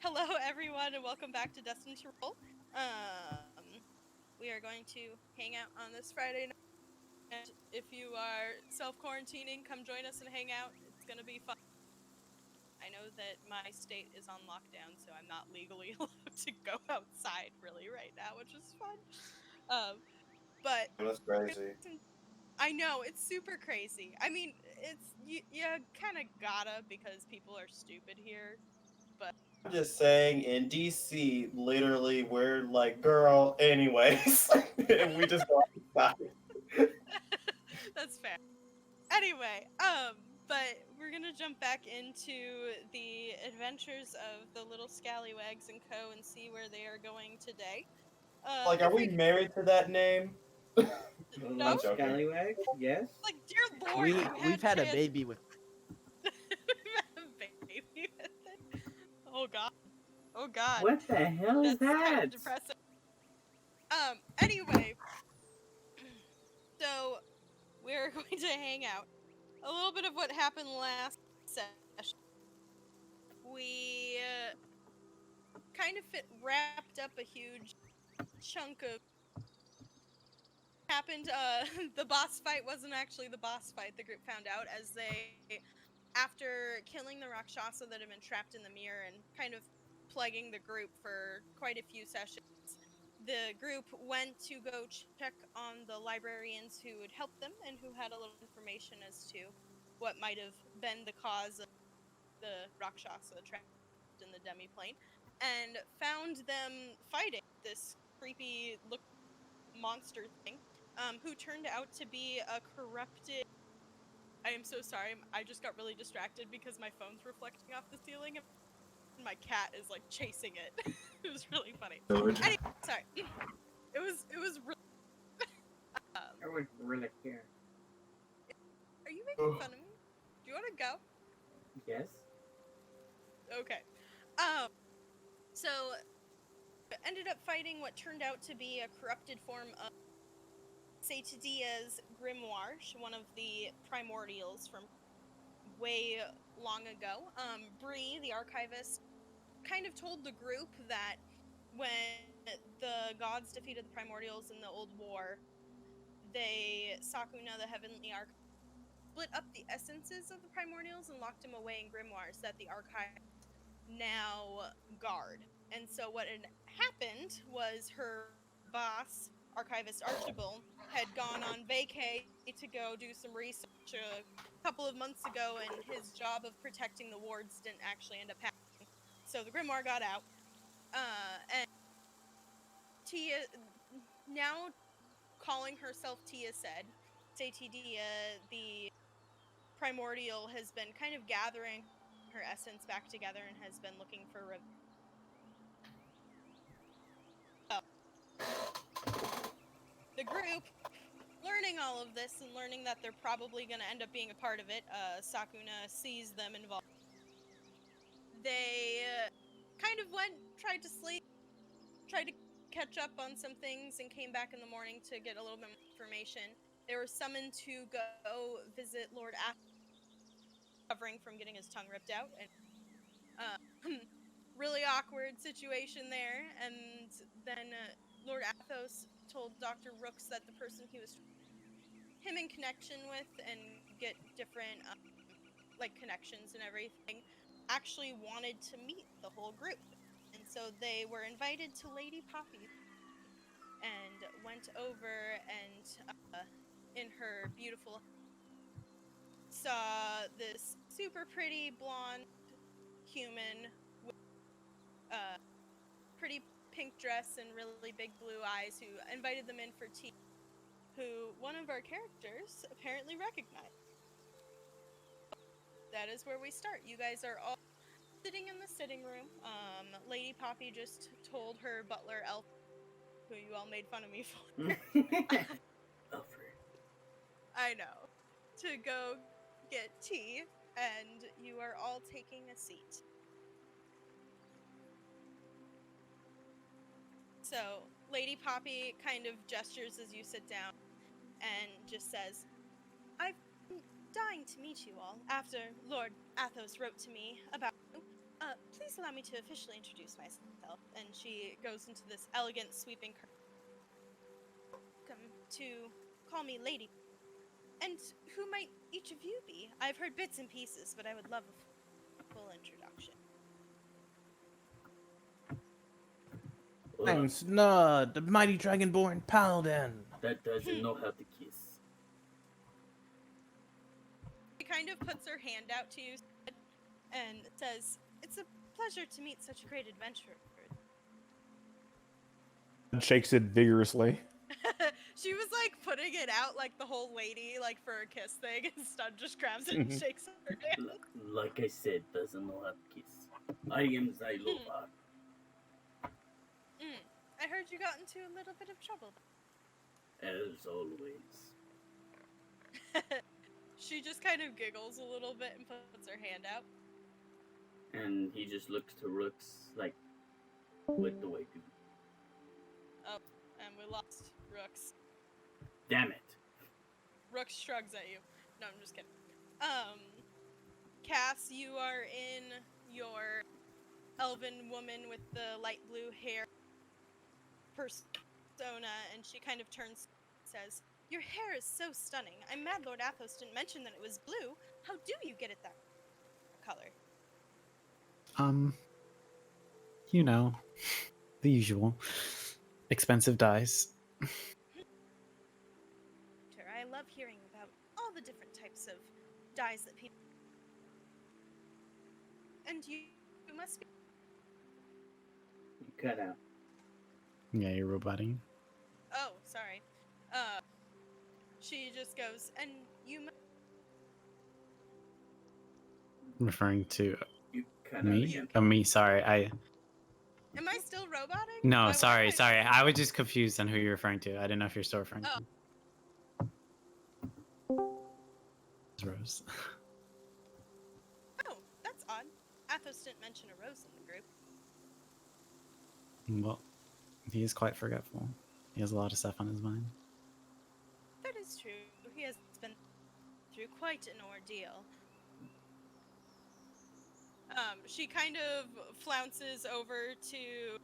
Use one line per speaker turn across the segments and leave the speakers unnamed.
Hello, everyone, and welcome back to Destined to Roll. We are going to hang out on this Friday night, and if you are self-quarantining, come join us and hang out. It's gonna be fun. I know that my state is on lockdown, so I'm not legally allowed to go outside really right now, which is fun. But
That's crazy.
I know it's super crazy. I mean, you kind of gotta because people are stupid here, but
I'm just saying, in DC, literally, we're like, girl, anyways. And we just go outside.
that's fair. Anyway, but we're gonna jump back into the adventures of the little Scalawags and Co. and see where they are going today.
Like, are
If
we
we
married to that name?
The
no,
I'm
little
joking.
scallywags? Yes.
like dear Lord,
We
you
we've
had
had a baby with
baby with it. Oh God, oh God,
What the hell is
that's kind of
that?
depressing. Anyway, so we're going to hang out. A little bit of what happened last session. We kind of wrapped up a huge chunk of happened. The boss fight wasn't actually the boss fight. The group found out as they, after killing the Rakshasa that had been trapped in the mirror and kind of plaguing the group for quite a few sessions. The group went to go check on the librarians who had helped them and who had a little information as to what might have been the cause of the Rakshasa trapped in the demi-plane, and found them fighting this creepy look monster thing, who turned out to be a corrupted. I am so sorry. I just got really distracted because my phone's reflecting off the ceiling and my cat is like chasing it. It was really funny.
Dude.
Anyway, sorry. It was really.
I would really care.
Are you making fun of me? Do you want to go?
Yes.
Okay. Um. So ended up fighting what turned out to be a corrupted form of Satadia's grimoire, one of the primordials from way long ago. Bree, the archivist, kind of told the group that when the gods defeated the primordials in the old war, they Sakuna, the heavenly archivist, split up the essences of the primordials and locked them away in grimoires that the archivists now guard. And so what had happened was her boss, archivist Archibald, had gone on vacay to go do some research a couple of months ago, and his job of protecting the wards didn't actually end up happening. So the grimoire got out, and Tia, now calling herself Tia said, Satydia, the primordial, has been kind of gathering her essence back together and has been looking for the group. Learning all of this and learning that they're probably going to end up being a part of it, Sakuna sees them involved. They kind of went, tried to sleep, tried to catch up on some things, and came back in the morning to get a little bit more information. They were summoned to go visit Lord Athos, recovering from getting his tongue ripped out, and really awkward situation there. And then Lord Athos told Dr. Rooks that the person he was him in connection with and get different like connections and everything actually wanted to meet the whole group, and so they were invited to Lady Poppy's and went over and in her beautiful saw this super pretty blonde human with a pretty pink dress and really big blue eyes who invited them in for tea, who one of our characters apparently recognized. That is where we start. You guys are all sitting in the sitting room. Lady Poppy just told her butler Elf, who you all made fun of me for.
Alfred.
I know, to go get tea, and you are all taking a seat. So Lady Poppy kind of gestures as you sit down and just says, "I've been dying to meet you all after Lord Athos wrote to me about you. Please please allow me to officially introduce myself. And she goes into this elegant, sweeping welcome to call me Lady. And who might each of you be? I've heard bits and pieces, but I would love a full introduction.
I'm Snud, the mighty dragonborn paladin.
That doesn't know how to kiss.
She kind of puts her hand out to you and says, "It's a pleasure to meet such a great adventurer."
And shakes it vigorously.
She was like putting it out like the whole lady, like for a kiss thing, and Stud just grabs it and shakes her hand.
Like I said, doesn't know how to kiss. I am Xylova.
I heard you got into a little bit of trouble.
As always.
She just kind of giggles a little bit and puts her hand out.
And he just looks to Rooks like, what do I do?
Oh, and we lost Rooks.
Damn it.
Rooks shrugs at you. No, I'm just kidding. Cass, you are in your elven woman with the light blue hair persona, and she kind of turns and says, "Your hair is so stunning. I'm mad Lord Athos didn't mention that it was blue. How do you get it that color?"
You know, the usual. Expensive dyes.
I love hearing about all the different types of dyes that people... And you must be...
You cut out.
Yeah, you're roboting.
Oh, sorry. She just goes, "And you must..."
Referring to
You cut out
me?
again.
Me, sorry.
Am I still roboting?
No,
My
sorry.
Wi-Fi-
I was just confused on who you're referring to. I didn't know if you're still referring to Rose.
Oh, that's odd. Athos didn't mention a rose in the group.
Well, he is quite forgetful. He has a lot of stuff on his mind.
That is true. He has been through quite an ordeal. She kind of flounces over to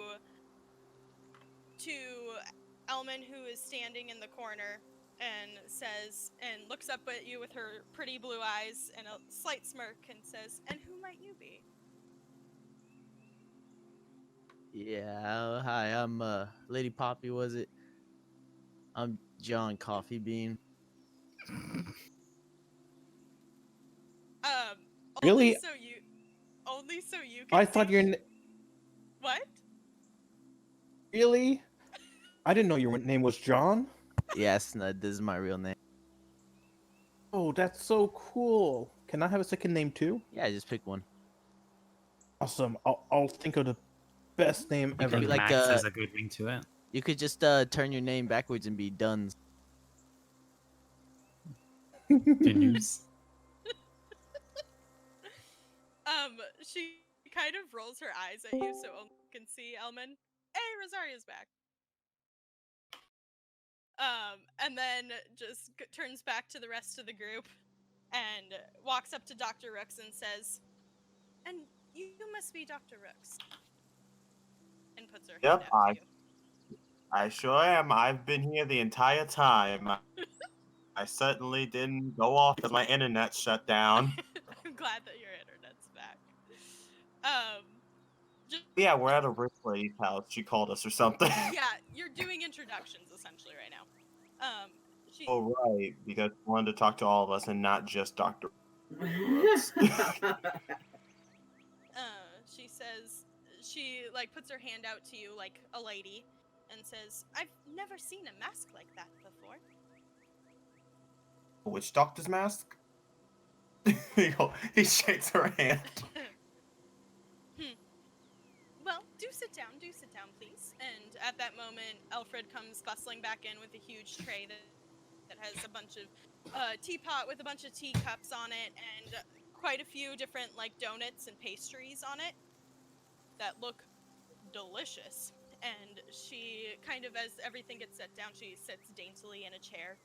Elmin, who is standing in the corner, and says, and looks up at you with her pretty blue eyes and a slight smirk, and says, "And who might you be?"
Yeah, hi, I'm Lady Poppy, was it? I'm John Coffee Bean.
Really?
Only so you can
I thought
see-
your
What?
Really? I didn't know your name was John.
Yes, no, this is my real name.
Oh, that's so cool. Can I have a second name too?
Yeah, just pick one.
Awesome. I'll think of the best name
I
ever.
think
like,
Max has a good ring to it.
You could just turn your name backwards and be Duns.
Good news.
She kind of rolls her eyes at you so only you can see Elmin. Hey, Rosaria's back. And then just turns back to the rest of the group and walks up to Dr. Rooks and says, "And you must be Dr. Rooks." And puts her hand
Yep,
out to you.
I sure am. I've been here the entire time. I certainly didn't go off because my internet shut down.
I'm glad that your internet's back.
Yeah, we're at a rich lady's house. She called us or something.
Yeah, you're doing introductions essentially right now.
Oh, right, because I wanted to talk to all of us and not just Dr.
She says, she like puts her hand out to you like a lady and says, "I've never seen a mask like that before."
Which doctor's mask? He shakes her hand.
Well, do sit down, please. And at that moment, Alfred comes bustling back in with a huge tray that has a bunch of teapot with a bunch of teacups on it and quite a few different like donuts and pastries on it that look delicious. And she kind of, as everything gets set down, she sits daintily in a chair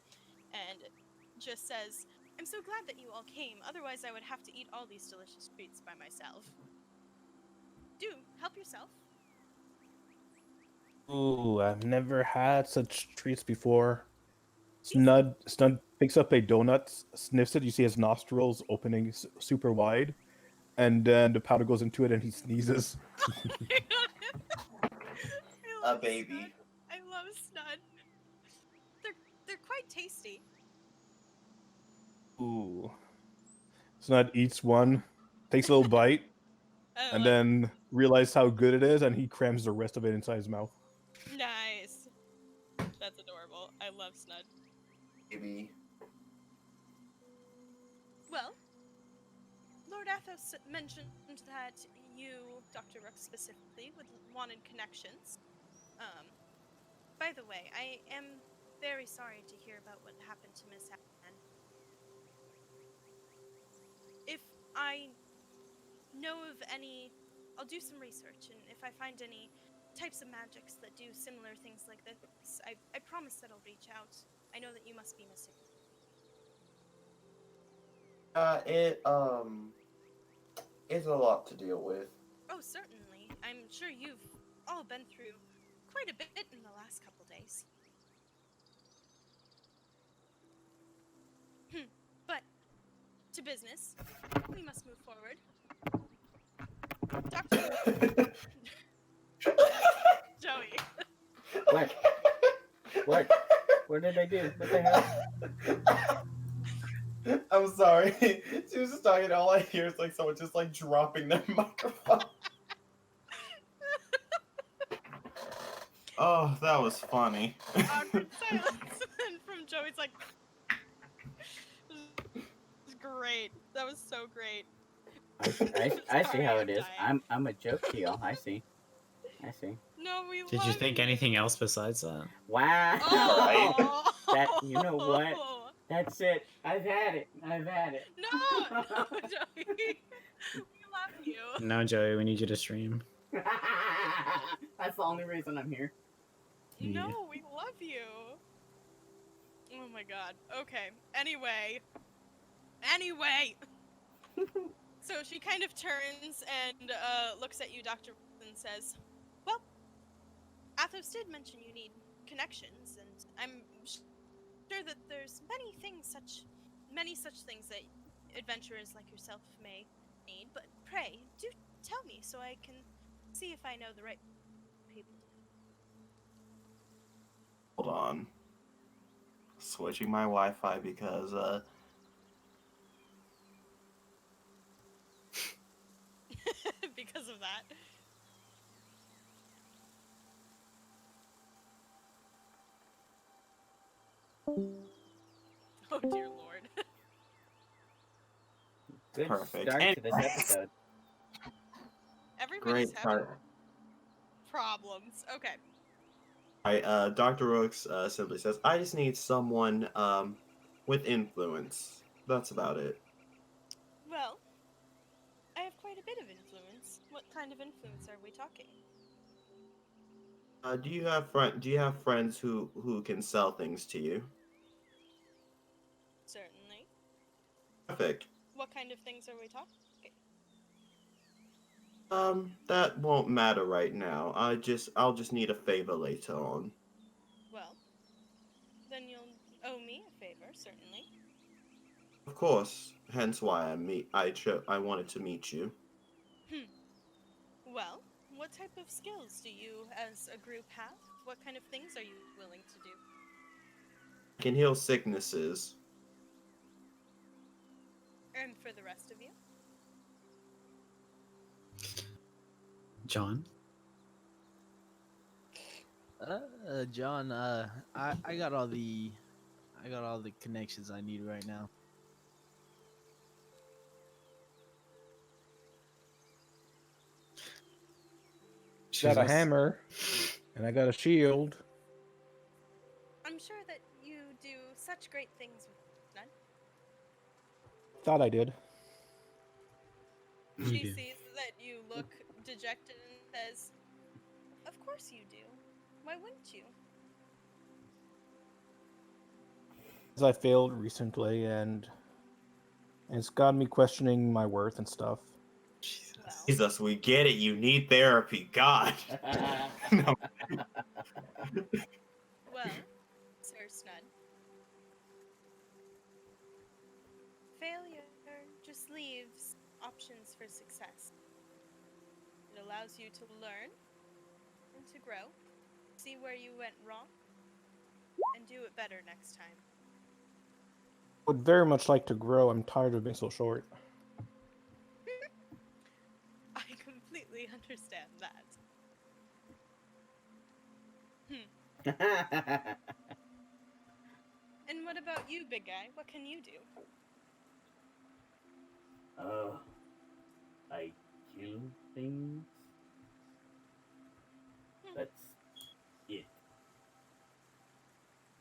and just says, "I'm so glad that you all came, otherwise I would have to eat all these delicious treats by myself." Do help yourself.
Ooh, I've never had such treats before. Snud picks up a donut, sniffs it. You see his nostrils opening super wide, and then the powder goes into it, and he sneezes.
A baby.
Snud. I love Snud. They're quite tasty.
Ooh. Snud eats one, takes a little bite,
I
and
like
then realizes how good it is, and he crams the rest of it inside his mouth.
Nice. That's adorable. I love Snud.
Baby.
Well, Lord Athos mentioned that you, Dr. Rooks specifically, wanted connections. By the way, I am very sorry to hear about what happened to Miss Anne. If I know of any, I'll do some research, and if I find any types of magics that do similar things like this, I promise that I'll reach out. I know that you must be missing.
It's a lot to deal with.
Oh, certainly. I'm sure you've all been through quite a bit in the last couple days. But to business, we must move forward. Doctor Joey.
What? What? What did I do? What the hell?
I'm sorry. She was just talking. All I hear is like someone just like dropping their microphone. Oh, that was funny.
Awkward silence. And from Joey's like, it was great. That was so great.
I see how it is.
Dying.
I'm a joke to y'all. I see.
No, we
Did
love
you think anything else besides that?
Wow.
Oh!
That, you know what? That's it. I've had it.
No, Joey. We love you.
No, Joey, we need you to stream.
That's the only reason I'm here.
No, we love you. Oh my god. Okay. Anyway. So she kind of turns and looks at you, Dr. and says, well, Athos did mention you need connections, and I'm sure that there's many such things that adventurers like yourself may need, but pray, do tell me so I can see if I know the right people.
Hold on. Switching my Wi-Fi because
Because of that. Oh dear lord.
Good
Perfect.
start to this episode.
Everybody's
great
having
start.
problems. Okay.
Alright, Dr. Rooks simply says, I just need someone with influence. That's about it.
Well, I have quite a bit of influence. What kind of influence are we talking?
Do you have friends who can sell things to you?
Certainly.
Perfect.
What kind of things are we talking?
That won't matter right now. I'll just need a favor later on.
Well, then you'll owe me a favor, certainly.
Of course. Hence why I wanted to meet you.
Well, what type of skills do you as a group have? What kind of things are you willing to do?
I can heal sicknesses.
And for the rest of you?
John?
John, I got all the connections I need right now.
Got a hammer, and I got a shield.
I'm sure that you do such great things with none.
Thought I did.
You
She
do.
sees that you look dejected and says, of course you do. Why wouldn't you?
As I failed recently, and it's got me questioning my worth and stuff.
Jesus.
Well,
Jesus, we get it. You need therapy. God. No.
Well, Sir Snud. Failure just leaves options for success. It allows you to learn and to grow, see where you went wrong, and do it better next time.
Would very much like to grow. I'm tired of being so short.
I completely understand that. And what about you, big guy? What can you do?
I kill things. That's it.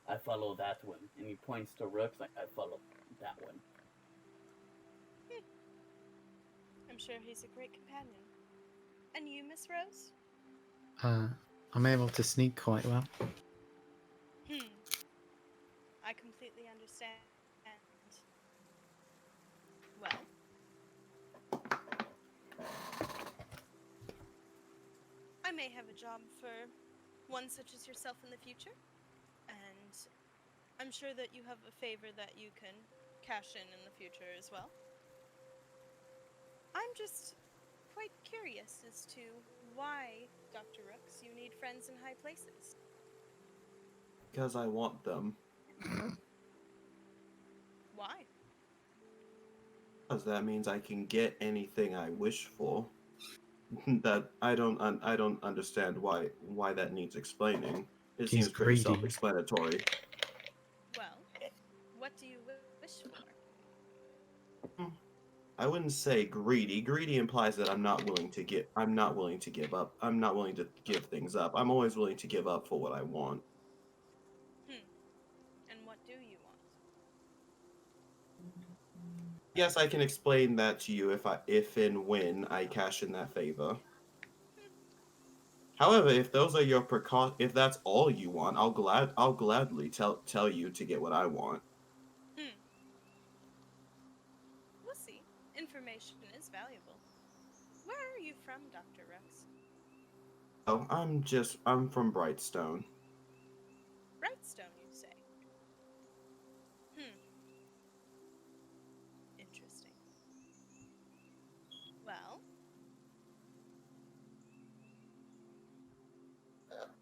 I follow that one. And he points to Rooks like, I follow that one.
I'm sure he's a great companion. And you, Miss Rose?
I'm able to sneak quite well.
I completely understand. Well, I may have a job for one such as yourself in the future, and I'm sure that you have a favor that you can cash in the future as well. I'm just quite curious as to why, Dr. Rooks, you need friends in high places.
Because I want them.
Why?
Because that means I can get anything I wish for. That I don't understand why that needs explaining. It
He's
seems pretty
greedy.
self-explanatory.
Well, what do you wish for?
I wouldn't say greedy. Greedy implies that I'm not willing to give up. I'm not willing to give things up. I'm always willing to give up for what I want.
And what do you want?
Yes, I can explain that to you if and when I cash in that favor. However, if those are your if that's all you want, I'll gladly tell you to get what I want.
We'll see. Information is valuable. Where are you from, Dr. Rooks?
Oh, I'm from Brightstone.
Brightstone, you say? Interesting. Well,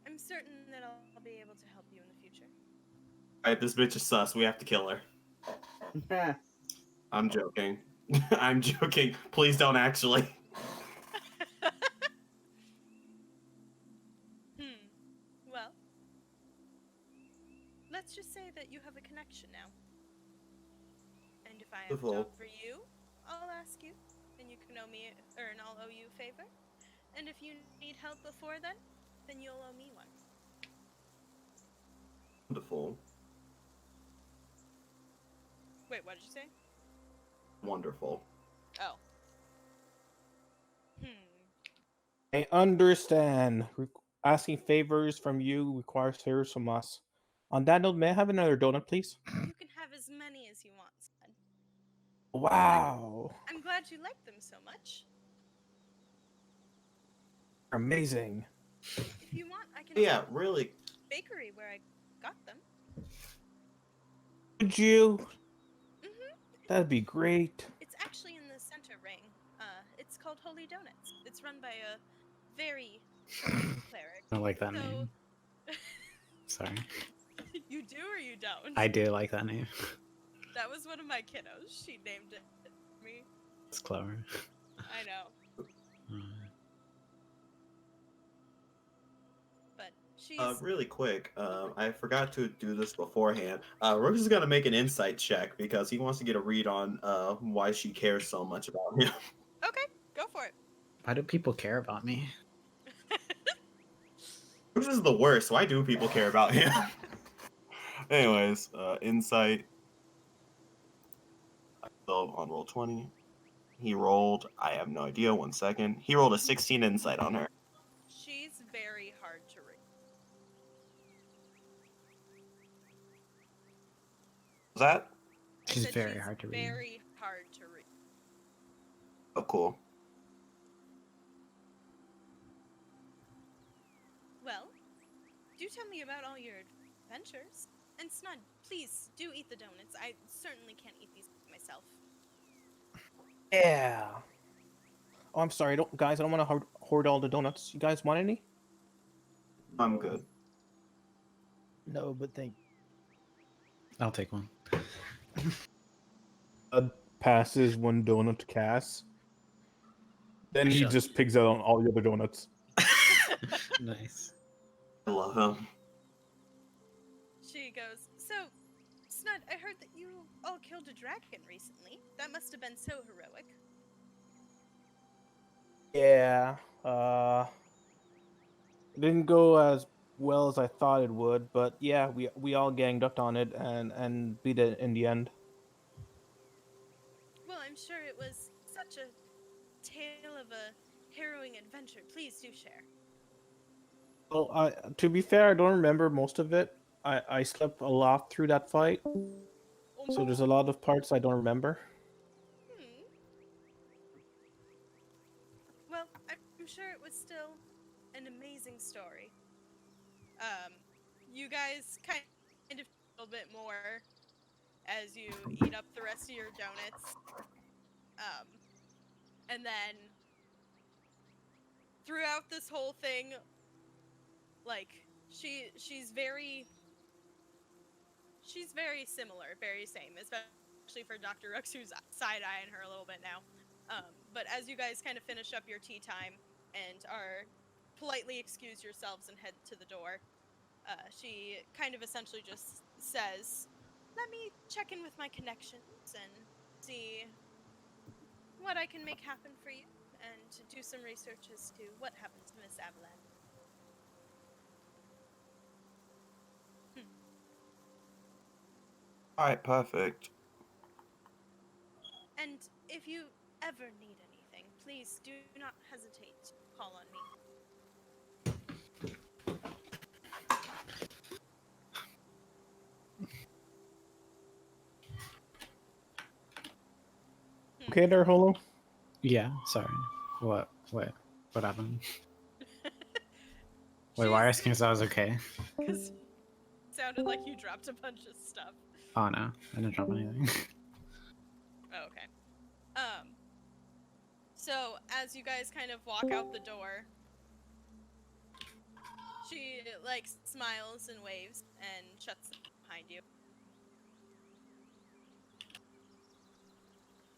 I'm certain that I'll be able to help you in the future.
Alright, this bitch is sus. We have to kill her. I'm joking. I'm joking. Please don't actually.
Well, let's just say that you have a connection now. And if I have a job for you, I'll ask you, and you can owe me, and I'll owe you a favor. And if you need help before then you'll owe me one.
Wonderful.
Wait, what did you say?
Wonderful.
Oh.
I understand. Asking favors from you requires favors from us. On that note, may I have another donut, please?
You can have as many as you want, son.
Wow.
I'm glad you like them so much.
Amazing.
If you want, I can
Yeah,
tell you
really.
the bakery where I got them.
Would you?
Mm-hmm.
That'd be great.
It's actually in the center ring. It's called Holy Donuts. It's run by a very cleric.
I like that
So...
name. Sorry.
You do or you don't?
I do like that name.
That was one of my kiddos. She named it me.
It's clever.
I know. But she's...
Really quick, I forgot to do this beforehand. Rooks is gonna make an insight check because he wants to get a read on why she cares so much about him.
Okay, go for it.
Why do people care about me?
Rooks is the worst. Why do people care about him? Anyways, insight. So on roll 20, he rolled. I have no idea. 1 second. He rolled a 16 insight on her.
She's very hard to read.
Was that?
She's very hard to read.
Very hard to read.
Oh, cool.
tell me about all your adventures. And Snud, please do eat the donuts. I certainly can't eat these myself.
Yeah. Oh, I'm sorry, guys. I don't want to hoard all the donuts. You guys want any?
I'm good.
No, but thank.
I'll take one.
Passes one donut to Cass. Then he
Shut.
just pigs out on all the other donuts.
Nice.
I love him.
She goes, so, Snud, I heard that you all killed a dragon recently. That must have been so heroic.
Yeah. It didn't go as well as I thought it would, but yeah, we all ganged up on it and beat it in the end.
Well, I'm sure it was such a tale of a harrowing adventure. Please do share.
Well, to be fair, I don't remember most of it. I slept a lot through that fight, so there's a lot of parts I don't remember.
Well, I'm sure it was still an amazing story. You guys kind of a little bit more as you eat up the rest of your donuts. And then throughout this whole thing, like she's very similar, very same, especially for Dr. Rooks, who's side-eyeing her a little bit now. But as you guys kind of finish up your tea time and are politely excuse yourselves and head to the door, she kind of essentially just says, let me check in with my connections and see what I can make happen for you, and do some research as to what happened to Miss Avalanche.
Alright, perfect.
And if you ever need anything, please do not hesitate to call on me.
Okay, there, Holo.
Yeah, sorry. What happened? Wait, why are you asking if I was okay?
Because it sounded like you dropped a bunch of stuff.
Oh no, I didn't drop anything.
Oh, okay. So as you guys kind of walk out the door, she like smiles and waves and shuts behind you.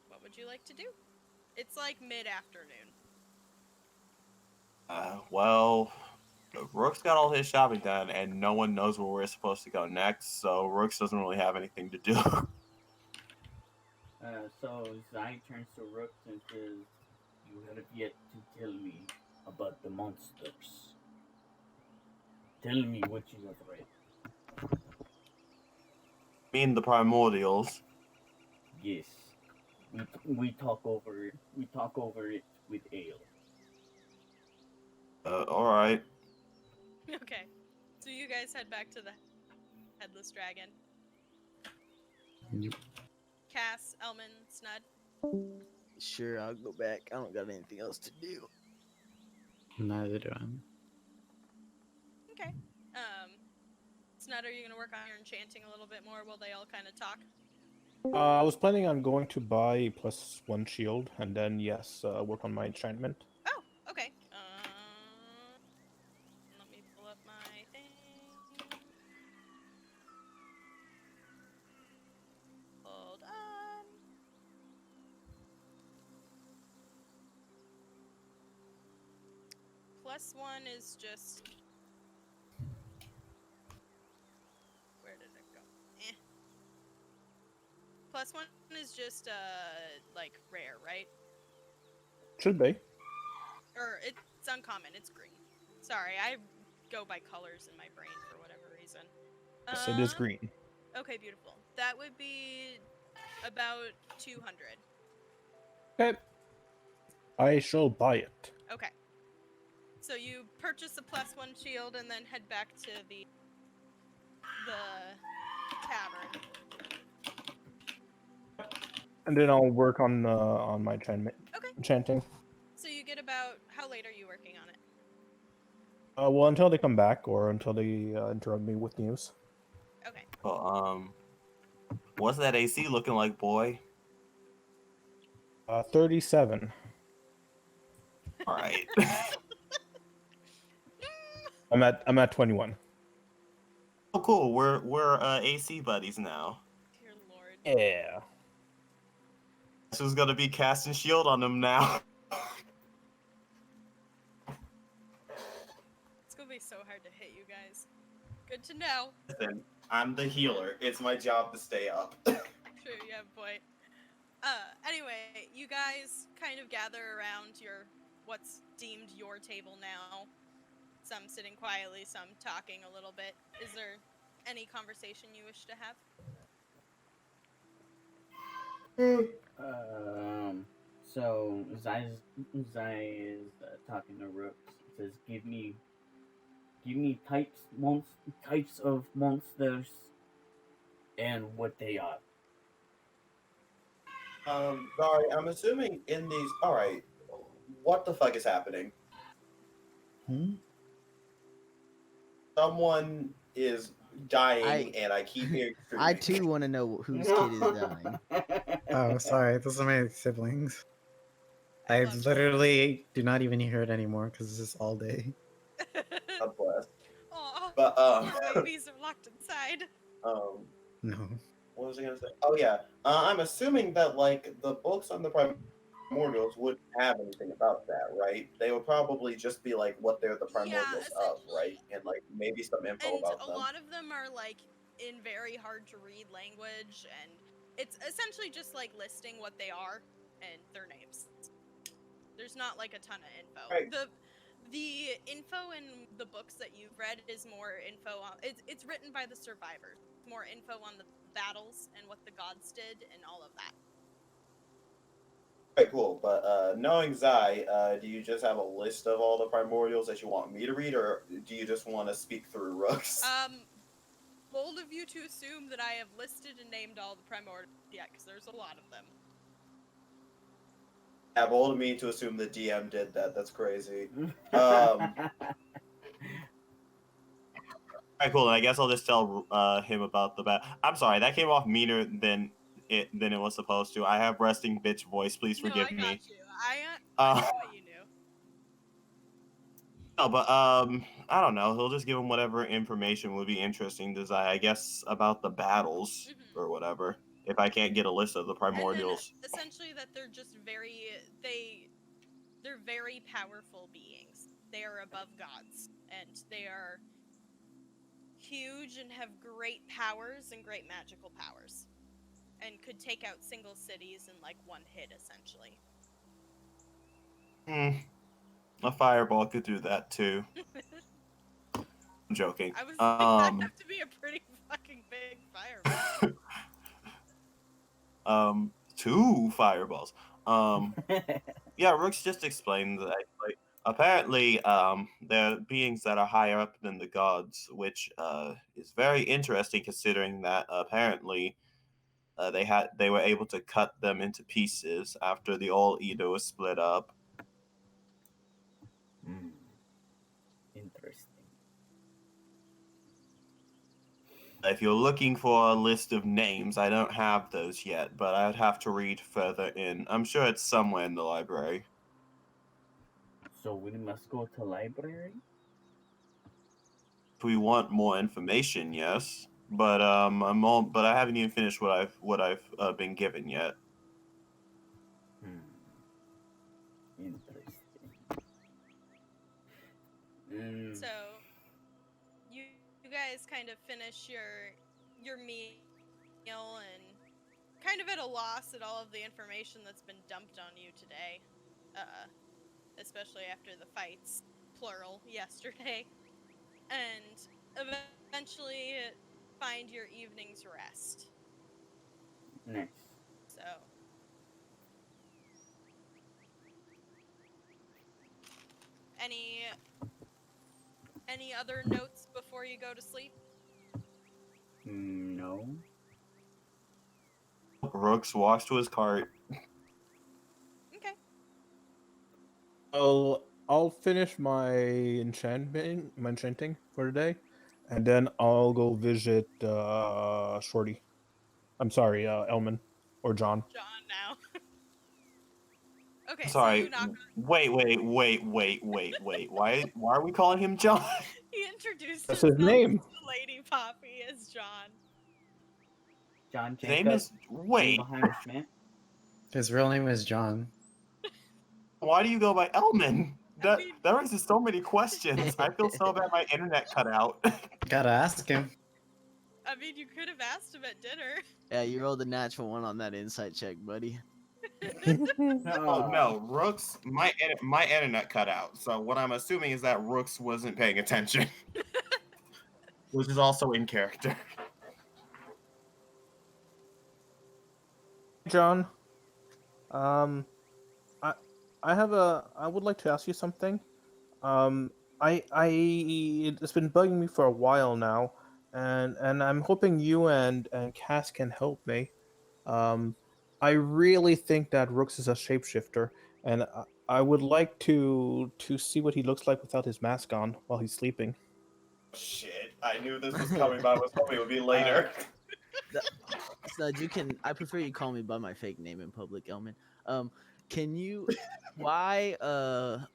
What would you like to do? It's like mid-afternoon.
Well, Rook's got all his shopping done, and no one knows where we're supposed to go next, so Rooks doesn't really have anything to do.
So Zai turns to Rooks and says, you have yet to tell me about the monsters. Tell me what you have read.
Mean the primordials.
Yes. We talk over it. We talk over it with ale.
Alright.
Okay. So you guys head back to the Headless Dragon.
Yep.
Cass, Elmin, Snud.
Sure, I'll go back. I don't got anything else to do.
Neither do I.
Okay. Snud, are you gonna work on your enchanting a little bit more while they all kind of talk?
I was planning on going to buy a +1 shield, and then yes, work on my enchantment.
Oh, okay. Let me pull up my thing. Hold on. +1 is just... Where did it go? +1 is just, like, rare, right?
Should be.
Or it's uncommon, it's green. Sorry, I go by colors in my brain for whatever reason.
Yes, it is green.
Okay, beautiful. That would be about 200.
Okay. I shall buy it.
Okay. So you purchase a +1 shield and then head back to the tavern.
And then I'll work on my enchantment.
Okay.
Enchanting.
So you get about... How late are you working on it?
Well, until they come back or until they interrupt me with news.
Okay.
Well, what's that AC looking like, boy?
37.
All right.
I'm at 21.
Oh, cool. We're AC buddies now.
Dear Lord.
Yeah.
This who's gonna be casting shield on them now.
It's gonna be so hard to hit you guys. Good to know.
Listen, I'm the healer. It's my job to stay up.
Sure, yeah, boy. Anyway, you guys kind of gather around what's deemed your table now. Some sitting quietly, some talking a little bit. Is there any conversation you wish to have?
So Zai is talking to Rooks. Says, "Give me types of monsters and what they are."
Sorry, I'm assuming in these. All right, what the fuck is happening?
Hmm?
Someone is dying, and I keep hearing.
I
screaming.
too want to know whose kid is dying.
Oh, sorry. Those are my siblings. I
love
literally do not even hear it anymore because it's all day.
God bless.
Aw,
But
your babies are locked inside.
um,
No.
what was I gonna say? Oh yeah, I'm assuming that like the books on the primordials wouldn't have anything about that, right? They would probably just be like what they're the
Yeah,
primordials of, right?
essentially.
And like maybe some info
And
about
a
them.
lot of them are like in very hard to read language, and it's essentially just like listing what they are and their names. There's not like a ton of info.
Right.
The info in the books that you've read is more info on it's written by the survivors. More info on the battles and what the gods did and all of that.
Okay, cool. But knowing Zai, do you just have a list of all the primordials that you want me to read, or do you just want to speak through Rooks?
Bold of you to assume that I have listed and named all the primordials yet, because there's a lot of them.
Yeah, bold of me to assume the DM did that. That's crazy. Alright, cool. I guess I'll just tell him about the bat. I'm sorry, that came off meaner than it was supposed to. I have resting bitch voice. Please
No,
forgive
I got
me.
you. I knew what you knew.
No, but I don't know. He'll just give him whatever information would be interesting to Zai. I guess about the battles or whatever. If I can't get a list of the primordials.
And then essentially that they're just they're very powerful beings. They are above gods, and they are huge and have great powers and great magical powers, and could take out single cities in like one hit, essentially.
A fireball could do that too. I'm joking.
I was like, that have to be a pretty fucking big fireball.
2 fireballs. Yeah, Rooks just explained that like apparently there are beings that are higher up than the gods, which is very interesting considering that apparently they were able to cut them into pieces after the All Eater was split up.
Interesting.
If you're looking for a list of names, I don't have those yet, but I'd have to read further in. I'm sure it's somewhere in the library.
So we must go to library.
If we want more information, yes. But but I haven't even finished what I've been given yet.
Interesting.
So you guys kind of finish your meal and kind of at a loss at all of the information that's been dumped on you today, especially after the fights, plural, yesterday, and eventually find your evening's rest.
Nice.
So any other notes before you go to sleep?
No.
Rooks walks to his cart.
Okay.
Well, I'll finish my enchanting for today, and then I'll go visit Shorty. I'm sorry, Elman or John.
John now. Okay, so you
Sorry.
knock.
Wait. Why are we calling him John?
He introduced
That's his
himself
name.
to Lady Poppy as John.
John
His name
Jacob,
is.
name
Wait.
behind the Schmidt.
His real name is John.
Why do you go by Elmin?
I mean,
That raises so many questions. I feel so bad my internet cut out.
Gotta ask him.
you could have asked him at dinner.
Yeah, you rolled a natural one on that insight check, buddy.
Oh no, Rooks. My internet cut out. So what I'm assuming is that Rooks wasn't paying attention, which is also in character.
John, um, I would like to ask you something. It's been bugging me for a while now, and I'm hoping you and Cass can help me. I really think that Rooks is a shapeshifter, and I would like to see what he looks like without his mask on while he's sleeping.
Shit, I knew this was coming, but I was hoping it would be later.
Stud, you can. I prefer you call me by my fake name in public, Elmin. Can you? Why?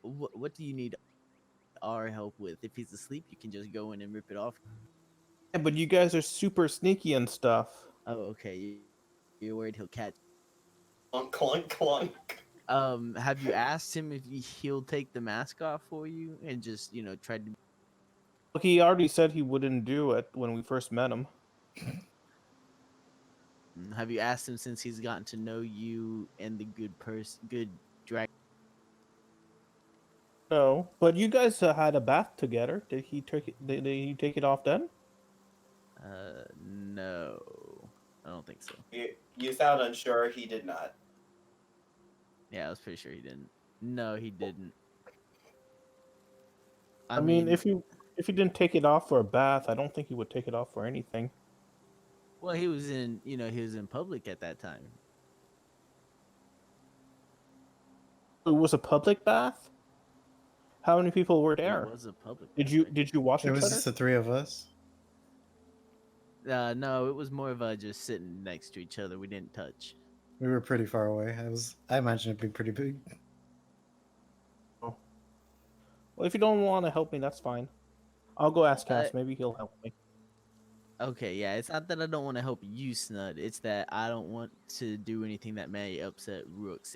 What do you need our help with? If he's asleep, you can just go in and rip it off.
Yeah, but you guys are super sneaky and stuff.
Oh, okay. You're worried he'll catch.
Clunk, clunk, clunk.
Have you asked him if he'll take the mask off for you and just try to?
Well, he already said he wouldn't do it when we first met him.
Have you asked him since he's gotten to know you and the good dragon?
No, but you guys had a bath together. Did he take it? Did he take it off then?
No, I don't think so.
You sound unsure. He did not.
Yeah, I was pretty sure he didn't. No, he didn't.
I mean, if he didn't take it off for a bath, I don't think he would take it off for anything.
well, he was in public at that time.
It was a public bath. How many people were there?
It was a public.
Did you watch
It
each
was
other?
just the three of us.
No, it was more of just sitting next to each other. We didn't touch.
We were pretty far away. I imagine it'd be pretty big.
Well, if you don't want to help me, that's fine. I'll go ask Cass. Maybe he'll help me.
Okay, yeah, it's not that I don't want to help you, Snud. It's that I don't want to do anything that may upset Rooks.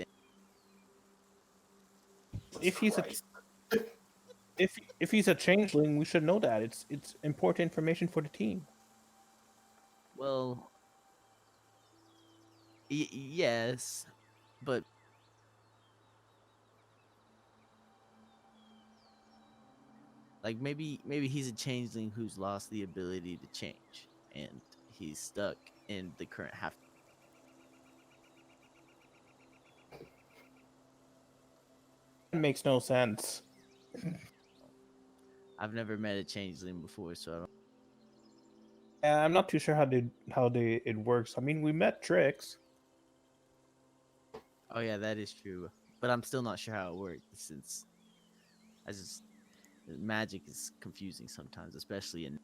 If he's if he's a changeling, we should know that. It's important information for the team.
Well, yes, but like maybe he's a changeling who's lost the ability to change, and he's stuck in the current half.
It makes no sense.
I've never met a changeling before, so I don't.
I'm not too sure how it works. I mean, we met Trix.
Oh yeah, that is true, but I'm still not sure how it works since magic is confusing sometimes, especially in.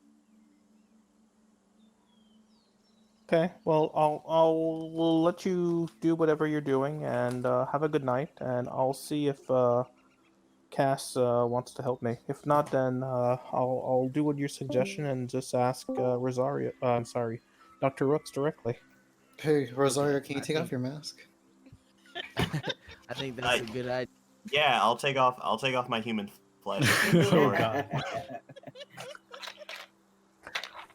Okay, well, I'll let you do whatever you're doing, and have a good night. And I'll see if Cass wants to help me. If not, then I'll do what your suggestion and just ask Rosario. I'm sorry, Dr. Rooks directly.
Hey, Rosario, can you
I
take off
think-
your mask?
I think that's a good idea.
Yeah, I'll take off my human flesh.
Oh, God.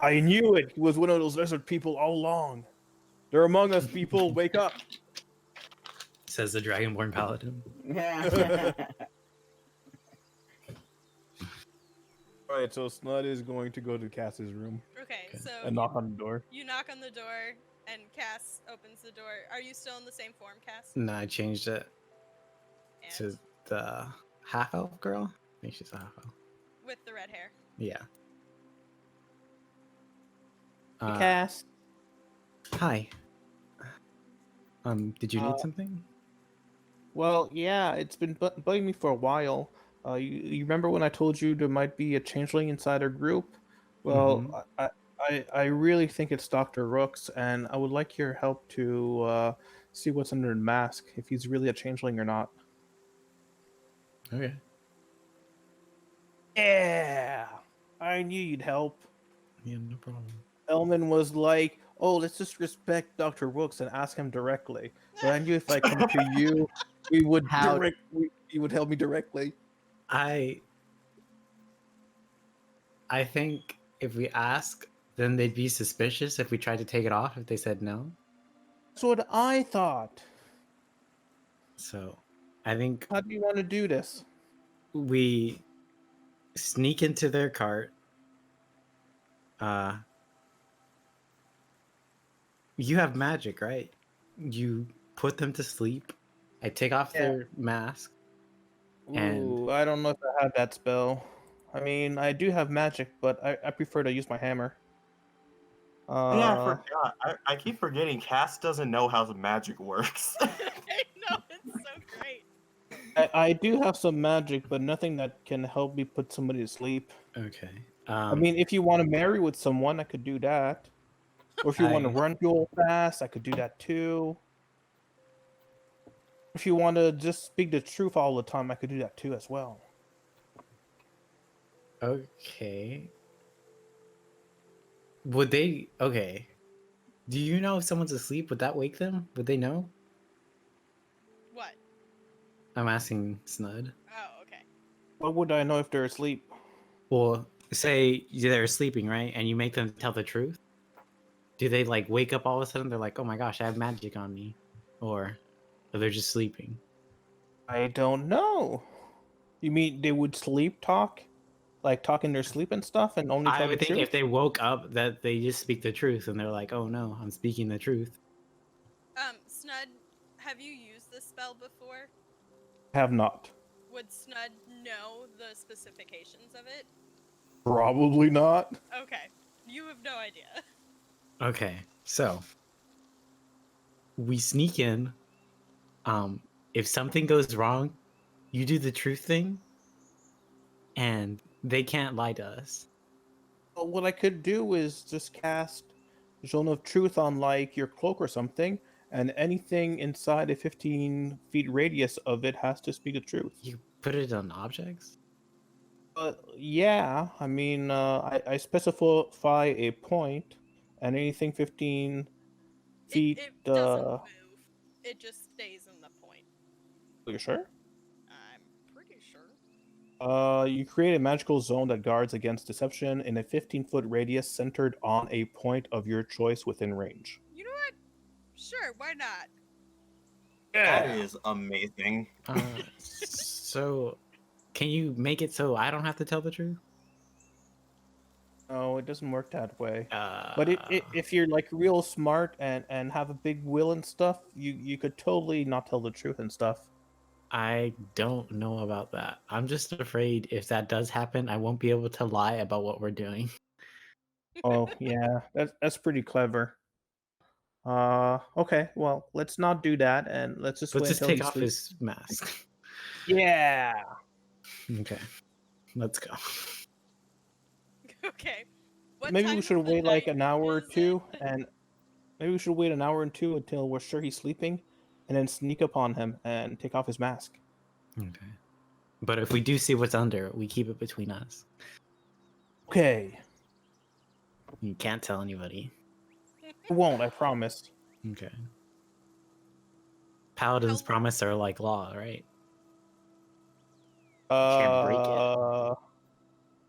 I knew it. He was one of those lizard people all along. They're among us, people. Wake up.
Says the Dragonborn Paladin.
All right, so Snud is going to go to Cass's room
Okay, so
and knock on the door.
you knock on the door, and Cass opens the door. Are you still in the same form, Cass?
No, I changed it
And
to the half elf girl. I think she's a half elf.
with the red hair.
Yeah.
Cass.
Hi. Did you
Uh,
need something?
Well, yeah, it's been bugging me for a while. You remember when I told you there might be a changeling inside our group? Well, I really think it's Dr. Rooks, and I would like your help to see what's under the mask, if he's really a changeling or not.
Okay.
Yeah, I knew you'd help.
Yeah, no problem.
Elmin was like, "Oh, let's just respect Dr. Rooks and ask him directly." But I knew if I come to you, we would
How-
you would help me directly.
I think if we ask, then they'd be suspicious if we tried to take it off if they said no.
That's what I thought.
So I think
How do you want to do this?
we sneak into their cart. You have magic, right? You put them to sleep. I take off their mask. And-
Ooh, I don't know if I have that spell. I mean, I do have magic, but I prefer to use my hammer.
Yeah, I forgot. I keep forgetting Cass doesn't know how the magic works.
I know, it's so great.
I do have some magic, but nothing that can help me put somebody to sleep.
Okay.
I mean, if you want to marry with someone, I could do that. Or if you want to run real fast, I could do that too. If you want to just speak the truth all the time, I could do that too as well.
Okay. Would they? Okay. Do you know if someone's asleep? Would that wake them? Would they know?
What?
I'm asking Snud.
Oh, okay.
What would I know if they're asleep?
Well, say they're sleeping, right? And you make them tell the truth. Do they like wake up all of a sudden? They're like, "Oh my gosh, I have magic on me," or they're just sleeping.
I don't know. You mean they would sleep talk? Like talk in their sleep and stuff and only
I
tell the
would think
truth?
if they woke up, that they just speak the truth, and they're like, "Oh no, I'm speaking the truth."
Snud, have you used this spell before?
Have not.
Would Snud know the specifications of it?
Probably not.
Okay. You have no idea.
Okay, so we sneak in. If something goes wrong, you do the truth thing, and they can't lie to us.
Well, what I could do is just cast Zone of Truth on like your cloak or something, and anything inside a 15 feet radius of it has to speak the truth.
You put it on objects?
Yeah, I mean, I specify a point, and anything 15 feet.
It doesn't move. It just stays in the point.
You sure?
I'm pretty sure.
You create a magical zone that guards against deception in a 15-foot radius centered on a point of your choice within range.
You know what? Sure, why not?
That is amazing.
So, can you make it so I don't have to tell the truth?
No, it doesn't work that way. But if you're like real smart and have a big will and stuff, you could totally not tell the truth and stuff.
I don't know about that. I'm just afraid if that does happen, I won't be able to lie about what we're doing.
Oh yeah, that's pretty clever. Okay, well let's not do that, and let's just
Let's
wait
just
until
take
he
off
sleeps.
his mask.
Yeah.
Okay, let's go.
Okay. What
Maybe
time
we
of
should
the
wait like
night
an hour or
is
two,
it?
and maybe we should wait an hour or two until we're sure he's sleeping, and then sneak up on him and take off his mask.
Okay. But if we do see what's under, we keep it between us.
Okay.
You can't tell anybody.
I won't, I promise.
Okay. Paladins' promise are like law, right? Can't break it.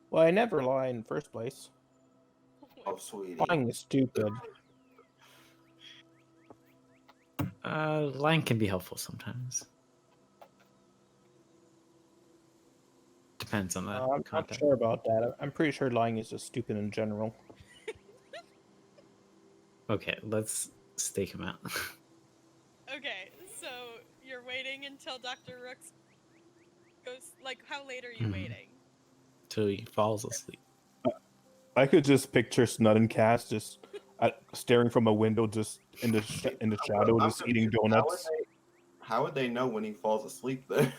Well, I never lie in the first place.
Oh, sweetie.
Lying is stupid.
Lying can be helpful sometimes. Depends on the
I'm not
content.
sure about that. I'm pretty sure lying is just stupid in general.
Okay, let's stake him out.
Okay, so you're waiting until Dr. Rooks goes. Like, how late are you waiting?
Till he falls asleep.
I could just picture Snud and Cass just staring from a window, just in the shadow,
I'm
just eating
confused.
donuts.
How would they know when he falls asleep then?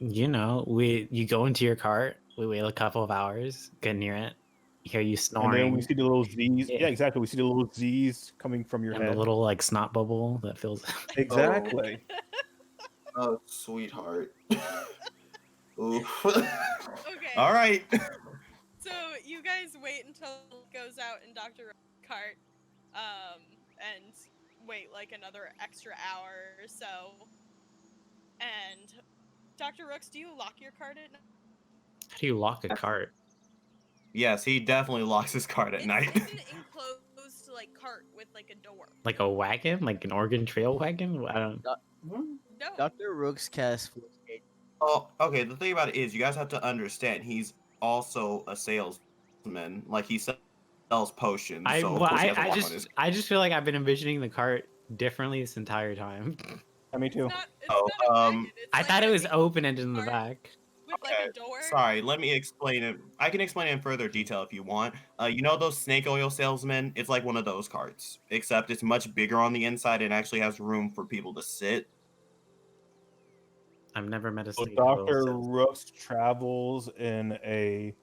You know, you go into your cart, we wait a couple of hours, get near it, hear you
And
snoring,
then we see the little Z's.
Yeah.
Yeah, exactly. We see the little Z's coming from your
and the
head.
little like snot bubble that fills.
Exactly.
Oh, sweetheart. Oof.
Okay.
All right.
So you guys wait until it goes out in Dr. Rook's cart, and wait like another extra hour or so. And Dr. Rooks, do you lock your cart at night?
How do you lock a cart?
Yes, he definitely locks his cart at
It's
night.
an enclosed like cart with like a door.
Like a wagon, like an Oregon Trail wagon? I don't.
No.
Dr. Rooks casts Force Gate.
Oh, okay. The thing about it is, you guys have to understand, he's also a salesman. Like, he sells potions, so of course he has a lock on his.
I just feel like I've been envisioning the cart differently this entire time.
Me too.
It's
Oh,
not a wagon. It's
I
like
thought it
an
was open ended in the
cart
back.
with like
Okay,
a door.
Sorry, let me explain it. I can explain it in further detail if you want. You know those snake oil salesmen? It's like one of those carts, except it's much bigger on the inside and actually has room for people to sit.
I've never met a
So
snake oil
Dr.
salesman.
Rooks travels in a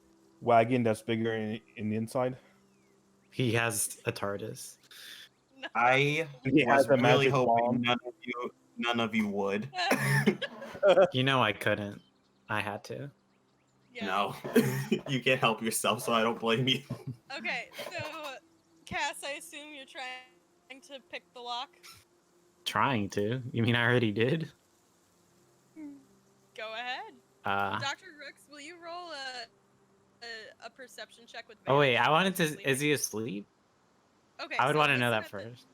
wagon that's bigger in the inside.
He has a TARDIS.
No.
I
He has
was
a
really
magic
hoping
wand.
none of you would.
You know I couldn't. I had to.
Yeah.
No, you can't help yourself, so I don't blame you.
Okay, so Cass, I assume you're trying to pick the lock.
Trying to. You mean I already did?
Go ahead.
Uh
Dr. Rooks, will you roll a perception check with
Oh wait,
advantage
I wanted
while
to.
he's
Is
sleeping?
he asleep?
Okay,
I would
so
want to know
listen
that
at the-
first.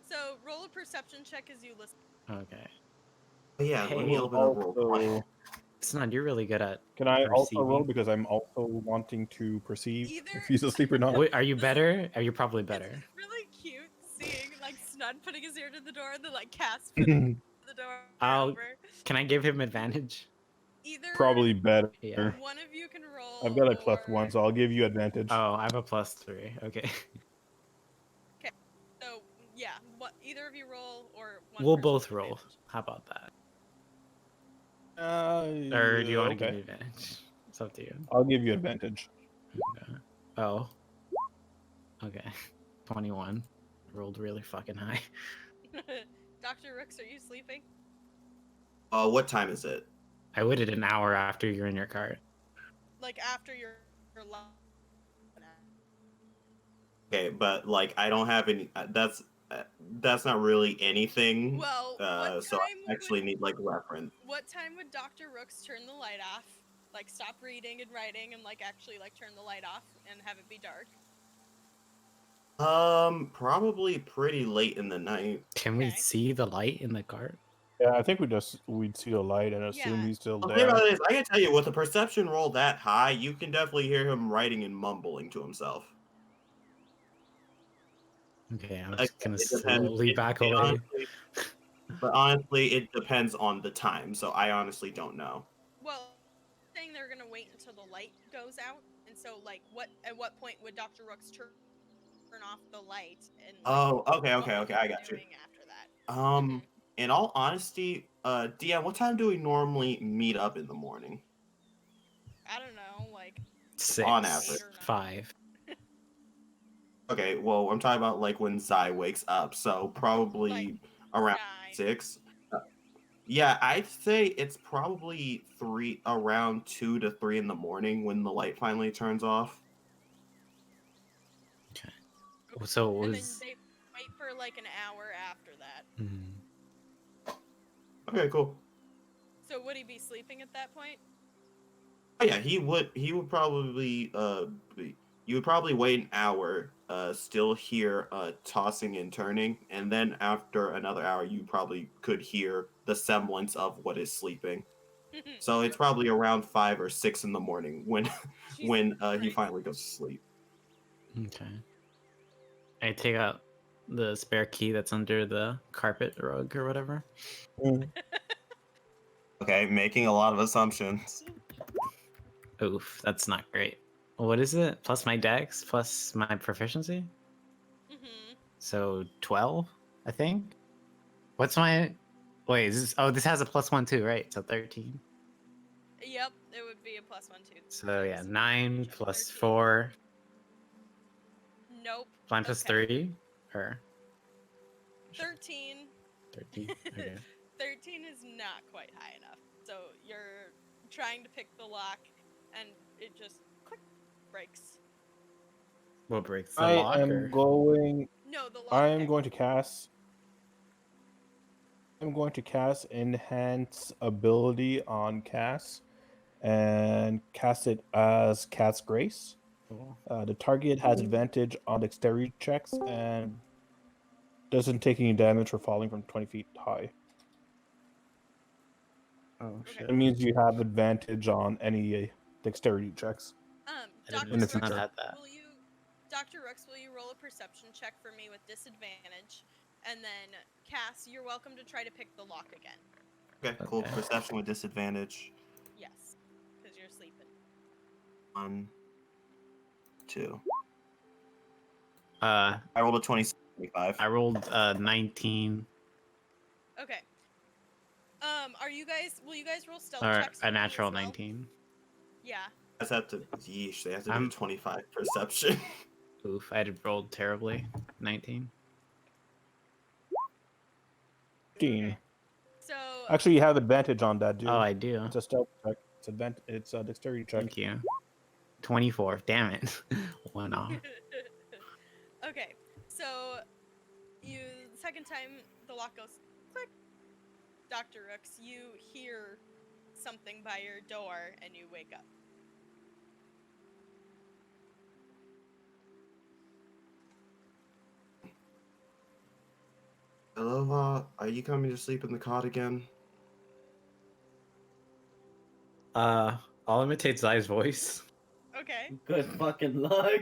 So roll a perception check as you listen.
Okay.
Yeah,
Hey,
let me open up roll.
Also,
Snod, you're really good at.
can I also roll
Perceiving.
because I'm also wanting to perceive
Either-
if he's asleep or not?
Wait, are you better? Are you probably better?
It's really cute seeing like Snud putting his ear to the door and then like Cass putting the door
I'll-
over.
Can I give him advantage?
Either
Probably better.
Yeah.
one of you can roll.
I've got a +1,
or-
so I'll give you advantage.
Oh, I have a +3. Okay.
So yeah, either of you roll or one
We'll
person
both
with
roll.
advantage.
How about that?
Uh,
Or do you want to give
okay.
me advantage? It's up to you.
I'll give you advantage.
Okay. Oh. Okay. 21. Rolled really fucking high.
Dr. Rooks, are you sleeping?
What time is it?
I waited an hour after you're in your cart.
Like after your lo-
Okay, but like I don't have any. That's not really anything.
Well, what
So
time
I actually need like reference.
What time would Dr. Rooks turn the light off? Like stop reading and writing and like actually like turn the light off and have it be dark?
Probably pretty late in the night.
Can we
Okay.
see the light in the cart?
Yeah, I think we'd see a light and assume
Yeah.
he's still
The thing
there.
about it is, I can tell you, with a perception roll that high, you can definitely hear him writing and mumbling to himself.
Okay, I'm
Like,
just gonna
it depends.
slowly back away.
Honestly, it depends on the time. So I honestly don't know.
Well, saying they're gonna wait until the light goes out, and so like at what point would Dr. Rooks turn off the light? And like,
Oh, okay,
what would
okay,
he
I
be
got you.
doing after that?
In all honesty, Deanne, what time do we normally meet up in the morning?
I don't know, like
6.
On average.
5.
Okay, well, I'm talking about like when Zai wakes up, so probably
Like,
around
9.
6. Yeah, I'd say it's probably around 2 to 3 in the morning when the light finally turns off.
Okay. So it
And then
was.
they wait for like an hour after that.
Mhm.
Okay, cool.
So would he be sleeping at that point?
Oh, yeah, he would probably you would probably wait an hour, still hear tossing and turning, and then after another hour you probably could hear the semblance of what is sleeping. So it's probably around 5 or 6 in the morning when when he
Christ.
finally goes to sleep.
Okay. I take out the spare key that's under the carpet rug or whatever.
Okay, making a lot of assumptions.
Oof, that's not great. What is it? Plus my dex, plus my proficiency?
Mm-hmm.
So 12, I think. What's my... Wait, is this... Oh, this has a +1 too, right? So 13.
Yep, it would be a +1 too.
So yeah,
So
9
check
plus
13.
4.
Nope.
9 plus
Okay.
3? Or
13.
13? Okay.
13 is not quite high enough. So you're trying to pick the lock, and it just click breaks.
What breaks the
I
lock?
am
Or?
No, the lock.
I am going to cast. I'm going to cast Enhance Ability on Cass, and cast it as Cat's Grace.
Cool.
The target has advantage on dexterity checks and doesn't take any damage for falling from 20 feet high.
Oh
Okay.
shit.
It means you have advantage on any dexterity checks.
I
Dr.
didn't
it's
know
Rooks,
not
had that.
Dr. Rooks, will you roll a perception check for me with disadvantage? And then, Cass, you're welcome to try to pick the lock again.
Okay, cool.
Okay.
Perception with disadvantage.
Yes, because you're sleeping.
1, 2.
I
I rolled a 25.
rolled 19
Okay. Will you guys roll stealth
or
checks for
a
me as
natural
well?
19.
Yeah.
They have to, yeesh, they have to do
I'm-
a 25 perception.
Oof, I had rolled terribly. 19.
15.
Okay. So
Actually, you have advantage on that, dude.
Oh, I do.
It's a stealth check. It's a dexterity check.
Thank you. 24. Damn it. One off.
okay. So second time the lock goes click. Dr. Rooks, you hear something by your door and you wake up.
Hello, are you coming to sleep in the cot again?
I'll imitate Zai's voice.
Okay.
Good fucking luck.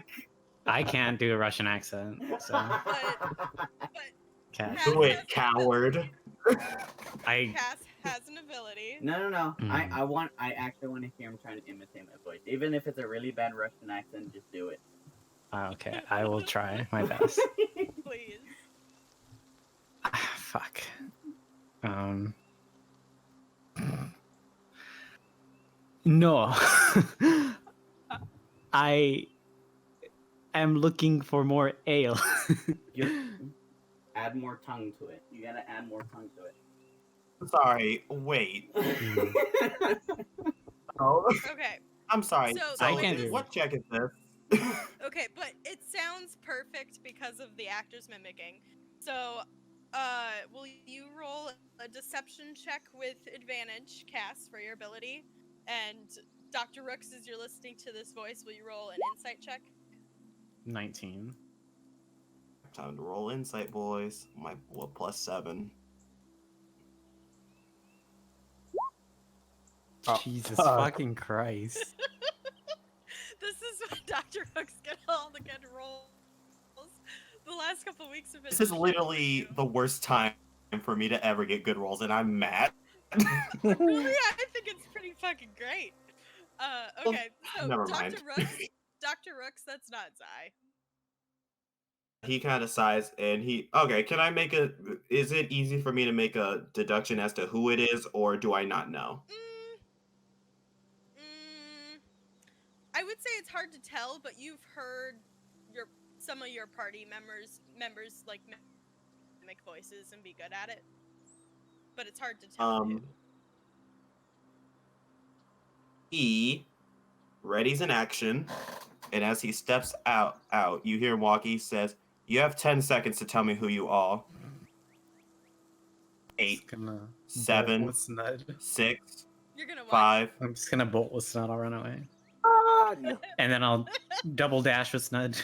I can't do a Russian accent, so
But
Cat.
Cass
Do it,
has-
coward.
I
Cass has an ability.
No.
Mm.
I actually want to hear him trying to imitate my voice. Even if it's a really bad Russian accent, just do it.
okay. I will try my best.
Please.
Fuck. No. I am looking for more ale.
Add more tongue to it. You gotta add more tongue to it.
Sorry, wait.
Mm.
Oh,
Okay.
I'm sorry.
So
So,
I can't do
what check is this?
Okay, but it sounds perfect because of the actors mimicking. So, will you roll a deception check with advantage, Cass, for your ability? And Dr. Rooks, as you're listening to this voice, will you roll an insight check?
19.
Time to roll insight, boys. My +7.
Oh,
Jesus
fuck.
fucking Christ.
This is when Dr. Rooks get all the good rolls. The last couple of weeks have been.
This is
shit
literally
for you.
the worst time for me to ever get good rolls, and I'm mad.
Really, I think it's pretty fucking great. Okay, so
Never
Dr.
mind.
Dr. Rooks, that's not Zai.
He kind of sighs, and okay, can I make a? Is it easy for me to make a deduction as to who it is, or do I not know?
I would say it's hard to tell, but you've heard some of your party members like mimic voices and be good at it. But it's hard to tell who.
He readies an action, and as he steps out, you hear him walk. He says, "You have 10 seconds to tell me who you are." 8,
Just gonna
7,
bolt with Snud.
6,
You're gonna what?
5.
I'm just gonna bolt with Snud. I'll run away.
No.
And then I'll double dash with Snud.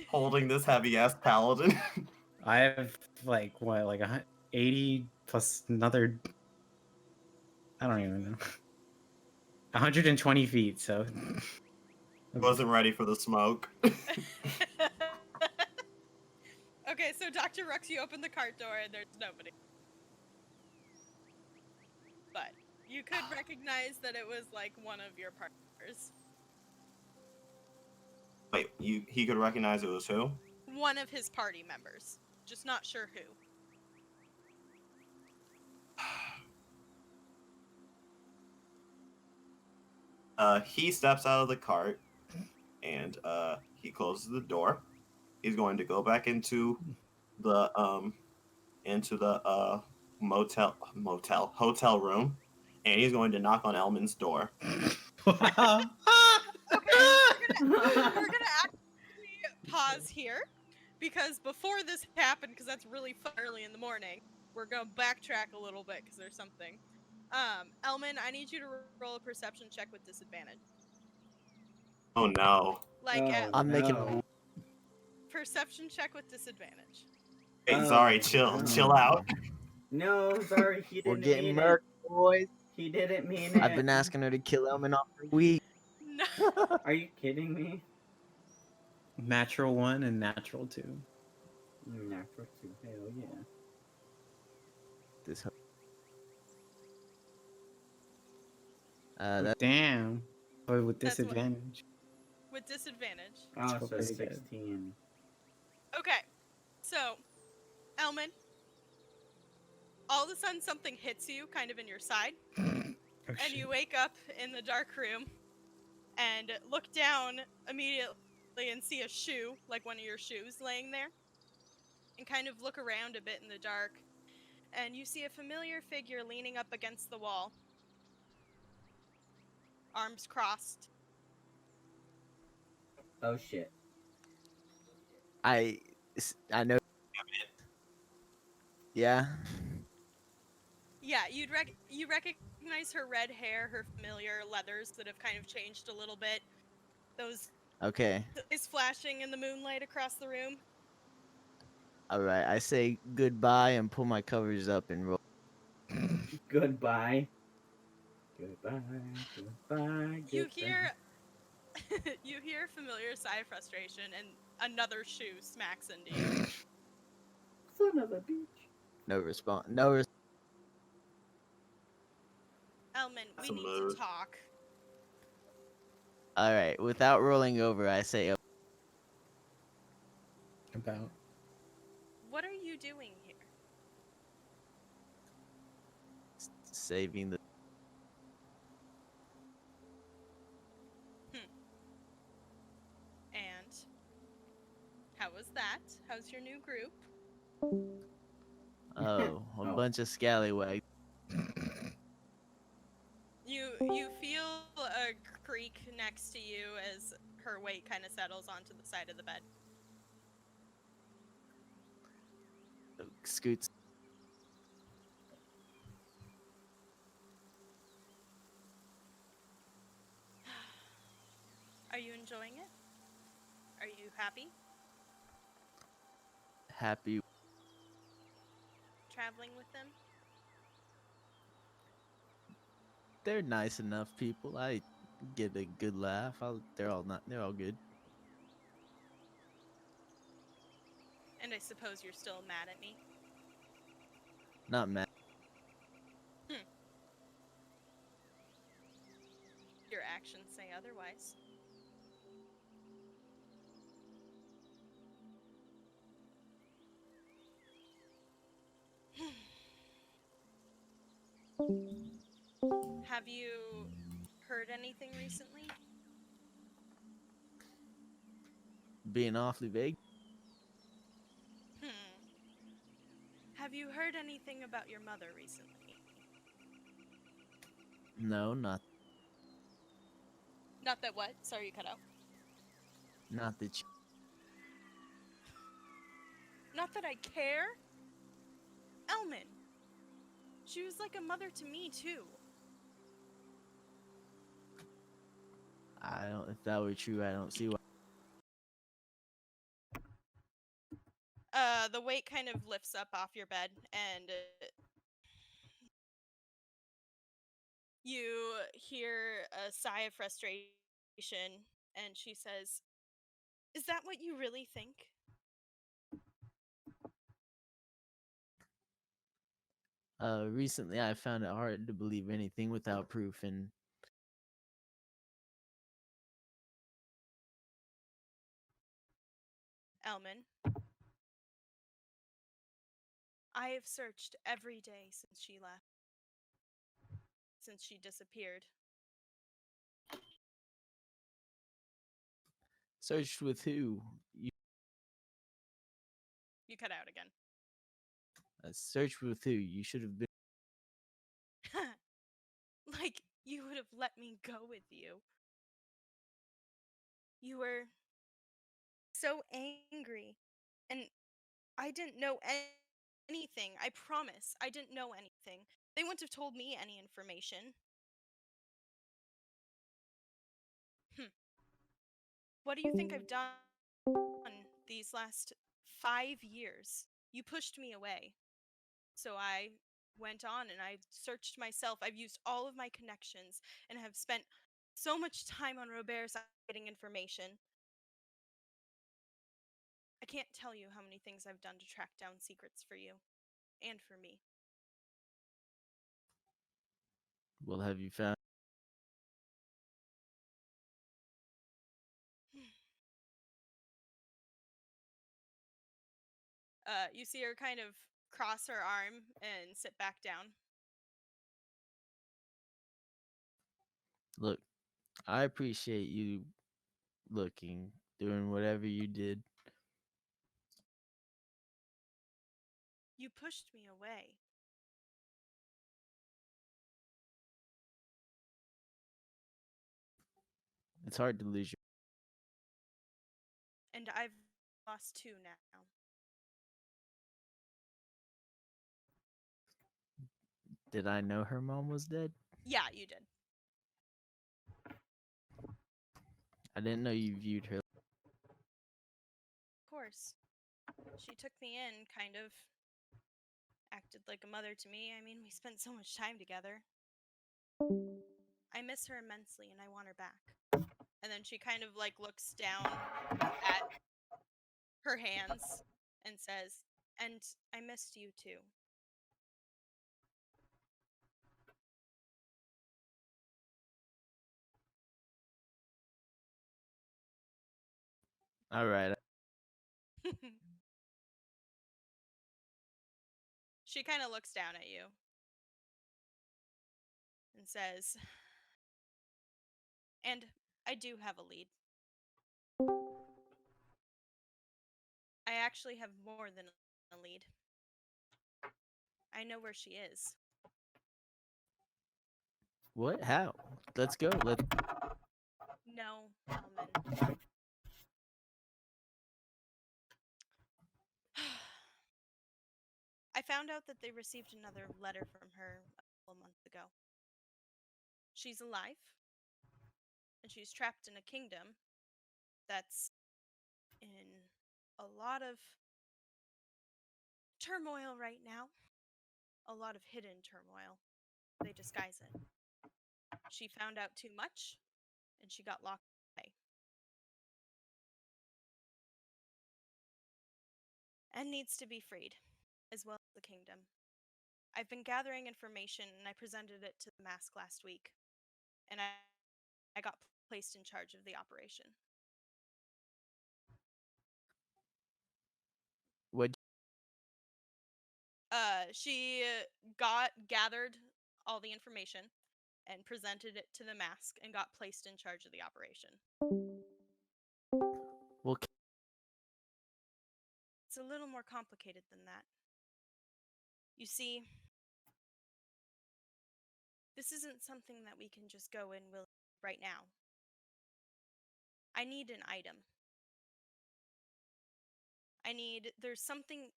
Holding this heavy ass paladin.
I have like 80 plus another. I don't even know. 120 feet. So
Wasn't ready for the smoke.
Okay, so Dr. Rooks, you open the cart door and there's nobody. But you could recognize that it was like one of your partners.
Wait, he could recognize it was who?
One of his party members. Just not sure who.
He steps out of the cart and he closes the door. He's going to go back the hotel room, and he's going to knock on Elmin's door.
Okay, we're gonna actually pause here because before this happened, because that's really early in the morning, we're gonna backtrack a little bit because there's something. Elmin, I need you to roll a perception check with disadvantage.
Oh no!
Like at
I'm making
no.
perception check with disadvantage.
Hey,
Oh,
sorry, chill
no.
out.
No, sorry, he
We're
didn't
getting
mean
murked,
it.
boys.
He didn't mean it.
I've been asking her to kill Elmin off for weeks.
No.
Are you kidding me?
Natural 1 and natural 2.
Natural 2, hell yeah.
This. That
Damn. But with
That's what-
disadvantage.
With disadvantage.
Oh,
Still
so
pretty good.
16.
Okay, so Elmin, all of a sudden something hits you, kind of in your side,
Oh,
and
shit.
you wake up in the dark room and look down immediately and see a shoe, like one of your shoes, laying there, and kind of look around a bit in the dark, and you see a familiar figure leaning up against the wall, arms crossed.
Oh shit.
I know. Yeah.
Yeah, you recognize her red hair, her familiar leathers that have kind of changed a little bit. Those
Okay.
eyes flashing in the moonlight across the room.
All right. I say goodbye and pull my covers up and roll.
Goodbye. Goodbye. Goodbye.
You
Goodbye.
hear you hear a familiar sigh of frustration, and another shoe smacks into you.
Son of a bitch.
No response. No response.
Elmin, we
That's a
need
mood.
to talk.
All right. Without rolling over, I say,
About.
What are you doing here?
saving the.
And how was that? How's your new group?
Oh, a
Oh.
bunch of scallywags.
You feel a creak next to you as her weight kind of settles onto the side of the bed.
Scoots.
Are you enjoying it? Are you happy
Happy.
traveling with them?
They're nice enough people. I get a good laugh. They're all not. They're all good.
And I suppose you're still mad at me?
Not mad.
Your actions say otherwise. Have you heard anything recently?
Being awfully vague.
Have you heard anything about your mother recently?
No, not
Not that what? Sorry, you cut out.
not that.
Not that I care? Elmin! She was like a mother to me, too.
I don't. If that were true, I don't see why.
The weight kind of lifts up off your bed, and you hear a sigh of frustration, and she says, "Is that what you really think?"
Recently I found it hard to believe anything without proof, and
Elmin, I have searched every day since she left, since she disappeared.
Searched with who?
You cut out again.
Searched with who? You should have been.
Like you would have let me go with you. You were so angry, and I didn't know anything. I promise. I didn't know anything. They wouldn't have told me any information. Hmm. What do you think I've done these last 5 years? You pushed me away. So I went on and I searched myself. I've used all of my connections and have spent so much time on Robert's side getting information. I can't tell you how many things I've done to track down secrets for you and for me.
Well, have you found?
You see her kind of cross her arm and sit back down.
Look, I appreciate you looking, doing whatever you did.
You pushed me away.
It's hard to lose your.
And I've lost two now.
Did I know her mom was dead?
Yeah, you did.
I didn't know you viewed her.
Of course. She took me in, kind of acted like a mother to me. I mean, we spent so much time together. I miss her immensely and I want her back. And then she kind of like looks down at her hands and says, "And I missed you too."
All right.
She kind of looks down at you and says, "And I do have a lead. I actually have more than a lead. I know where she is."
What? How? Let's go. Let's.
No, Elmin. I found out that they received another letter from her a couple months ago. She's alive, and she's trapped in a kingdom that's in a lot of turmoil right now. A lot of hidden turmoil. They disguise it. She found out too much, and she got locked away. And needs to be freed, as well as the kingdom. I've been gathering information, and I presented it to the mask last week. And I got placed in charge of the operation.
What?
She gathered all the information and presented it to the mask and got placed in charge of the operation.
Well,
It's a little more complicated than that. You see, this isn't something that we can just go in will right now. I need an item. There's something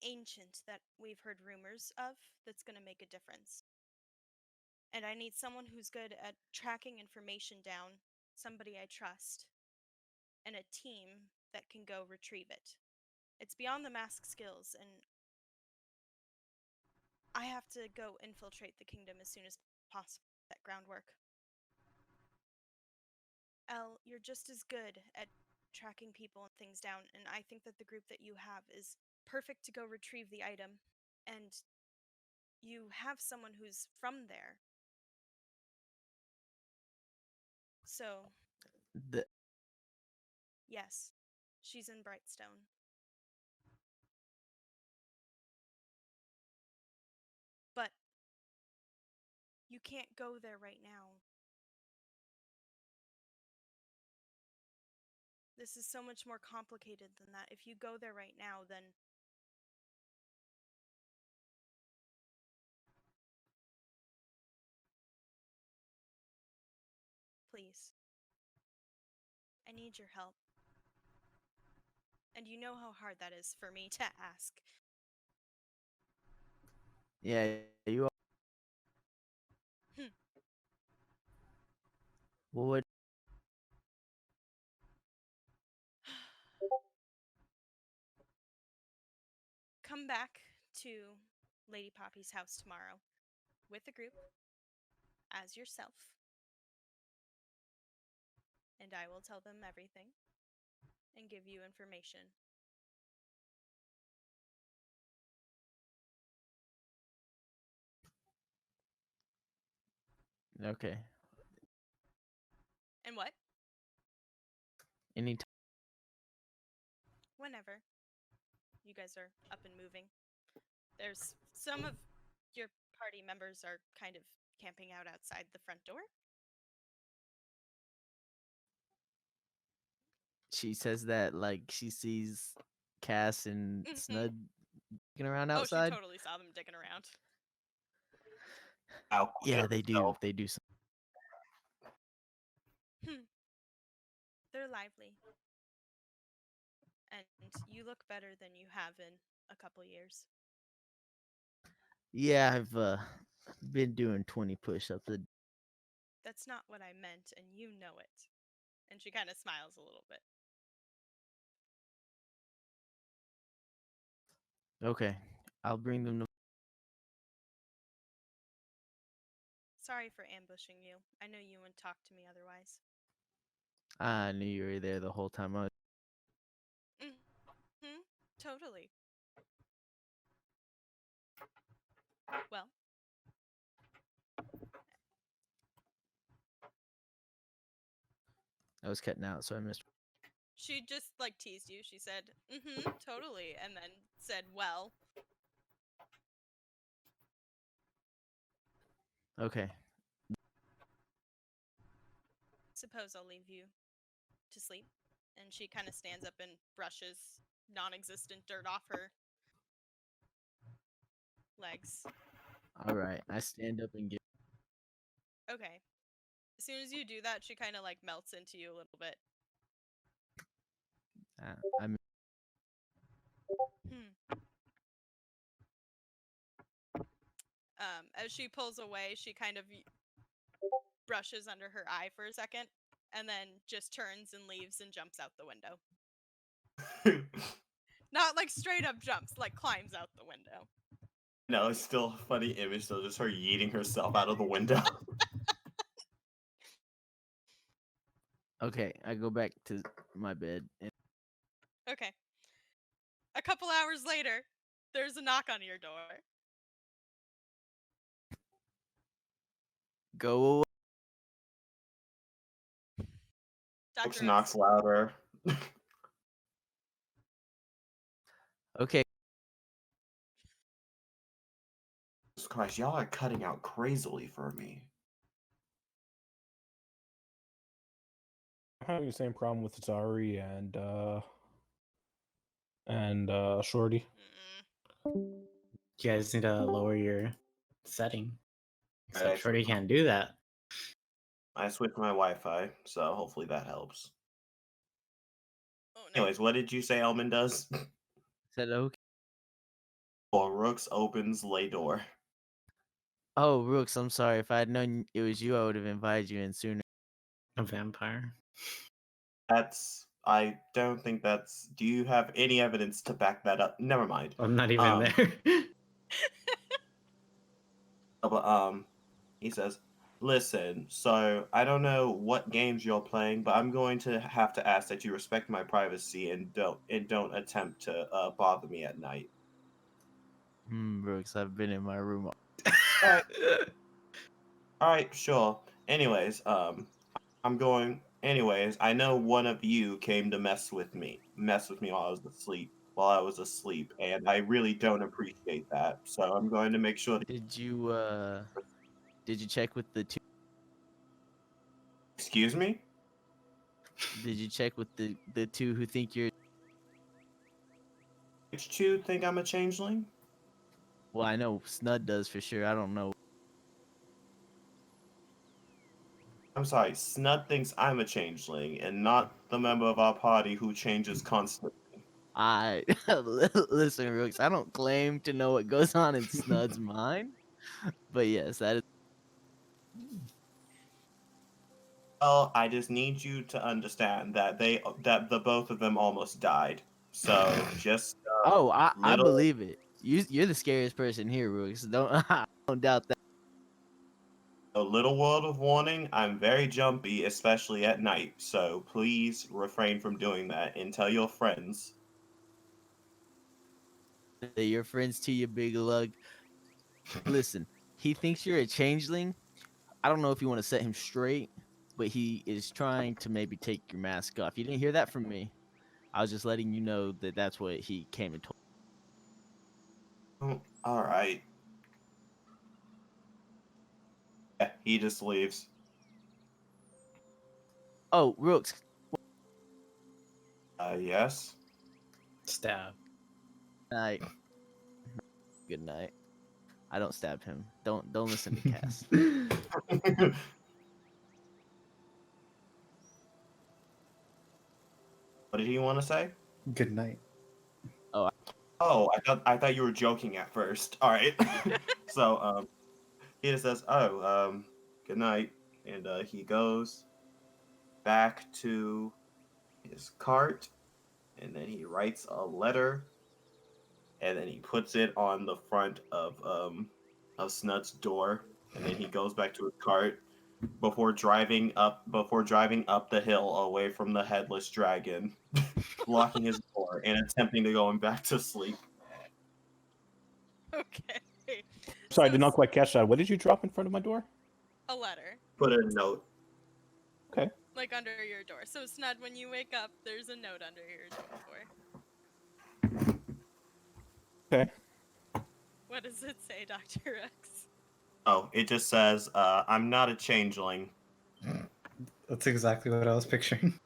ancient that we've heard rumors of that's going to make a difference. And I need someone who's good at tracking information down, somebody I trust, and a team that can go retrieve it. It's beyond the mask skills, and I have to go infiltrate the kingdom as soon as possible. That groundwork. Elle, you're just as good at tracking people and things down, and I think that the group that you have is perfect to go retrieve the item. And you have someone who's from there. So,
the
yes, she's in Brightstone. But you can't go there right now. This is so much more complicated than that. If you go there right now, then please. I need your help. And you know how hard that is for me to ask.
Yeah, you are.
Hmm.
Well, what?
Come back to Lady Poppy's house tomorrow with the group as yourself, and I will tell them everything and give you information.
Okay.
And what?
Any
Whenever you guys are up and moving. There's some of your party members are kind of camping out outside the front door.
She says that like she sees Cass and Snud looking around
Oh, she
outside.
totally saw them digging around.
I'll
Yeah,
clear
they do.
myself.
They do. Some...
They're lively. And you look better than you have in a couple years.
Yeah, I've been doing 20 push-ups a
That's not what I meant, and you know it. And she kind of smiles a little bit.
Okay, I'll bring them to.
Sorry for ambushing you. I know you wouldn't talk to me otherwise.
I knew you were there the whole time.
Totally. Well,
I was cutting out, so I missed.
she just like teased you. She said, totally. And then said, well.
Okay.
Suppose I'll leave you to sleep. And she kind of stands up and brushes non-existent dirt off her legs.
All right. I stand up and give.
Okay. As soon as you do that, she kind of like melts into you a little bit.
I'm.
As she pulls away, she kind of brushes under her eye for a second, and then just turns and leaves and jumps out the window. Not like straight up jumps, like climbs out the window.
No, it's still a funny image though, just her yeeting herself out of the window.
Okay, I go back to my bed. And...
Okay. A couple hours later, there's a knock on your door.
Go away.
Rooks
Dr.
knocks
Oaks.
louder.
Okay.
Jesus Christ, y'all are cutting out crazily for me.
I'm having the same problem with Zari and Shorty.
Mm-mm.
You guys need to lower your setting. Except
Alright.
Shorty can't do that.
I switched my Wi-Fi, so hopefully that helps.
Oh, no.
Anyways, what did you say Elmin does?
Said okay.
Well, Rooks opens lay door.
Oh, Rooks, I'm sorry. If I had known it was you, I would have invited you in sooner.
A vampire.
I don't think that's. Do you have any evidence to back that up? Never mind.
I'm not even there.
But he says, "Listen, so I don't know what games you're playing, but I'm going to have to ask that you respect my privacy and don't attempt to bother me at night."
Rooks, I've been in my room.
All right, sure. Anyways, I'm going. Anyways, I know one of you came to mess with me while I was asleep, and I really don't appreciate that. So I'm going to make sure that.
Did you check with the two?
Excuse me?
Did you check with the two who think you're?
Which two think I'm a changeling?
Well, I know Snud does for sure. I don't know.
I'm sorry, Snud thinks I'm a changeling, and not the member of our party who changes constantly.
I listen, Rooks. I don't claim to know what goes on in Snud's mind, but yes, that is.
Well, I just need you to understand that the both of them almost died. So just
Oh, I
little
believe it. You're the scariest person here, Rooks. Don't I don't doubt that.
a little word of warning. I'm very jumpy, especially at night. So please refrain from doing that and tell your friends.
That your friends to you, big lug. Listen, he thinks you're a changeling. I don't know if you want to set him straight, but he is trying to maybe take your mask off. You didn't hear that from me. I was just letting you know that that's what he came and told.
Oh, all right. Yeah, he just leaves.
Oh, Rooks,
Yes.
Stab.
night. Good night. I don't stab him. Don't listen to Cass.
What did he want to say?
Good night.
Oh, I thought you were joking at first. All right. So he just says, "Oh, good night," and he goes back to his cart, and then he writes a letter, and then he puts it on the front of Snut's door, and then he goes back to his cart before driving up the hill away from the headless dragon, locking his door and attempting to go back to sleep.
Okay.
Sorry, I
So
did not quite catch that. What did you drop in front of my door?
a letter,
Put a note.
Okay.
like under your door. So Snud, when you wake up, there's a note under your door.
Okay.
What does it say, Dr. X?
Oh, it just says, "I'm not a changeling."
That's exactly what I was picturing.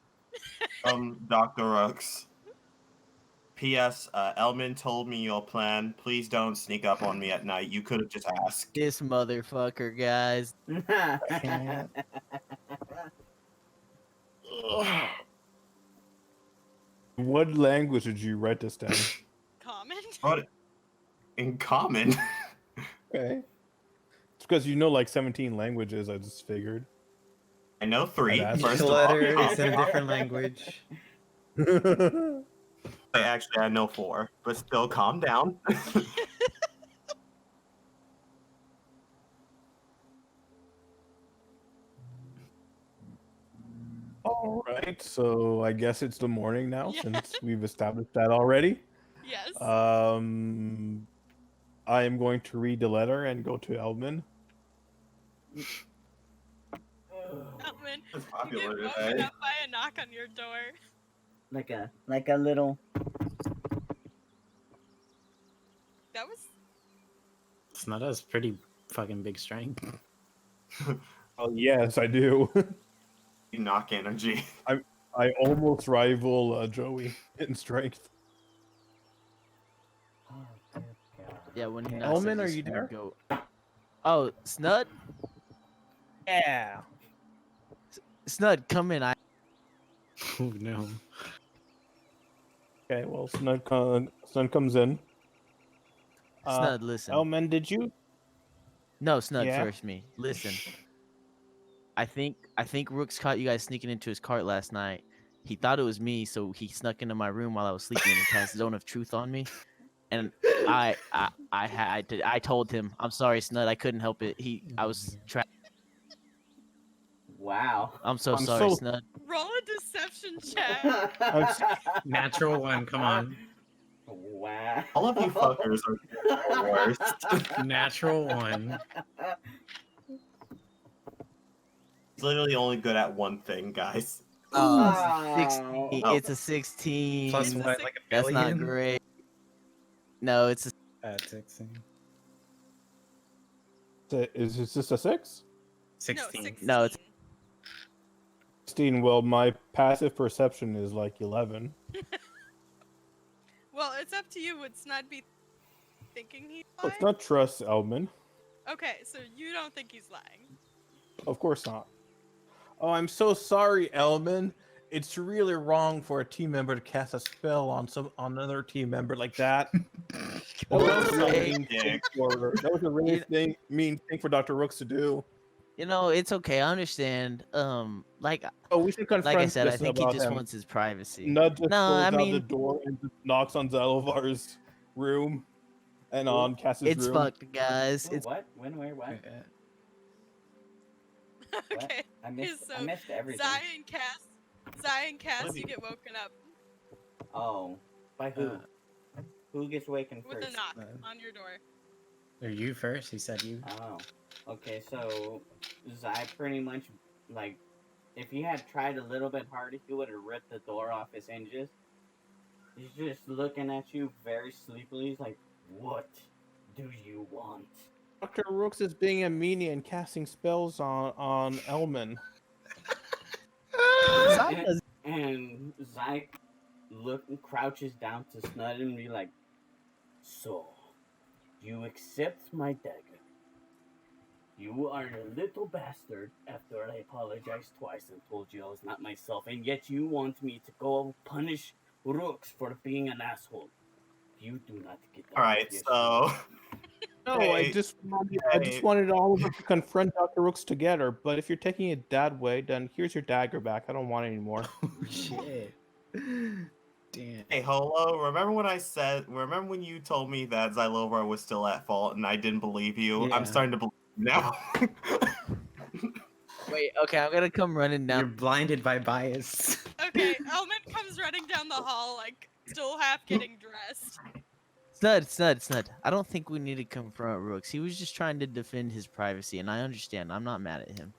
Dr. Rooks. P.S. Elmin told me your plan. Please don't sneak up on me at night. You could have just asked.
This motherfucker, guys.
Can't. What language did you write this down?
Common?
But in common.
Okay. It's because you know like 17 languages, I just figured.
I know 3.
I'd ask.
First
Each
of all.
letter is in a different language.
Actually, I know 4, but still, calm down.
All right, so I guess it's the morning now
Yeah.
since we've established that already.
Yes.
I am going to read the letter and go to Elmin.
Elmin,
It's
you
popular
get
today.
woken up by a knock on your door.
like a little.
That was
Snutta's pretty fucking big strength.
Oh yes, I do.
Knock energy.
I almost rival Joey in strength.
Oh, good God.
Yeah, when he knocks,
Elmin,
I
are
just
you there?
Go. Oh, Snud.
Yeah.
Snud, come in.
Oh no.
Okay, well, Snud comes in.
Snud, listen.
Elmin, did you?
No, Snud
Yeah?
first. Me. Listen. I think Rooks caught you guys sneaking into his cart last night. He thought it was me, so he snuck into my room while I was sleeping and cast Zone of Truth on me. And I told him, I'm sorry, Snud, I couldn't help it. I was trapped.
Wow.
I'm so
I'm
sorry,
so-
Snud.
roll a deception check.
Natural one, come on.
Wow.
All of you fuckers are the worst.
Natural one.
He's literally only good at one thing, guys.
Oh, it's a
Wow.
16.
Oh.
It's a 16.
Plus
It's a
what,
six-
like a
That's
billion?
not great. No, it's a
At 16.
Is this a 6?
16.
No, 16.
No, it's-
16. Well, my passive perception is like 11.
Well, it's up to you. Would Snud be thinking he's
Oh,
lying?
it's not trust, Elmin.
Okay, so you don't think he's lying.
Of course not. Oh, I'm so sorry, Elmin. It's really wrong for a team member to cast a spell on another team member like that. That was a really mean thing mean thing for Dr. Rooks to do.
You know, it's okay. I understand. Like
Oh, we should confront
I said, I
this
think he
about
just
him.
wants his privacy.
Nud just
No,
goes
I
out the
mean,
door and just knocks on Zalovar's room and
Ooh,
on Cass's
it's
room.
fucked, guys.
Ooh,
It's
what? When? Where? What? What?
Okay.
I missed
So
everything.
Zai and Cass, you get woken up
Oh, by who? Who gets wakened
with
first?
a knock on your door.
Or you first? He said you.
Oh, okay. So Zai pretty much like, if he had tried a little bit harder, he would have ripped the door off his hinges. He's just looking at you very sleepily. He's like, "What do you want?"
Dr. Rooks is being a meanie and casting spells on Elmin.
And Zai crouches down to Snud and be like, "So, you accept my dagger. You are a little bastard after I apologized twice and told you I was not myself, and yet you want me to go punish Rooks for being an asshole. You do not get that."
All right, so
No,
Hey,
I just wanted all of us to confront Dr. Rooks together. But if you're taking it that way, then here's your dagger back. I don't want it anymore.
Oh shit. Damn.
hey, Holo, remember when you told me that Xylovar was still at fault and I didn't believe you?
Yeah.
I'm starting to believe you now.
Wait, okay, I'm gonna come running
You're
down.
blinded by bias.
Okay, Elmin comes running down the hall, like, still half getting dressed.
Snud. I don't think we need to confront Rooks. He was just trying to defend his privacy, and I understand. I'm not mad at him.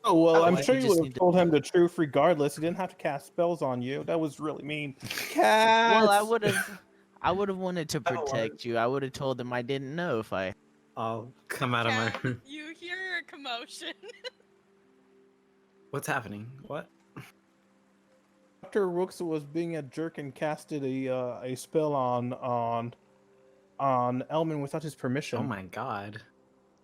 Oh, well,
Oh,
I'm
I
sure
just
you would
need
have
to-
told him the truth regardless. He didn't have to cast spells on you. That was really mean. Cass!
Well, I would have wanted to
I don't want
protect you. I would have told him I didn't know if I.
I'll come out of my
Cat,
room.
you hear a commotion.
What's happening? What?
Dr. Rooks was being a jerk and casted a spell on Elmin without his permission.
Oh my god.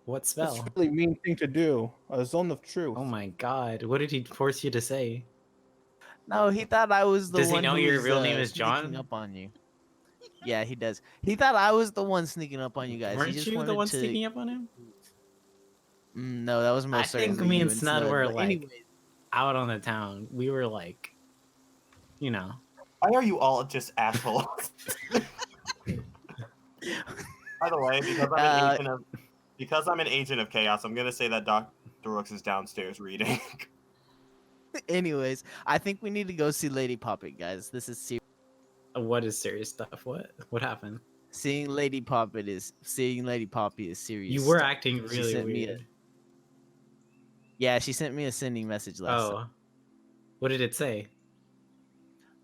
What
That's
spell?
a really mean thing to do. A zone of truth.
Oh my god. What did he force you to say?
No, he thought I was the
Does he
one
know
who
your
was,
real name is
sneaking
John?
up on you. Yeah, he does. He thought I was the one sneaking up on you guys.
Weren't
he just
you
wanted
the one
to...
sneaking up on him?
No, that was most
I think
certainly
me
you
and Snud were,
But
like-
anyways,
Out on the town. We were like, you know.
Why are you all just assholes? By the way, because I'm an agent of chaos, I'm gonna say that Dr. Rooks is downstairs reading.
anyways, I think we need to go see Lady Poppet, guys. This is serious.
What is serious stuff? What happened?
Seeing Lady Poppy is serious.
You were
stuff.
acting
She
really
sent me
weird.
Yeah, she sent me a sending message last time.
Oh. What did it say?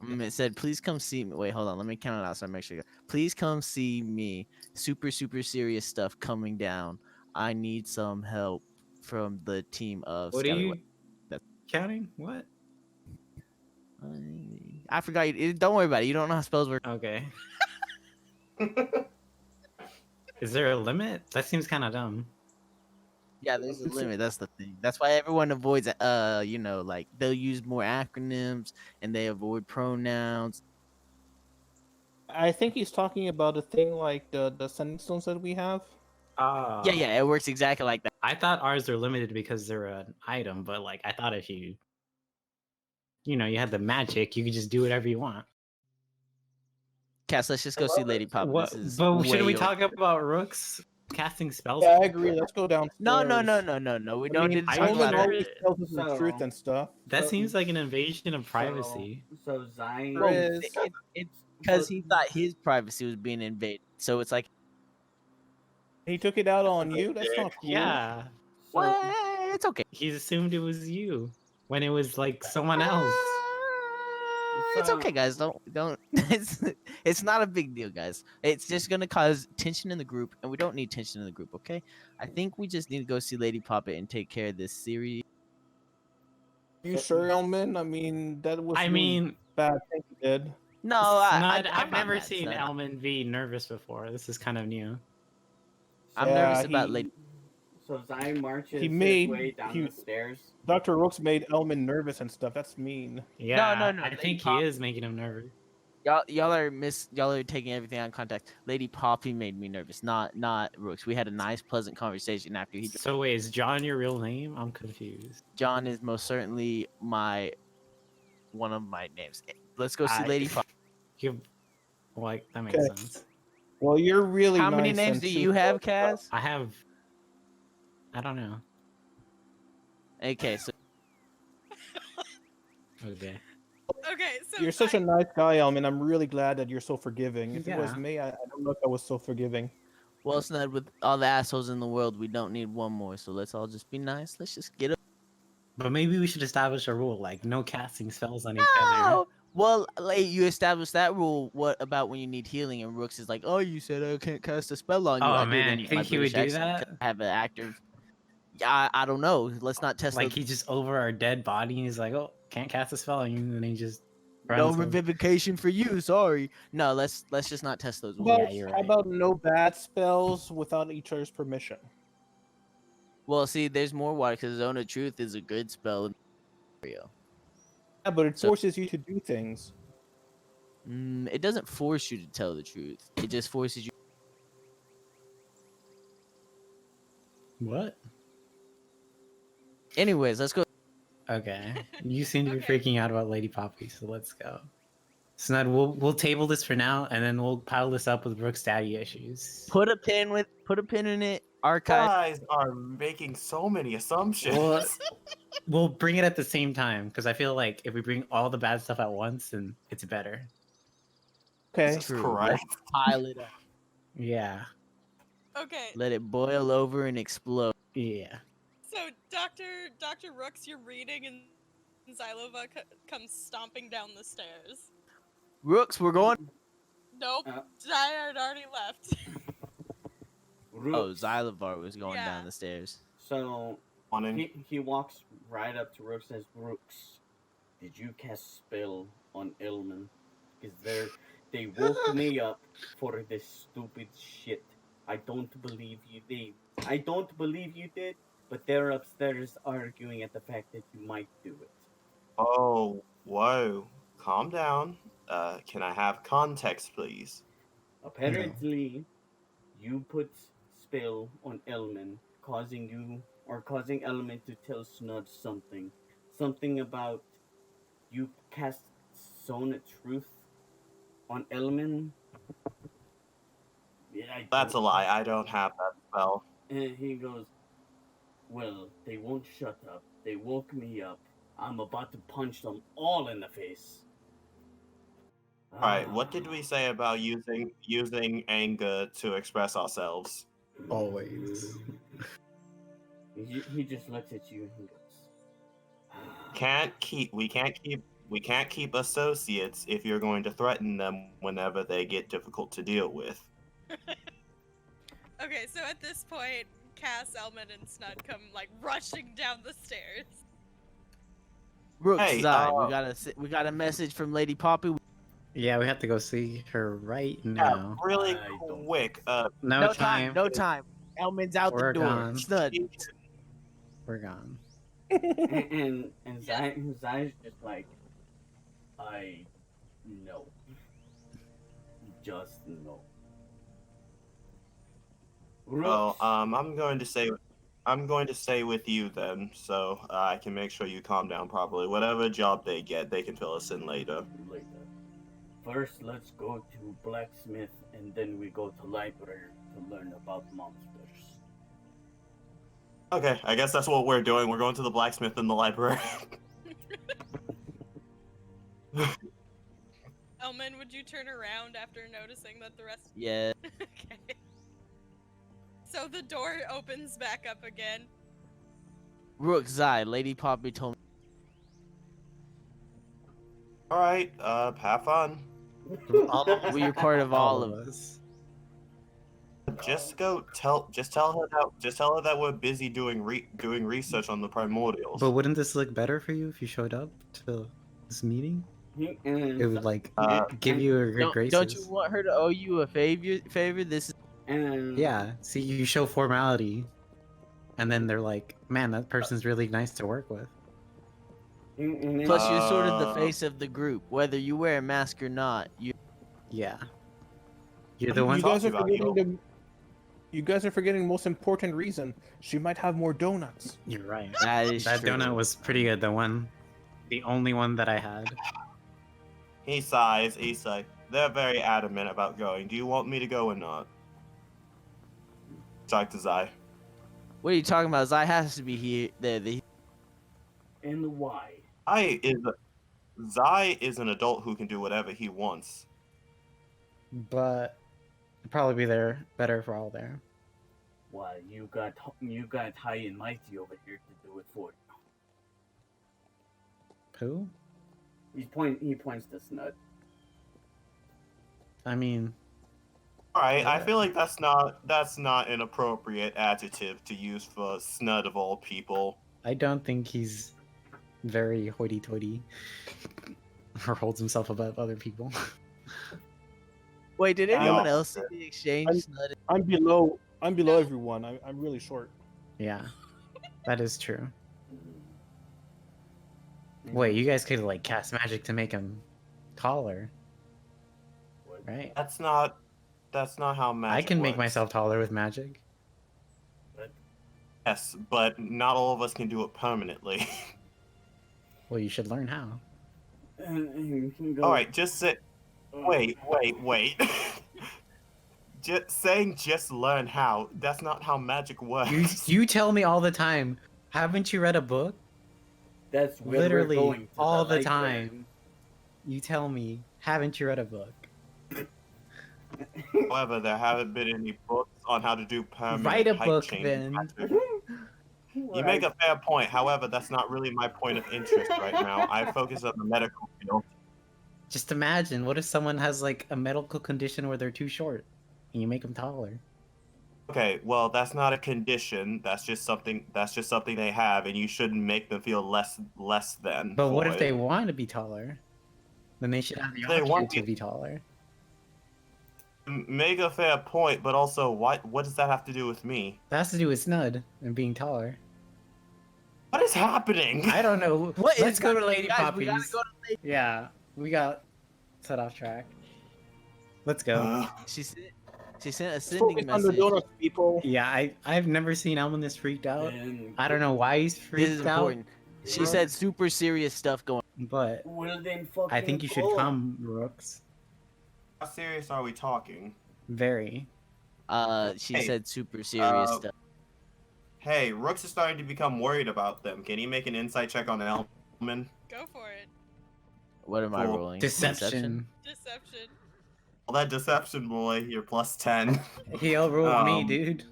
It said, "Please come see me." Wait, hold on. Let me count it out so I make sure. Please come see me. Super serious stuff coming down. I need some help from the team of
What are you
That-
counting? What?
I forgot. Don't worry about it. You don't know how spells work.
Okay. Is there a limit? That seems kind of dumb.
Yeah, there's a limit. That's the thing. That's why everyone avoids. Like they'll use more acronyms and they avoid pronouns.
I think he's talking about a thing like the sending stones that we have.
Yeah, it works exactly like that.
I thought ours are limited because they're an item, but like I thought if you had the magic, you could just do whatever you want.
Cass, let's just go see Lady Pop.
What?
This is
But shouldn't we
way
talk about Rooks casting spells?
Yeah, I agree. Let's go down.
No. We don't need to
I
talk
mean,
about
always
that.
tells us the truth and stuff.
That seems like an invasion of privacy.
So Zai.
Well,
Chris.
it's because he thought his privacy was being invaded. So it's like,
He took it out on you. That's not cool.
Yeah,
what? It's okay.
he assumed it was you when it was like someone else.
It's okay, guys. Don't. It's not a big deal, guys. It's just gonna cause tension in the group, and we don't need tension in the group. Okay? I think we just need to go see Lady Poppet and take care of this series.
You sure, Elmin? I mean, that was
I
really
mean,
bad thing you did.
No,
Snud,
I'm
I've
not
never
mad,
seen
Snud.
Elmin be nervous before. This is kind of new.
I'm
So-
nervous
Yeah,
about Lady.
So Zai marches
he
his way
made
down the stairs.
Dr. Rooks made Elmin nervous and stuff. That's mean.
Yeah,
no,
I
Lady
think he
Pop-
is making him nervous.
Y'all are taking everything out of context. Lady Poppy made me nervous, not Rooks. We had a nice, pleasant conversation after he.
So wait, is John your real name? I'm confused.
John is most certainly one of my names. Let's go see
I-
Lady Poppy.
You like that makes
Okay.
sense.
Well, you're really
How many
nice
names
and
do you have,
truthful.
Kaz?
I don't know.
Okay, so
Okay.
Okay, so
You're such a nice guy, Elmin. I'm really glad that you're so forgiving. If it was
Yeah.
me, I don't know if I was so forgiving.
well, Snud, with all the assholes in the world, we don't need one more. So let's all just be nice. Let's just get up.
But maybe we should establish a rule, like no casting spells on each other.
No! Well, like you established that rule. What about when you need healing? And Rooks is like, "Oh, you said I can't cast a spell on you."
Oh,
I do it
man,
in
you
my
think he would
British
do
accent
that?
'cause I have an active. Yeah, I don't know. Let's not test
Like
the
he just over our dead body and he's like, "Oh, can't cast a spell on you," and then he just
no
runs.
revivification for you. Sorry. No, let's just not test those rules.
Yeah, you're
How
right.
about no bad spells without each other's permission?
Well, see, there's more water because Zone of Truth is a good spell in Mario.
Yeah, but it
So-
forces you to do things.
It doesn't force you to tell the truth. It just forces you.
What?
Anyways, let's go.
Okay. You seem to be
Okay.
freaking out about Lady Poppy, so let's go. Snud, we'll table this for now, and then we'll pile this up with Rook's daddy issues.
Put a pin in it. Archive.
guys are making so many assumptions.
Well, we'll bring it at the same time because I feel like if we bring all the bad stuff at once, then it's better.
Okay.
Jesus
True.
Christ.
Let's pile it up.
Yeah.
okay,
Let it boil over and explode.
Yeah.
so Dr. Rooks, you're reading, and Xylova comes stomping down the stairs.
Rooks, we're going.
Nope,
Uh.
Jai had already left.
Oh,
Rooks.
Zylovar was going
Yeah.
down the stairs.
So
Morning.
he walks right up to Rooks and says, "Rooks, did you cast spell on Elmin? Because they woke me up for this stupid shit. I don't believe you did. I don't believe you did, but they're upstairs arguing at the fact that you might do it."
Oh, whoa. Calm down. Can I have context, please?
Apparently, you put spell on Elmin, causing Elmin to tell Snud something about you cast Zone of Truth on Elmin. Yeah,
That's a lie. I don't have that spell.
And he goes, "Well, they won't shut up. They woke me up. I'm about to punch them all in the face."
Alright, what did we say about using anger to express ourselves?
Always.
He just looks at you and he goes,
We can't keep associates if you're going to threaten them whenever they get difficult to deal with.
Okay, so at this point, Cass, Elmin, and Snud come like rushing down the stairs.
Rooks,
Hey,
Zai, we got a message from Lady Poppy.
Yeah, we have to go see her right
Yeah,
now.
really
I don't-
quick.
No time.
No time. Elmin's out
We're
the door.
gone.
Snud.
We're gone.
and Zai's just like, "I know. Just know."
Well,
Rooks,
I'm going to stay with you then, so I can make sure you calm down properly. Whatever job they get, they can fill us in later.
later. First, let's go to blacksmith, and then we go to library to learn about monsters.
Okay, I guess that's what we're doing. We're going to the blacksmith in the library.
Elmin, would you turn around after noticing that the rest?
Yeah.
Okay. So the door opens back up again.
Rooks, Zai, Lady Poppy told me.
Alright, have fun.
Well, you're part of all of
us.
just tell her that we're busy doing research on the primordials.
But wouldn't this look better for you if you showed up to this meeting? It would like give you a good graces.
Don't you want her to owe you a favor? This is
Yeah. See, you show formality, and then they're like, "Man, that person's really nice to work with."
plus you're sort of the face of the group, whether you wear a mask or not.
Yeah. You're the one.
You guys are
about,
forgetting the. You guys are forgetting the most important reason. She might have more donuts.
You're right.
That is
That
true.
donut was pretty good. The only one that I had.
He sighs. They're very adamant about going. Do you want me to go or not? Talk to Zai.
What are you talking about? Zai has to be here.
And why?
Zai is an adult who can do whatever he wants.
But it'd probably be better for all there.
Why you got high and mighty over here to do it for you.
Who?
He points to Snud.
I mean,
Alright, I feel like that's not an appropriate adjective to use for Snud of all people.
I don't think he's very hoity-toity or holds himself above other people.
Wait, did anyone
No.
else see the exchange?
I'm below everyone. I'm really short.
Yeah, that is true. Wait, you guys could like cast magic to make him taller, right?
That's not how magic
I can make
works.
myself taller with magic.
Yes, but not all of us can do it permanently.
Well, you should learn how.
Alright, just sit. Wait. Just learn how. That's not how magic works.
You tell me all the time. Haven't you read a book?
That's where
Literally
we're going to
all the
library.
time. You tell me. Haven't you read a book?
However, there haven't been any books on how to do permanent
Write a
height
book
change
then.
magic. You make a fair point. However, that's not really my point of interest right now. I focus on the medical field.
Just imagine, what if someone has like a medical condition where they're too short, and you make them taller?
Okay, well, that's not a condition. That's just something they have, and you shouldn't make them feel less than.
But what
for
if they
it.
want to be taller? Then they should have the
They
option
want
to
to-
be taller.
Make a fair point, but also, what does that have to do with me?
That has to do with Snud and being taller.
What is happening?
I don't know.
What
Let's
is
go to
happening,
Lady
guys?
Poppies.
We gotta go to
Yeah, we got set off track. Let's go.
She sent a
Focus
sending
on the
message.
donuts, people.
Yeah, I've never seen Elmin this freaked out.
And
I don't know why he's
This
freaked
is
out,
important. She said super serious stuff going.
but
well, then fucking
I think you should
go.
come, Rooks.
How serious are we talking?
Very.
She
Hey,
said super serious stuff.
Hey, Rooks is starting to become worried about them. Can he make an insight check on Elmin?
Go for it.
What am I
cool.
rolling?
Deception.
Deception.
Well, that deception boy, you're plus 10.
He outrolled me,
Um,
dude.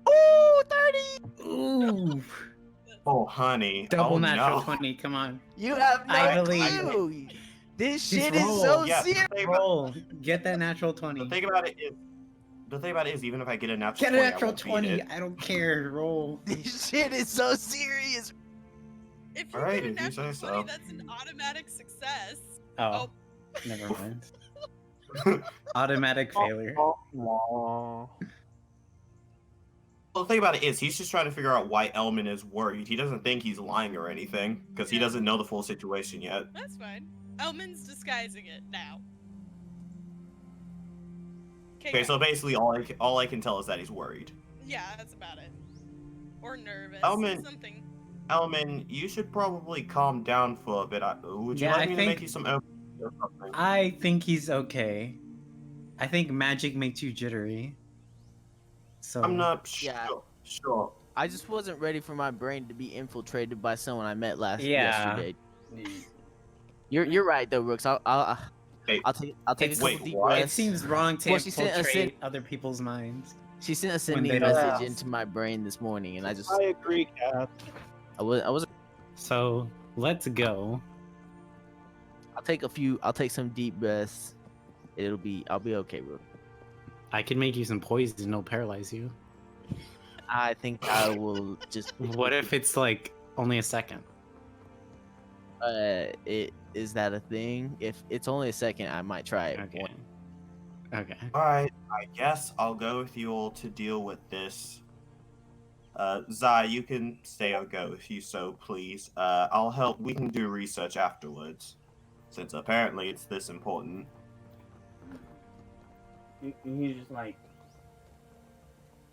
Ooh, 30!
Ooh.
Oh, honey.
Double
oh,
natural
no.
20, come on.
You have no
I believe
clue. This
Just
shit is
roll.
so
Yeah,
serious.
Roll. Get that natural 20.
The thing about it is, even if I get a natural
Get
20,
a
I
natural
won't beat
20.
it.
I don't care. Roll.
This shit is so serious.
If you
Alright,
get a
if you
natural
say
20,
so.
that's an automatic success.
Oh, never mind. Automatic failure.
Well, the thing about it is, he's just trying to figure out why Elmin is worried. He doesn't think he's lying or anything, because he
Yeah.
doesn't know the full situation yet.
That's fine. Elmin's disguising it now.
Okay, so basically, all I can tell is that he's worried.
Yeah, that's about it. Or nervous.
Elmin-
Something.
Elmin, you should probably calm down for a bit. Would you
Yeah,
like
I
me to
think-
make you some oatmeal or something?
I think he's okay. I think magic makes you jittery. So
I'm not
Yeah.
sure.
I just wasn't ready for my brain to be infiltrated by someone I met
Yeah.
yesterday. You're right though, Rooks. I'll
Hey,
take a couple
wait,
deep
what?
It
breaths.
seems wrong to
Well, she sent a
infiltrate other people's minds.
She sent a
when
sending
they don't
message
ask.
into my brain this morning, and I just
I agree, Kath.
I was
So let's go.
I'll take some deep breaths. I'll be okay, Rook.
I can make you some poison, it'll paralyze you.
I think I will just.
What if it's like only a second?
Is that a thing? If it's only a second, I might try it.
Okay. Okay.
All right, I guess I'll go with you all to deal with this. Zai, you can stay or go if you so please. I'll help. We can do research afterwards, since apparently it's this important.
He's just like,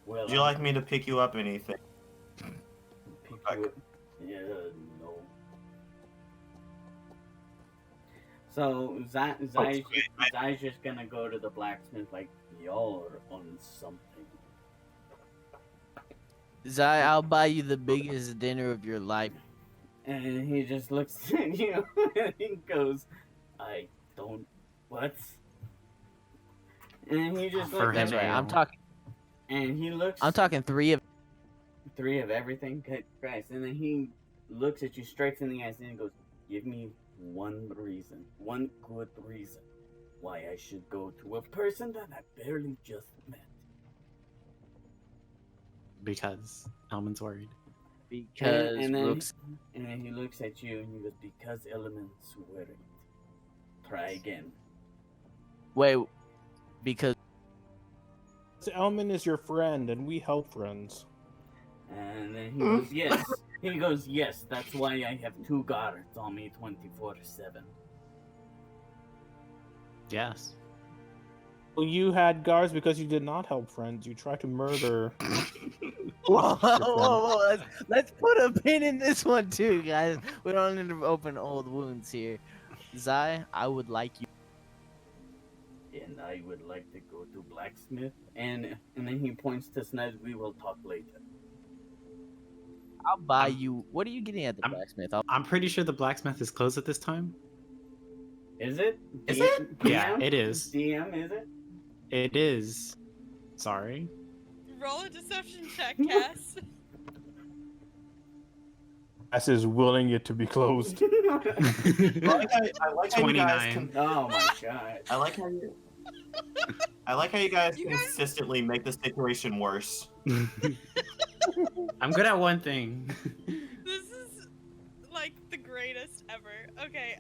well,
Would you like me to pick you up anything?
pick you up? Yeah, no. So Zai's just gonna go to the blacksmith like, you're on something.
Zai, I'll buy you the biggest dinner of your life.
And he just looks at you and he goes, I don't, what? And he just
For
looks
That's
at
right.
him.
I'm talking.
and he looks
I'm talking three of.
everything. Good Christ. And then he looks at you straight in the eyes and he goes, give me one reason, one good reason why I should go to a person that I barely just met.
Because Elmin's worried.
Because
and then,
Rooks.
and then he looks at you and he goes, because Element's worried. Try again.
Wait, because
Elmin is your friend, and we help friends.
And then he goes, yes. He goes, yes, that's why I have 2 guards on me 24/7.
Yes.
Well, you had guards because you did not help friends. You tried to murder.
whoa. Let's put a pin in this one too, guys. We don't need to open old wounds here. Zai, I would like you.
And I would like to go to blacksmith. And then he points to Snez, we will talk later.
I'll buy you. What are you getting at the blacksmith?
I'm pretty sure the blacksmith is closed at this time.
Is it?
Is it?
Yeah, it is.
DM, is it?
It is. Sorry.
Roll a deception check, Cass.
Cass is willing it to be closed.
I like how you guys
29.
Oh my god.
I like how you. I like how you guys consistently make the situation worse.
I'm good at one thing.
This is like the greatest ever. Okay,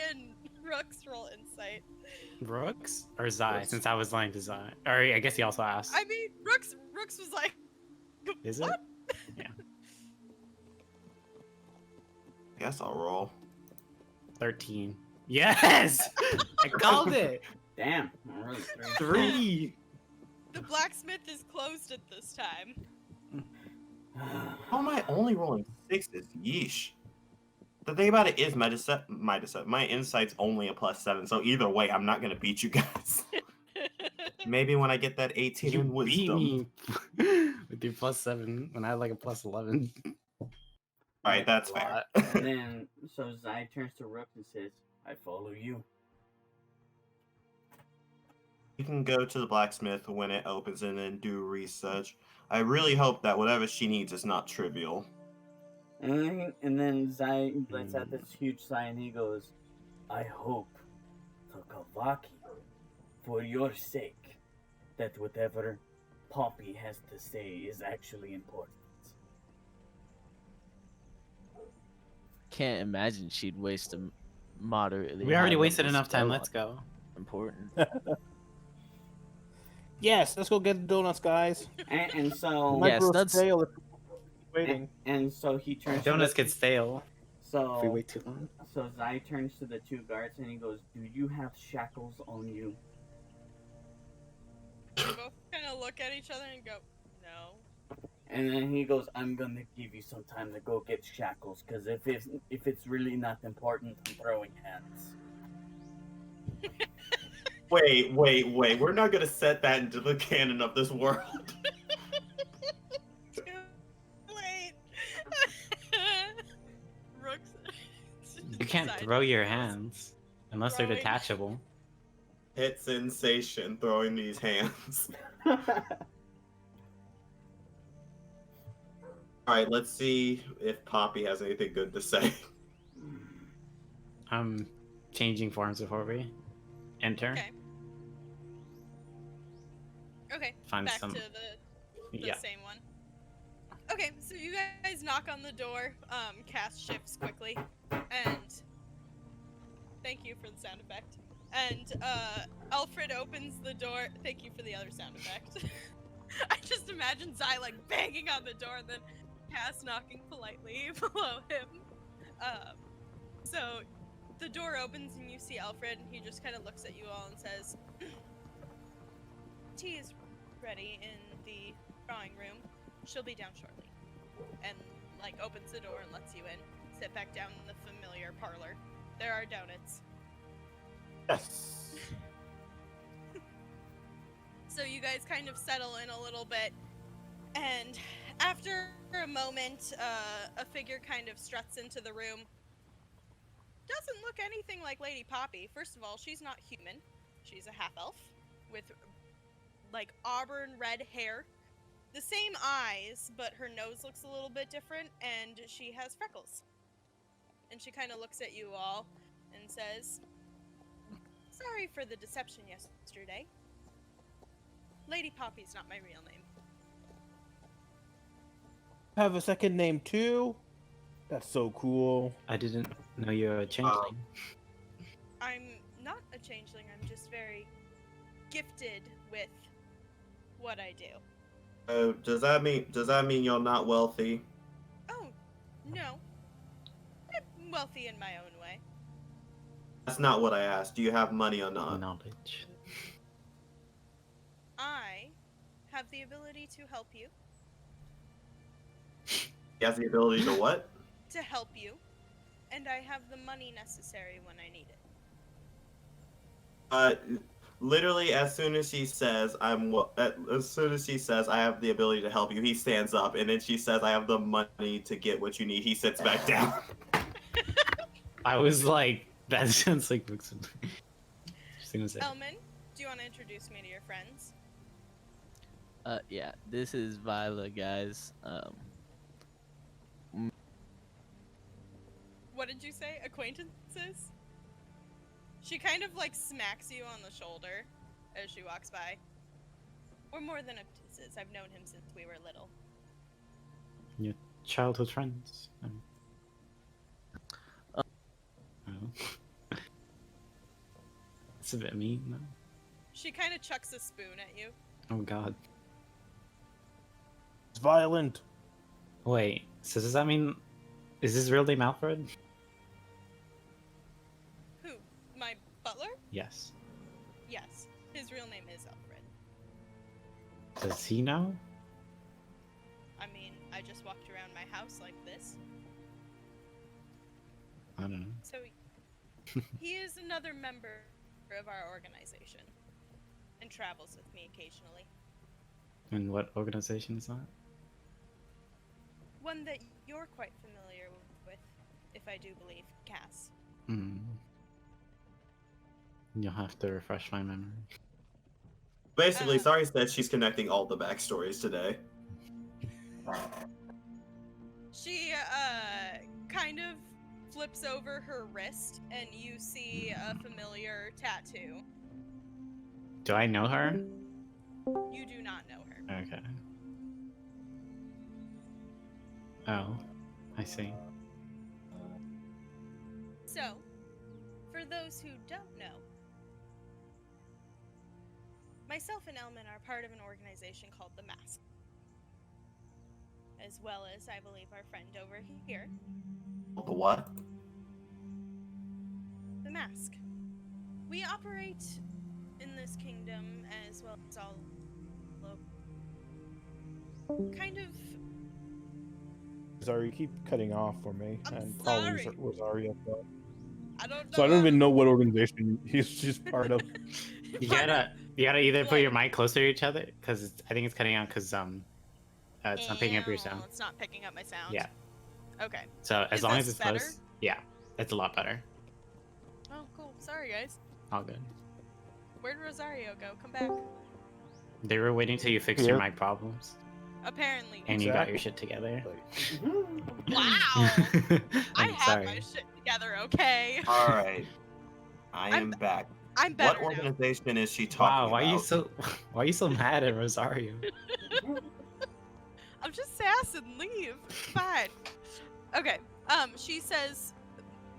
and Rooks roll insight.
Rooks or Zai?
Rooks.
Since I was lying to Zai. Or I guess he also asked.
I mean, Rooks was like,
Is
what?
it? Yeah.
I guess I'll roll.
13. Yes! I called it!
Damn. I'm really
3!
The blacksmith is closed at this time.
How am I only rolling 6s? Yeesh. The thing about it is my insight's only a +7, so either way, I'm not gonna beat you guys. Maybe when I get that 18
You
in
beat
wisdom.
me with your +7 when I had like a +11.
Alright, that's fair.
And then, so Zai turns to Rook and says, I follow you.
You can go to the blacksmith when it opens and then do research. I really hope that whatever she needs is not trivial.
And then Zai lets out this huge sigh and he goes, I hope, Takavaki, for your sake, that whatever Poppy has to say is actually important.
Can't imagine she'd waste a moderately.
We already
high
wasted
level
enough time.
spell
Let's
on
go.
Important.
Yes, let's go get the donuts, guys.
And so,
Yes,
Micro
that's-
stale if we're waiting.
and so he turns.
Donuts
to
get stale
so
if we wait too long.
So Zai turns to the 2 guards and he goes, "Do you have shackles on you?"
They both kind of look at each other and go, no.
And then he goes, "I'm gonna give you some time to go get shackles, because if it's really not important, I'm throwing hands."
Wait. We're not gonna set that into the canon of this world.
Too late. Rooks.
You can't
decided
throw your
to
hands unless they're
Throwing.
detachable.
Hit sensation throwing these hands. Alright, let's see if Poppy has anything good to say.
I'm changing forms before we enter.
Okay.
find
back
some.
to the
Yeah.
same one. Okay, so you guys knock on the door. Cass shifts quickly, and thank you for the sound effect. And Alfred opens the door. Thank you for the other sound effect. I just imagine Zai like banging on the door and then Cass knocking politely below him. So the door opens and you see Alfred, and he just kind of looks at you all and says, "Tea is ready in the drawing room. She'll be down shortly." And like opens the door and lets you in. Sit back down in the familiar parlor. There are donuts.
Yes.
So you guys kind of settle in a little bit, and after a moment, a figure kind of struts into the room. Doesn't look anything like Lady Poppy. First of all, she's not human. She's a half-elf with like auburn red hair. The same eyes, but her nose looks a little bit different, and she has freckles. And she kind of looks at you all and says, "Sorry for the deception yesterday. Lady Poppy's not my real name."
Have a second name too? That's so cool.
I didn't know you were a changeling.
I'm not a changeling, I'm just very gifted with what I do.
Does that mean you're not wealthy?
Oh, no. I'm wealthy in my own way.
That's not what I asked. Do you have money or not?
Knowledge.
I have the ability to help you.
He has the ability to what?
To help you. And I have the money necessary when I need it.
Literally, as soon as she says I have the ability to help you, he stands up, and then she says I have the money to get what you need. He sits back down.
I was like, that sounds like books.
Elmin, do you want to introduce me to your friends?
Yeah, this is Viola, guys.
What did you say? Acquaintances? She kind of like smacks you on the shoulder as she walks by. We're more than acquaintances. I've known him since we were little.
Your childhood friends. Oh. That's a bit mean, though.
She kind of chucks a spoon at you.
Oh god.
It's violent.
Wait, so does that mean... Is his real name Alfred?
Who? My butler?
Yes.
Yes. His real name is Alfred.
Does he know?
I mean, I just walked around my house like this.
I don't know.
So he is another member of our organization and travels with me occasionally.
And what organization is that?
One that you're quite familiar with, if I do believe, Cass.
Hmm. You'll have to refresh my memory.
Basically, Sari said she's connecting all the backstories today.
She kind of flips over her wrist, and you see a familiar tattoo.
Do I know her?
You do not know her.
Okay. Oh, I see.
So, for those who don't know, myself and Elmin are part of an organization called The Mask. As well as, I believe, our friend over here.
The what?
The Mask. We operate in this kingdom as well as all over. Kind of.
Sorry, you keep cutting off for me.
I'm
and
sorry.
probably Rosario.
I don't know.
So I don't even know what organization she's part of.
You gotta either put your mic closer to each other, because I think it's cutting out because it's not picking up your sound.
It's not picking up my sound.
Yeah.
Okay.
So as
Is
long
this
as it's
better?
close, yeah, that's a lot better.
Oh, cool. Sorry, guys.
All good.
Where'd Rosario go? Come back.
They were waiting till you fixed your mic problems,
Apparently.
and you got your shit together.
Wow. I
I'm
have
sorry.
my shit together, okay?
All right, I am back.
I'm
What
better now.
organization is she
Wow,
talking
why are you
about?
so why are you so mad at Rosario?
I'm just sass and leave. It's fine. Okay. She says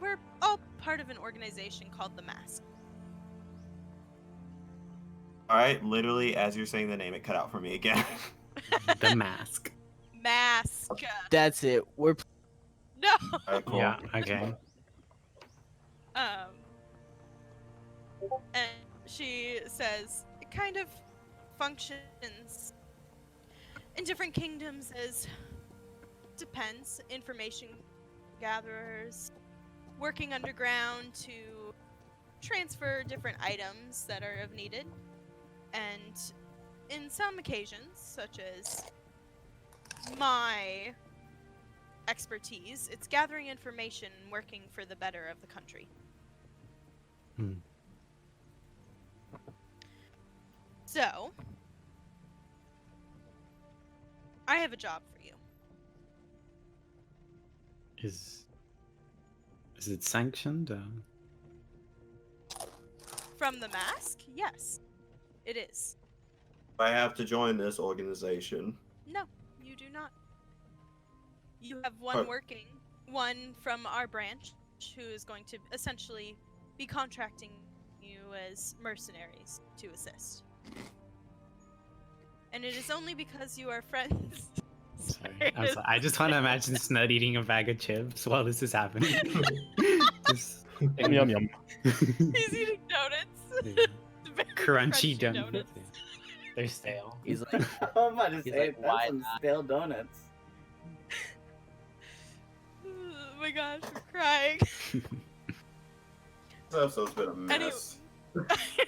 we're all part of an organization called the Mask.
All right, literally, as you're saying the name, it cut out for me again.
The mask.
Mask.
That's it. We're
No.
All right, cool.
Yeah, okay.
Um. And she says it kind of functions in different kingdoms as depends information gatherers working underground to transfer different items that are of needed, and in some occasions, such as my expertise, it's gathering information and working for the better of the country.
Hmm.
So, I have a job for you.
Is it sanctioned?
From the Mask? Yes, it is.
I have to join this organization.
No, you do not. You have one
Oh.
working, one from our branch, who is going to essentially be contracting you as mercenaries to assist. And it is only because you are friends.
Sorry. I'm sorry. I just want to imagine Snud eating a bag of chips while this is happening. Just
Yum yum yum.
He's eating donuts.
Yeah.
Very
Crunchy
crunchy
donuts. They're stale.
he's like,
I'm about to
He's
say,
like,
that's
why
some
not?
stale donuts.
Oh my gosh, I'm crying.
This episode's been a mess.
I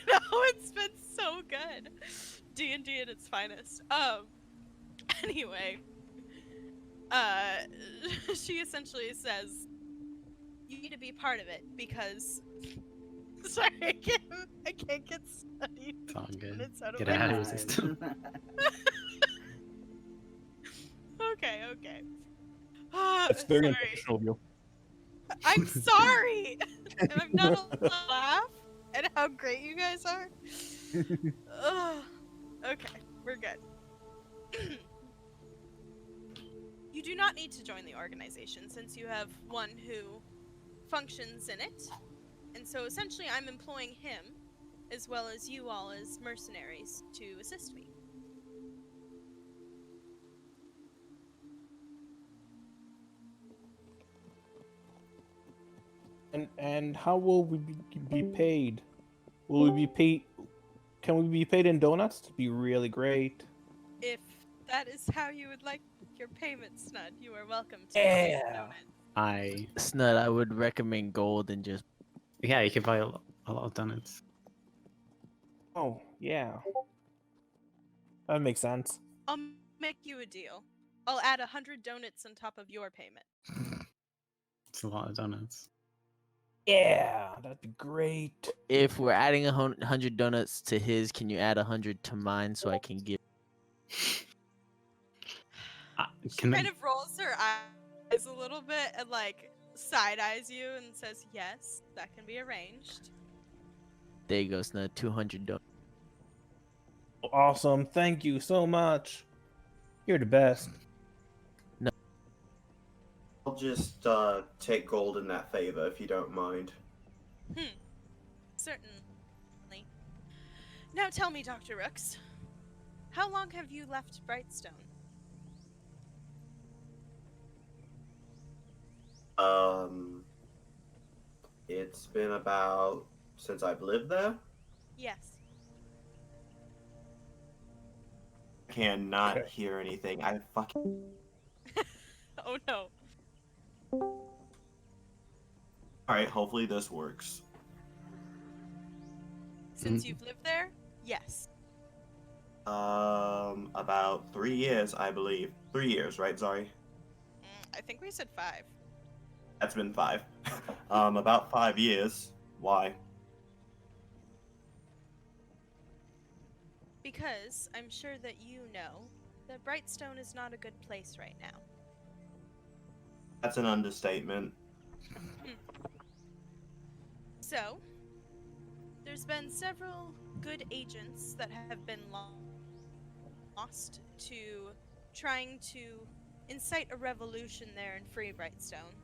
know, it's been so good. D&D at its finest. Anyway. She essentially says, you need to be part of it because... Sorry, I can't get studied.
It's all good.
It's out of
Get
my
it out of your
head.
system.
Okay.
That's very
Sorry.
unprofessional of you.
I'm sorry! And I'm not allowed to laugh at how great you guys are. Ugh. Okay, we're good. You do not need to join the organization since you have one who functions in it. And so essentially I'm employing him, as well as you all as mercenaries, to assist me.
And how will we be paid? Will we be paid? Can we be paid in donuts? To be really great.
If that is how you would like your payment, Snud, you are welcome to
Yeah.
receive donut.
Snud, I would recommend gold and just
Yeah, you can buy a lot of donuts.
Oh yeah, that makes sense.
I'll make you a deal. I'll add 100 donuts on top of your payment.
It's a lot of donuts.
Yeah, that'd be great.
if we're adding 100 donuts to his, can you add 100 to mine so I can give?
She
Can
kind
I,
of rolls her eyes a little bit and like side eyes you and says, "Yes, that can be arranged."
There you go, Snud. 200 donuts.
Awesome. Thank you so much. You're the best.
I'll just take gold in that favor if you don't mind.
Certainly. Now tell me, Dr. Rooks, how long have you left Brightstone?
It's been about since I've lived there.
Yes.
Cannot
Okay.
hear anything. I fucking.
Oh no.
Alright, hopefully this works.
Since you've lived there? Yes.
About 3 years, I believe. 3 years, right, Zari?
I think we said 5.
That's been 5. About 5 years. Why?
Because I'm sure that you know that Brightstone is not a good place right now.
That's an understatement.
So, There's been several good agents that have been lost to trying to incite a revolution there in Free Brightstone.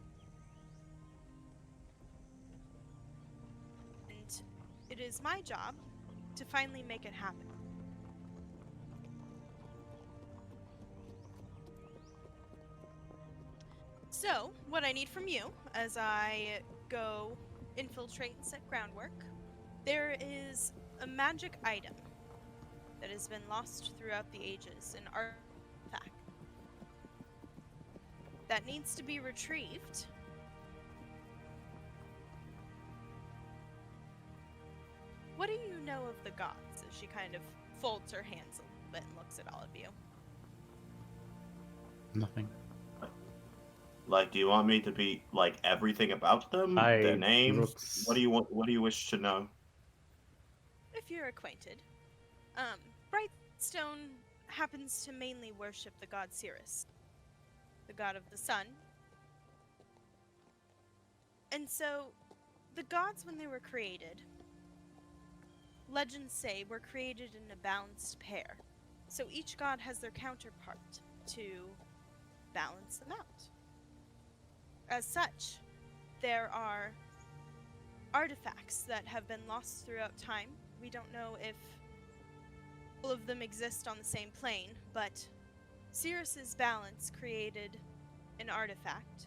And it is my job to finally make it happen. So, what I need from you, as I go infiltrate and set groundwork, there is a magic item that has been lost throughout the ages, an artifact that needs to be retrieved. What do you know of the gods? As she kind of folds her hands a little bit and looks at all of you.
Nothing.
Like, do you want me to be like everything about them? Their names?
Rooks.
What do you want? What do you wish to know?
If you're acquainted, Brightstone happens to mainly worship the god Sirius, the god of the sun. And so, the gods, when they were created, legends say were created in a balanced pair. So each god has their counterpart to balance them out. As such, there are artifacts that have been lost throughout time. We don't know if all of them exist on the same plane, but Sirius's balance created an artifact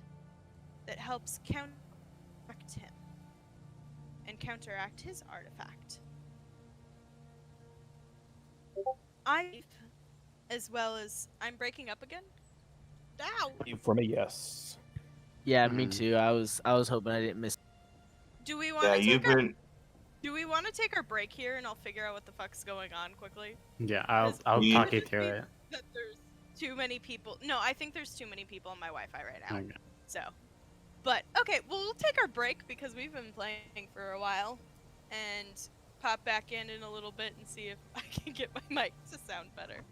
that helps counteract him and counteract his artifact. As well as I'm breaking up again. Ow!
For me, yes.
Yeah, me too. I was hoping I didn't miss.
Do we want
Yeah,
to
you've been.
take our break here and I'll figure out what the fuck's going on quickly?
Yeah, I'll
You-
talk you through it.
That there's too many people. No, I think there's too many people on my Wi-Fi right now.
Okay.
So, but okay, well, we'll take our break because we've been playing for a while, and pop back in a little bit and see if I can get my mic to sound better.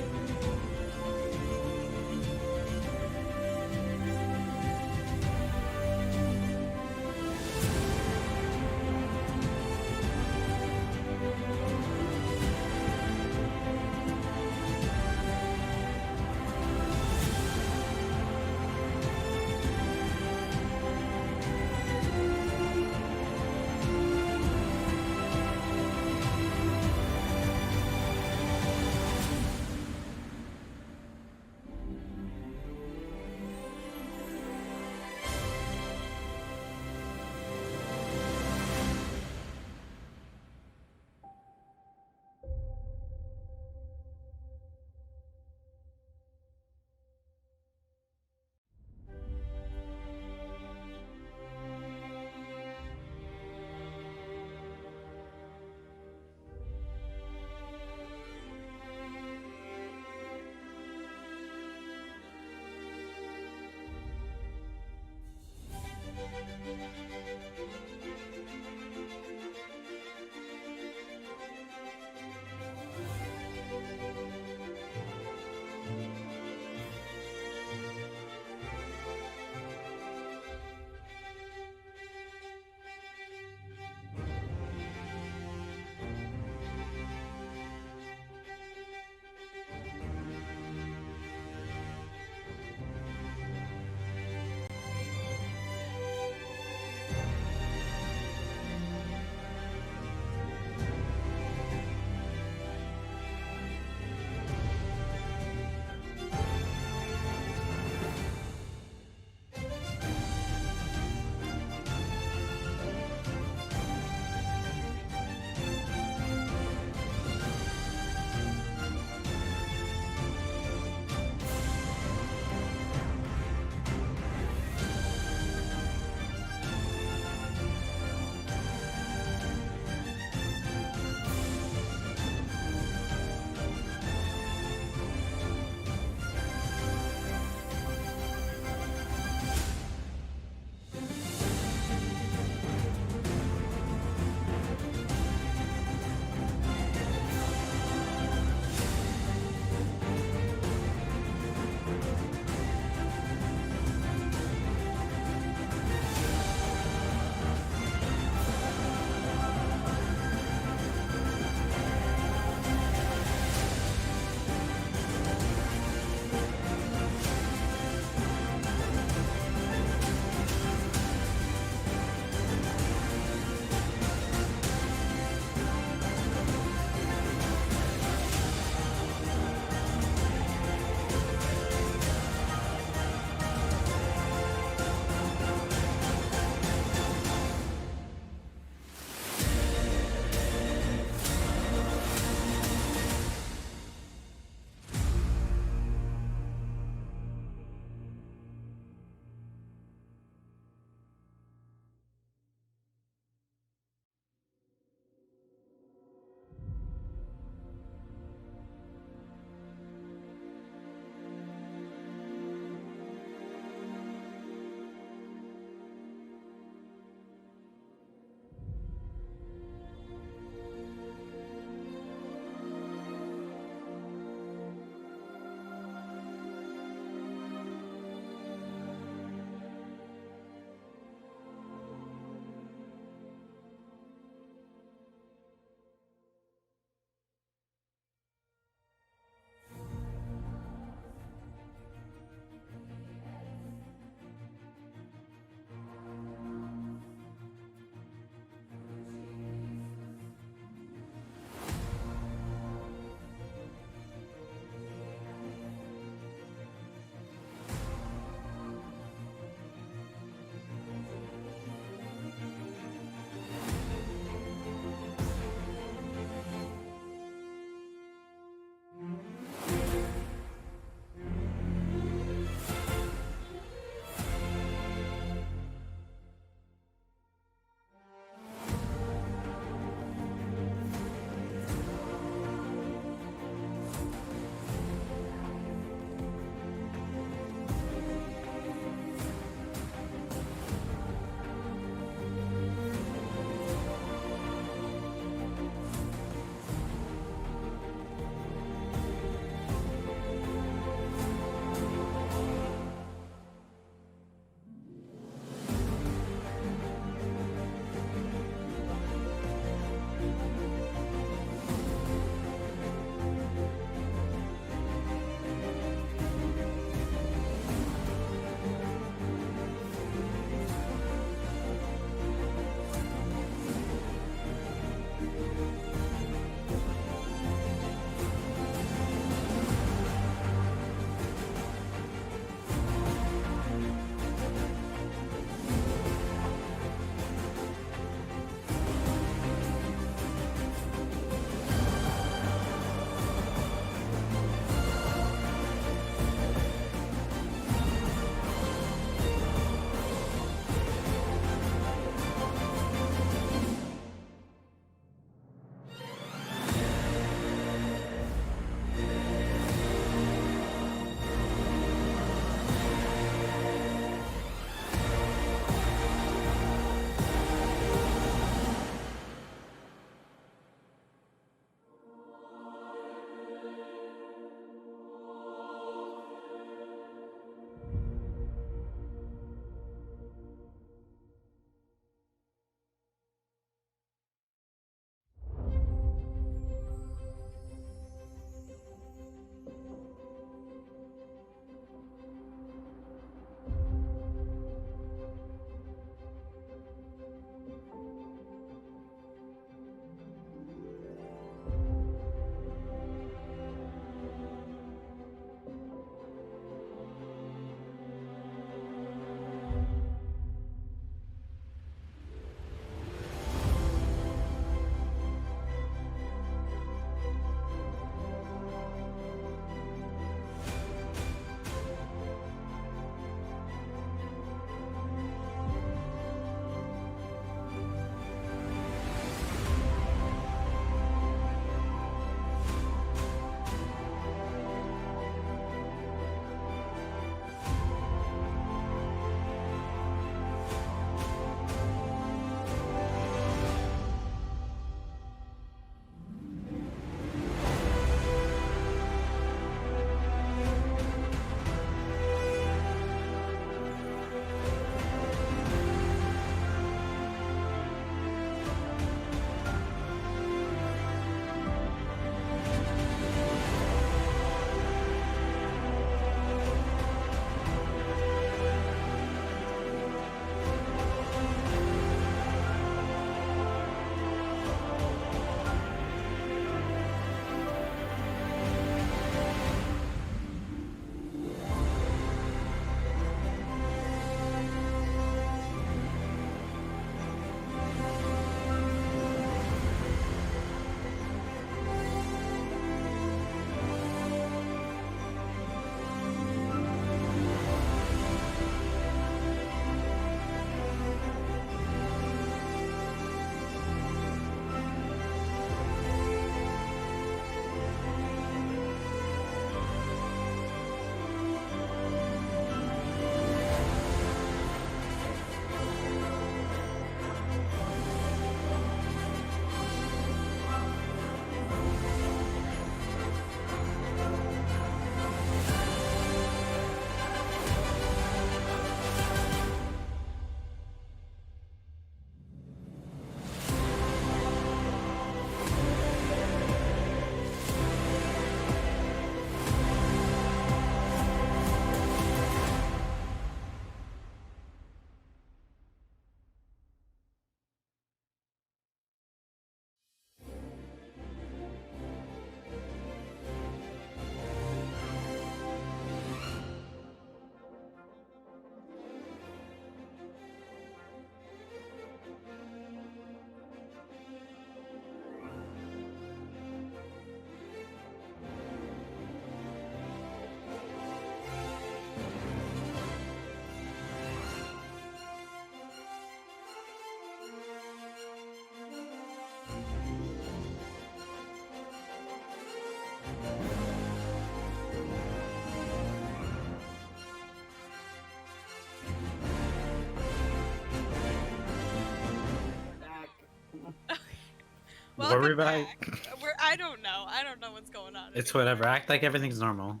What were we
Welcome
back?
back. I don't know. I don't know what's going on.
It's
anymore.
whatever. Act like everything's normal,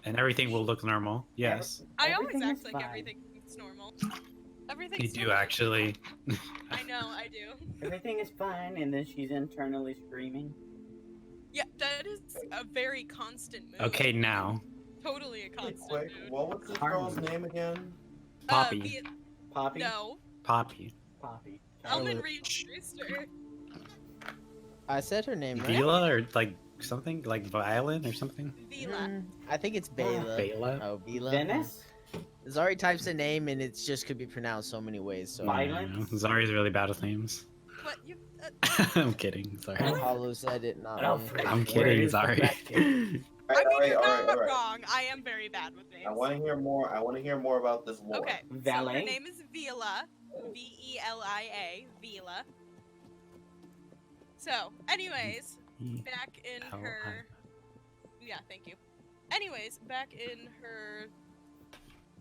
and everything will look normal. Yes,
I always
Everything
act
is
like
fine.
everything's normal.
you
Everything's
do
normal.
actually.
I know, I do.
Everything is fine, and then she's internally screaming.
Yeah, that is a very constant mood.
Okay, now
Totally a
Really
constant
quick,
mood.
what was this girl's name again?
Poppy.
Poppy?
No,
Poppy.
Poppy.
Elmin
Charlotte.
reintroduced her.
I said her name right.
Vila or like something like violin or something.
Vila.
I think it's Bela.
Bela.
Oh, Bela.
Venice?
Zari types a name and it just could be pronounced so many ways. So
My-
Yeah, I know.
Violence?
Zari's really bad with names.
What you?
I'm kidding. Sorry.
Hollow said it, not me.
Alfred.
I'm
Where
kidding.
is the
Sorry.
bracket?
I mean, you're
all
not
right.
wrong. I am very bad with names.
I want to hear more. I want to hear more about this lore.
Okay, so her
Valet?
name is Vila. Velia. Vila. So, anyways, back in her. Yeah, thank you. Anyways, back in her.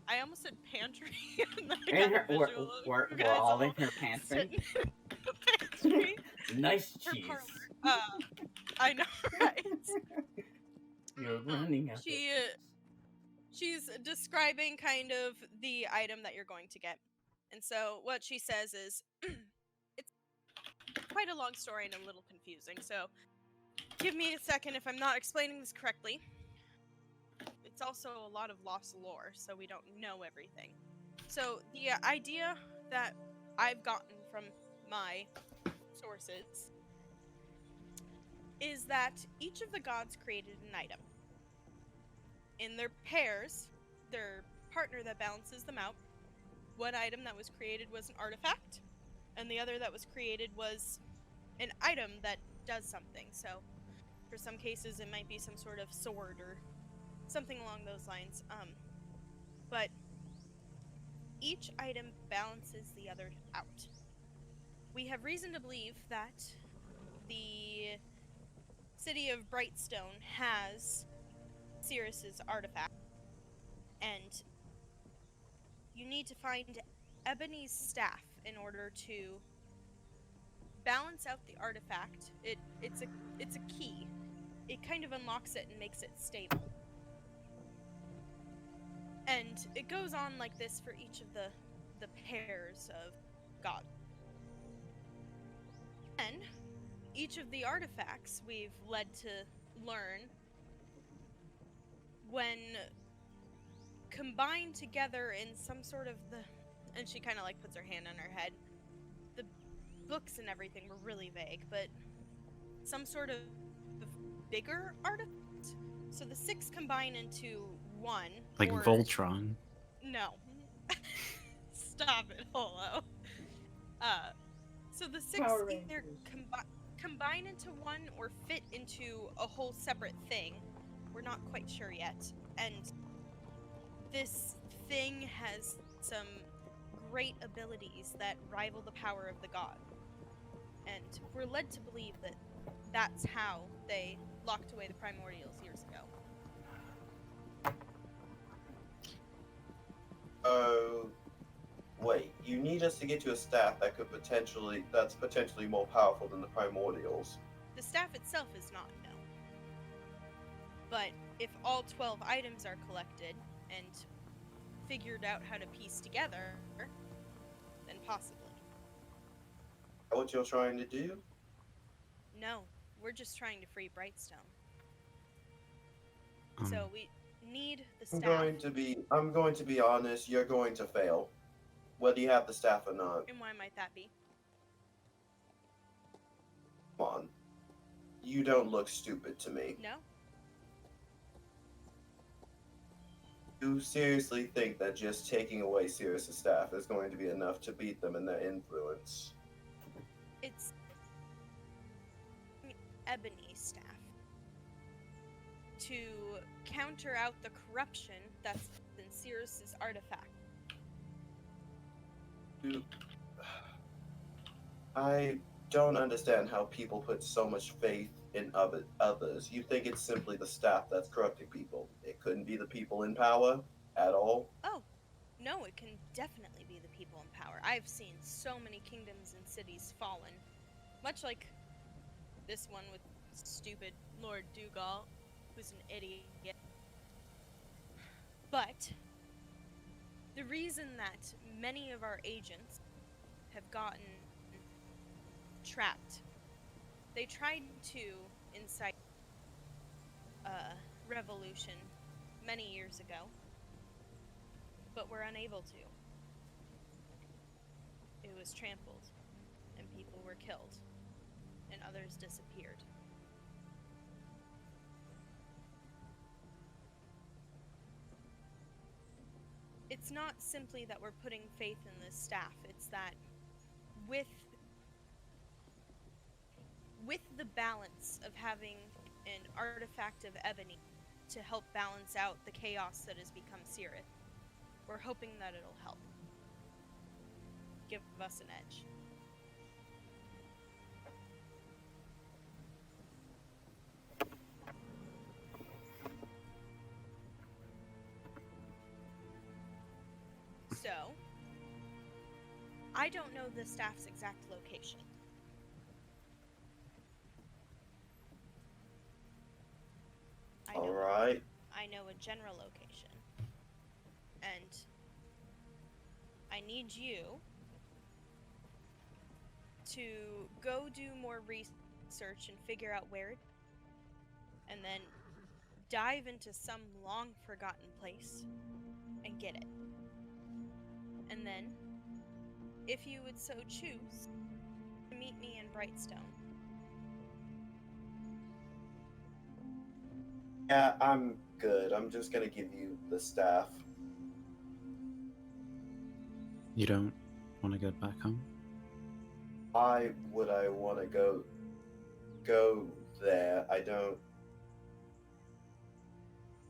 I almost said pantry. and then I
In
got
her,
a
we're,
visual of
we're,
you
we're
guys
all in her pantry.
sitting in the pantry.
Nice
Her
cheese.
parlor. I know, right?
You're running out.
She's describing kind of the item that you're going to get. And so what she says is it's quite a long story and a little confusing. So give me a second if I'm not explaining this correctly. It's also a lot of lost lore, so we don't know everything. So the idea that I've gotten from my sources is that each of the gods created an item. In their pairs, their partner that balances them out, one item that was created was an artifact, and the other that was created was an item that does something. So, for some cases, it might be some sort of sword or something along those lines. But each item balances the other out. We have reason to believe that the city of Brightstone has Sirius's artifact, and you need to find Ebony's staff in order to balance out the artifact. It's a key. It kind of unlocks it and makes it stable. And it goes on like this for each of the pairs of God. And each of the artifacts we've led to learn, when combined together in some sort of and she kind of like puts her hand on her head. The books and everything were really vague, but some sort of bigger artifact. So the 6 combine into one.
Like
or...
Voltron.
No. Stop it, Holo. So the 6
Power
either
Rangers.
combine into one or fit into a whole separate thing. We're not quite sure yet. And this thing has some great abilities that rival the power of the god. And we're led to believe that that's how they locked away the primordials years ago.
Wait, you need us to get you a staff that's potentially more powerful than the primordials.
The staff itself is not known. But if all 12 items are collected and figured out how to piece together, then possibly.
Is that what you're trying to do?
No, we're just trying to free Brightstone. So we need the staff.
I'm going to be honest, you're going to fail. Whether you have the staff or not.
And why might that be?
Come on. You don't look stupid to me.
No?
You seriously think that just taking away Sirius's staff is going to be enough to beat them in their influence?
It's Ebony staff. To counter out the corruption that's in Sirius's artifact.
I don't understand how people put so much faith in others. You think it's simply the staff that's corrupting people. It couldn't be the people in power at all.
Oh, no, it can definitely be the people in power. I've seen so many kingdoms and cities fallen. Much like This one with stupid Lord Dougal, who's an idiot. But the reason that many of our agents have gotten trapped, they tried to incite a revolution many years ago, but were unable to. It was trampled, and people were killed, and others disappeared. It's not simply that we're putting faith in this staff, it's that with the balance of having an artifact of ebony to help balance out the chaos that has become Sirith, we're hoping that it'll help. Give us an edge. So, I don't know the staff's exact location.
Alright.
I know a general location. And I need you to go do more research and figure out where it, and then dive into some long forgotten place and get it. And then, if you would so choose, meet me in Brightstone.
Yeah, I'm good. I'm just gonna give you the staff.
You don't want to go back home?
Why would I want to go there? I don't.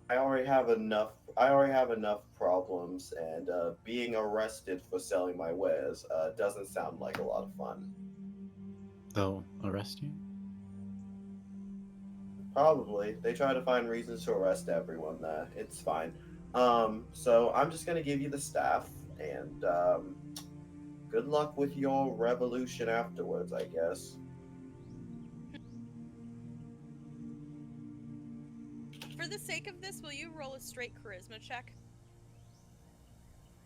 I already have enough. I already have enough problems, and being arrested for selling my wares doesn't sound like a lot of fun.
They'll arrest you?
Probably. They try to find reasons to arrest everyone there. It's fine. So I'm just gonna give you the staff, and good luck with your revolution afterwards, I guess.
For the sake of this, will you roll a straight charisma check?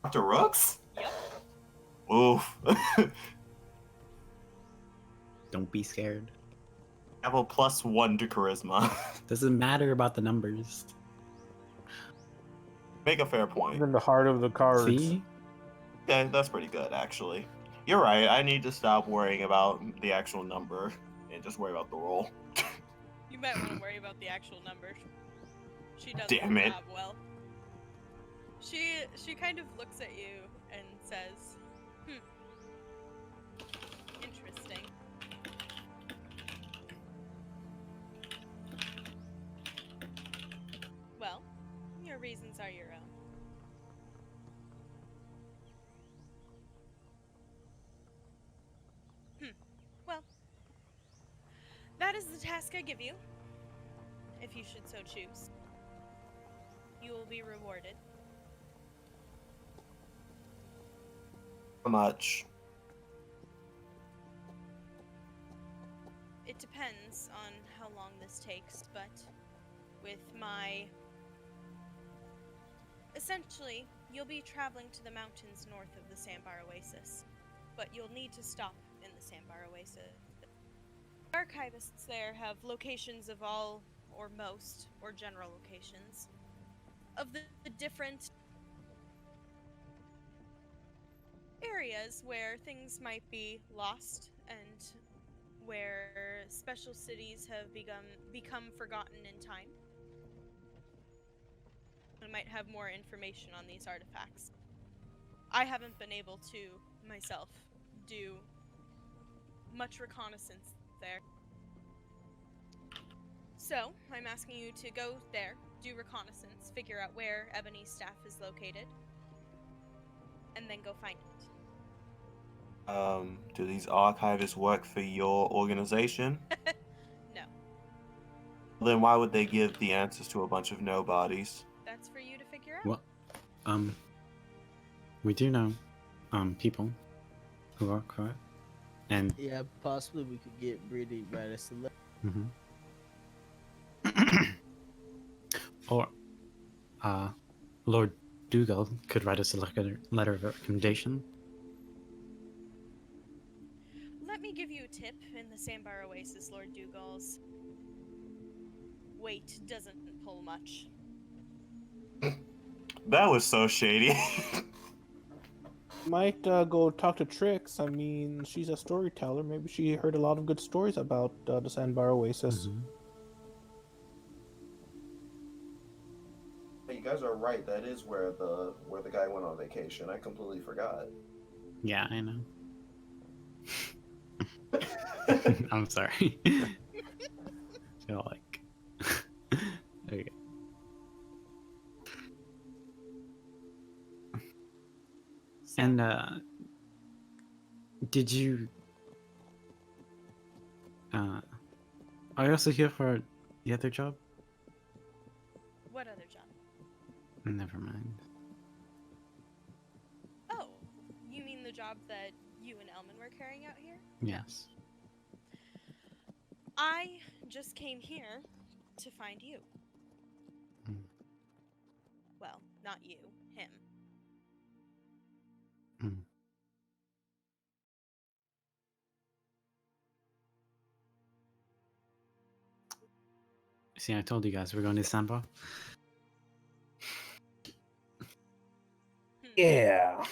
Dr. Rooks?
Yep.
Oof.
Don't be scared.
Have a +1 to charisma.
Doesn't matter about the numbers.
Make a fair point.
In the heart of the cards.
See?
Okay, that's pretty good, actually. You're right. I need to stop worrying about the actual number and just worry about the roll.
You might want to worry about the actual numbers. She does
Damn
her
it.
job well. She kind of looks at you and says, interesting. Well, your reasons are your own. Well, that is the task I give you, if you should so choose. You will be rewarded.
How much?
It depends on how long this takes, but with my... Essentially, you'll be traveling to the mountains north of the Sandbar Oasis, but you'll need to stop in the Sandbar Oasis. Archivists there have locations of all, or most, or general locations of the different areas where things might be lost and where special cities have become forgotten in time. I might have more information on these artifacts. I haven't been able to, myself, do much reconnaissance there. So, I'm asking you to go there, do reconnaissance, figure out where Ebony's staff is located, and then go find it.
Do these archivists work for your organization?
No.
Then why would they give the answers to a bunch of nobodies?
That's for you to figure out.
Well, we do know, people who are correct. And
Yeah, possibly we could get Brittany right as
Or, Lord Dougal could write us a letter of recommendation.
Let me give you a tip in the Sandbar Oasis, Lord Dougal's weight doesn't pull much.
That was so shady.
Might go talk to Trix. I mean, she's a storyteller. Maybe she heard a lot of good stories about the Sandbar Oasis.
You guys are right. That is where the guy went on vacation. I completely forgot.
Yeah, I know. I'm sorry. Feel like. Okay.
So,
And did you? Are you also here for the other job?
what other job?
Never mind.
Oh, you mean the job that you and Elmin were carrying out here?
Yes.
I just came here to find you.
Hmm.
Well, not you, him.
Hmm. See, I told you guys we're going to Sandbar.
Yeah.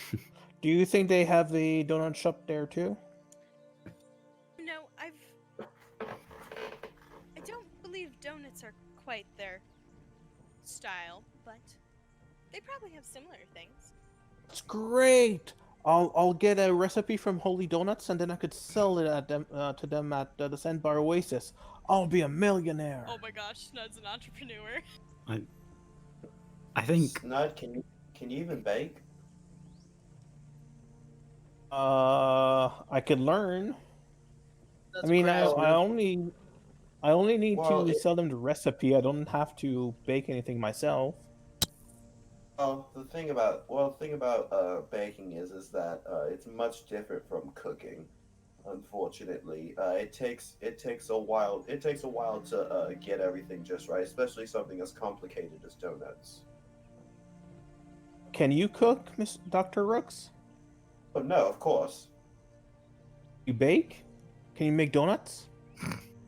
Do you think they have the donut shop there too?
No, I don't believe donuts are quite their style, but they probably have similar things.
It's great. I'll get a recipe from Holy Donuts and then I could sell it at them to them at the Sandbar Oasis. I'll be a millionaire.
Oh my gosh, Snud's an entrepreneur.
I think
Snud, can you even bake?
I could learn.
That's
I mean, I
impressive.
only need
Well,
to sell them the recipe. I don't have to bake anything myself.
The thing about baking is that it's much different from cooking. Unfortunately, it takes a while. It takes a while to get everything just right, especially something as complicated as donuts.
Can you cook, Miss Dr. Rooks?
Oh no, of course.
You bake? Can you make donuts?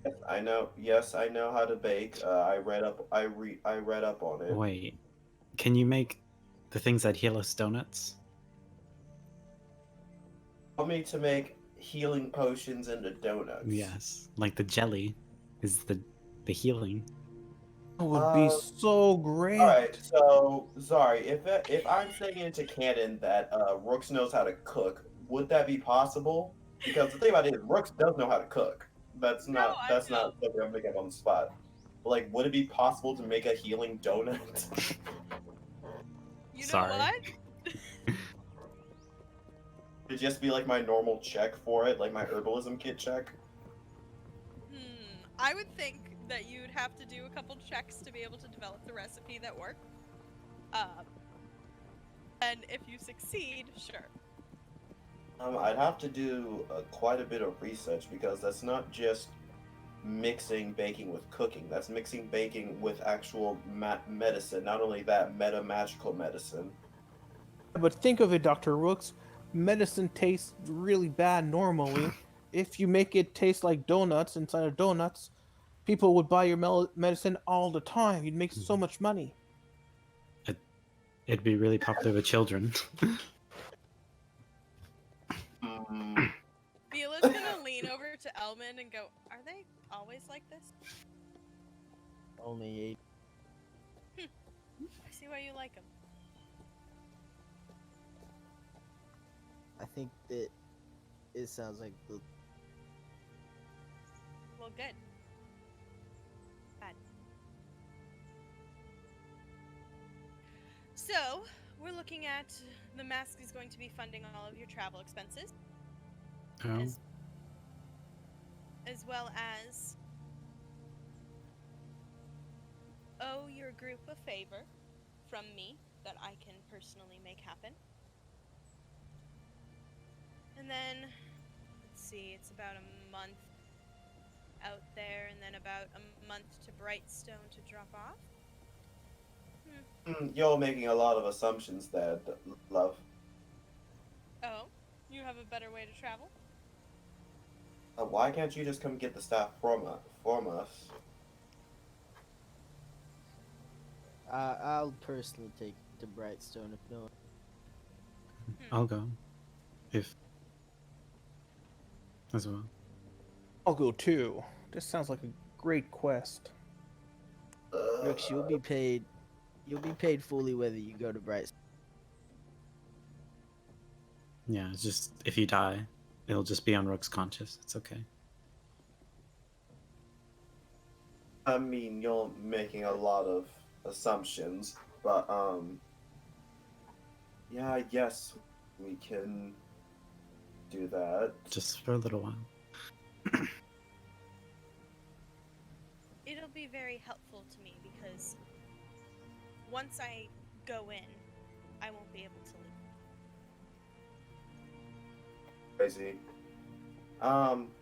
Yes, I know. Yes, I know how to bake. I read up. I read up on it.
wait. Can you make the things that heal us donuts?
Want me to make healing potions into donuts?
Yes. Like the jelly is the healing.
That would be
Uh,
so great.
All right, so sorry if I'm saying into canon that Rooks knows how to cook, would that be possible? Because the thing about it is, Rooks does know how to cook. That's
No,
not
I
that's
know.
not something I'm making up on the spot. But, like, would it be possible to make a healing donut?
You know
Sorry.
what?
It'd just be like my normal check for it, like my herbalism kit check.
I would think that you'd have to do a couple checks to be able to develop the recipe that work. And if you succeed, sure.
I'd have to do quite a bit of research because that's not just mixing baking with cooking. That's mixing baking with actual medicine. Not only that, magical medicine.
But think of it, Dr. Rooks. Medicine tastes really bad normally. If you make it taste like donuts inside of donuts, people would buy your medicine all the time. You'd make so much money.
It'd be really popular with children.
Viola's gonna lean over to Elmin and go, "Are they always like this?"
Only 8.
I see why you like them.
I think that it sounds like the
Well, good. Bad. So, we're looking at the mask is going to be funding all of your travel expenses,
Oh.
as well as owe your group a favor from me that I can personally make happen. And then, let's see, it's about a month out there and then about a month to Brightstone to drop off.
You're making a lot of assumptions there, love.
Oh, you have a better way to travel?
Why can't you just come get the staff from us?
I'll personally take it to Brightstone if no.
I'll go. If as well.
I'll go too. This sounds like a great quest.
Rooks, you'll be paid. You'll be paid fully whether you go to Brightstone.
Yeah, it's just if you die, it'll just be on Rook's conscious. It's okay.
I mean, you're making a lot of assumptions, but yeah, I guess we can do that.
Just for a little while.
It'll be very helpful to me because once I go in, I won't be able to leave.
Crazy.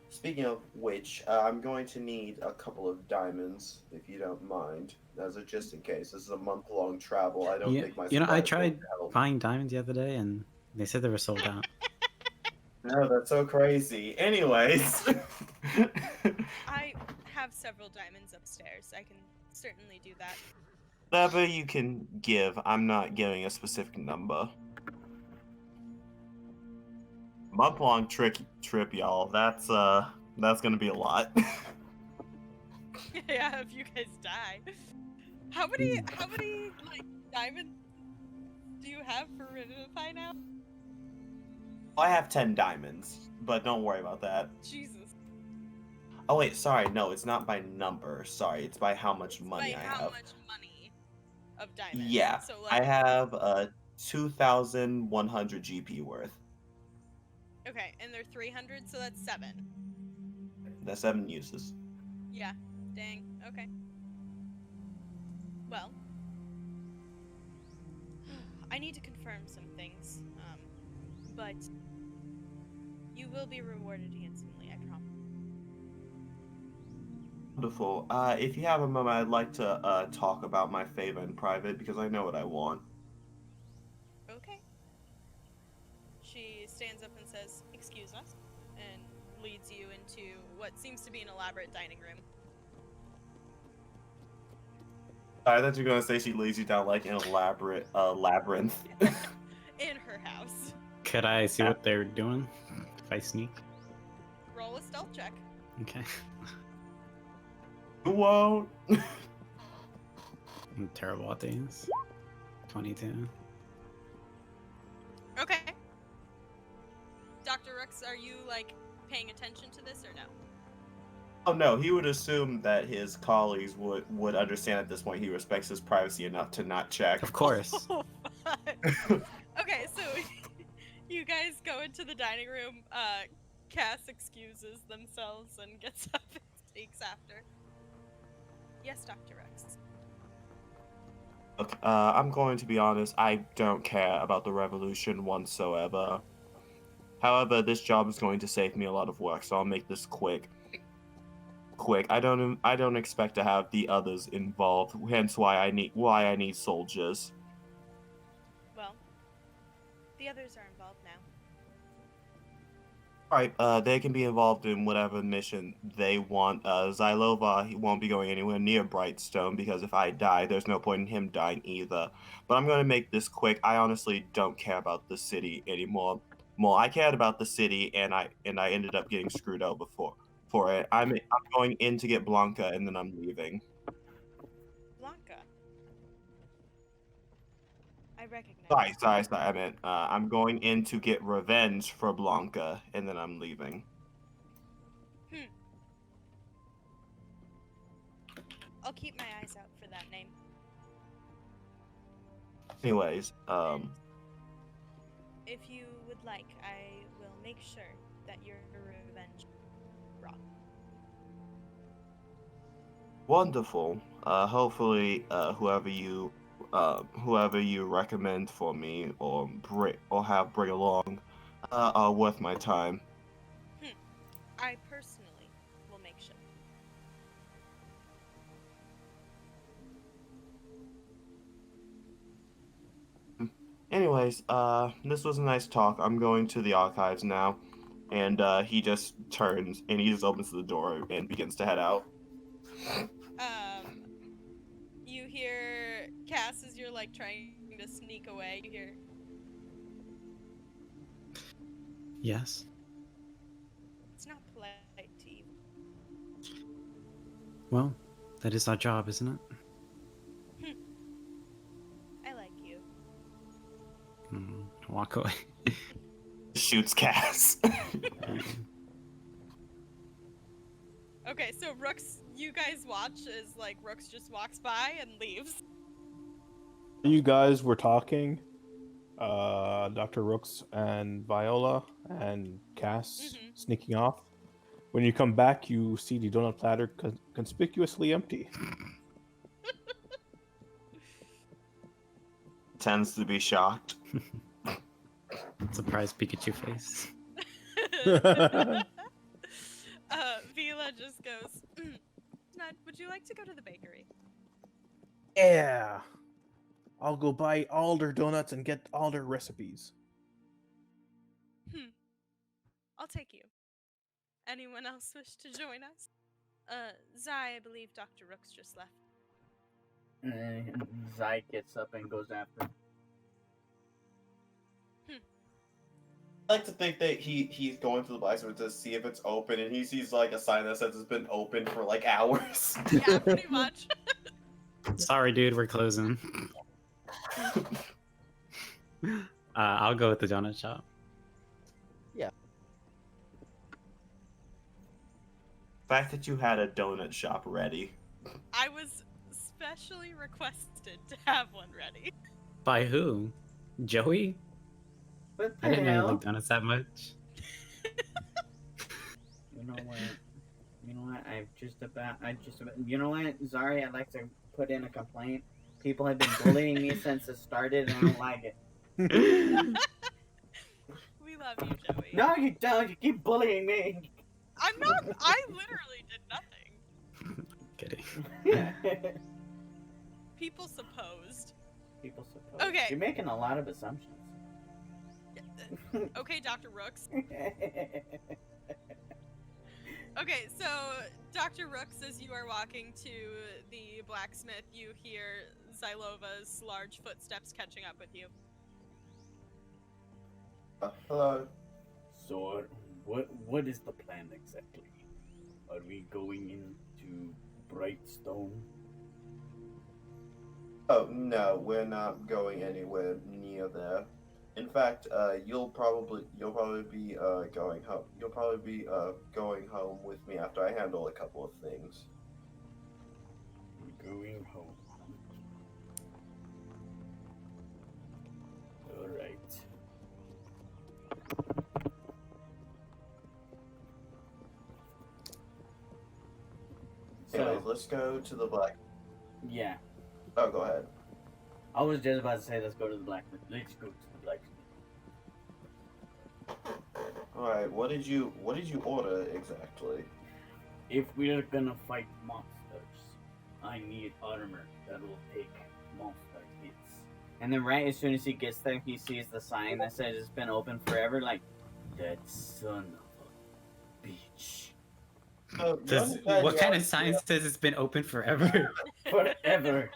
Speaking of which, I'm going to need a couple of diamonds, if you don't mind. As a just in case. This is a month-long travel. I don't
Yeah,
think my
you know, I
supplies
tried
will help.
buying diamonds the other day, and they said they were sold out.
No, that's so crazy. Anyways.
I have several diamonds upstairs. I can certainly do that.
Whatever you can give, I'm not giving a specific number. Month-long trip, y'all. That's gonna be a lot.
Yeah, if you guys die. How many like diamonds do you have for Revivify now?
I have 10 diamonds, but don't worry about that.
Jesus.
Oh wait, sorry, no, it's not by number. Sorry, it's by how much money
By
I
how
have.
much money of diamonds?
Yeah,
So
I
like
have 2,100 GP worth.
okay, and they're 300, so that's 7.
That's 7 uses.
Yeah. Dang. Okay. Well, I need to confirm some things. But you will be rewarded handsomely, I promise.
Wonderful. If you have a moment, I'd like to talk about my favor in private because I know what I want.
Okay. She stands up and says, "Excuse us," and leads you into what seems to be an elaborate dining room.
I thought you were gonna say she leads you down like an elaborate labyrinth.
In her house.
Could I see what they're doing if I sneak?
Roll a stealth check.
Okay.
You won't.
I'm terrible at these. 22.
Okay. Dr. Rooks, are you, like, paying attention to this or no?
Oh no, he would assume that his colleagues would understand at this point he respects his privacy enough to not check.
Of course.
Oh, fuck. Okay, so you guys go into the dining room, Cass excuses themselves and gets up and takes after. Yes, Dr. Rex.
Look, I'm going to be honest, I don't care about the revolution whatsoever. However, this job is going to save me a lot of work, so I'll make this quick. I don't expect to have the others involved, hence why I need soldiers.
Well, the others are involved now.
Alright, they can be involved in whatever mission they want. Zylova, he won't be going anywhere near Brightstone because if I die, there's no point in him dying either. But I'm going to make this quick. I honestly don't care about the city anymore. I cared about the city, and I ended up getting screwed over for it. I'm going in to get Blanca, and then I'm leaving.
Blanca. I recognize.
Sorry. I meant I'm going in to get revenge for Blanca, and then I'm leaving.
I'll keep my eyes out for that name.
Anyways,
If you would like, I will make sure that your revenge brought.
wonderful. Hopefully, whoever you recommend for me or bring along, are worth my time.
I personally will make sure.
anyways, this was a nice talk. I'm going to the archives now. And he just turns and he just opens the door and begins to head out.
You hear Cass as you're like trying to sneak away. You hear,
Yes.
it's not polite to you.
Well, that is our job, isn't it?
I like you.
Walk away.
Shoots Cass.
Okay, so Rooks, you guys watch as like Rooks just walks by and leaves.
You guys were talking, Dr. Rooks and Viola and Cass
Mhm.
sneaking off. When you come back, you see the donut platter conspicuously empty.
Tends to be shocked.
Surprise Pikachu face.
Vila just goes, Ned, would you like to go to the bakery?
Yeah. I'll go buy all their donuts and get all their recipes.
I'll take you. Anyone else wish to join us? Zai, I believe Dr. Rooks just left.
Zai gets up and goes after.
I like to think that he's going to the blacksmith to see if it's open, and he sees like a sign that says it's been open for like hours.
Yeah, pretty much.
Sorry, dude, we're closing. I'll go with the donut shop.
The fact that you had a donut shop ready.
I was specially requested to have one ready.
By who? Joey?
What the
I didn't know you
hell?
liked donuts that much.
You know what? You know what? You know what, Zari? I'd like to put in a complaint. People have been bullying me since it started, and I don't like it.
We love you, Joey.
No, you don't. You keep bullying me.
I'm not. I literally did nothing.
Kidding.
People supposed.
People suppose.
Okay.
You're making a lot of assumptions.
Okay, Dr. Rooks. Okay, so Dr. Rooks, as you are walking to the blacksmith, you hear Zylova's large footsteps catching up with you.
Hello.
So, what is the plan exactly? Are we going into Brightstone?
Oh no, we're not going anywhere near there. In fact, you'll probably be going home. You'll probably be going home with me after I handle a couple of things.
Going home. Alright.
Anyways, let's go to the black.
Yeah.
Oh, go ahead.
I was just about to say, let's go to the blacksmith. Let's go to the blacksmith.
All right. What did you order exactly?
If we're gonna fight monsters, I need armor that will take monster hits. And then right as soon as he gets there, he sees the sign that says it's been open forever, like, that son of a bitch.
What kind of sign says it's been open forever?
Forever.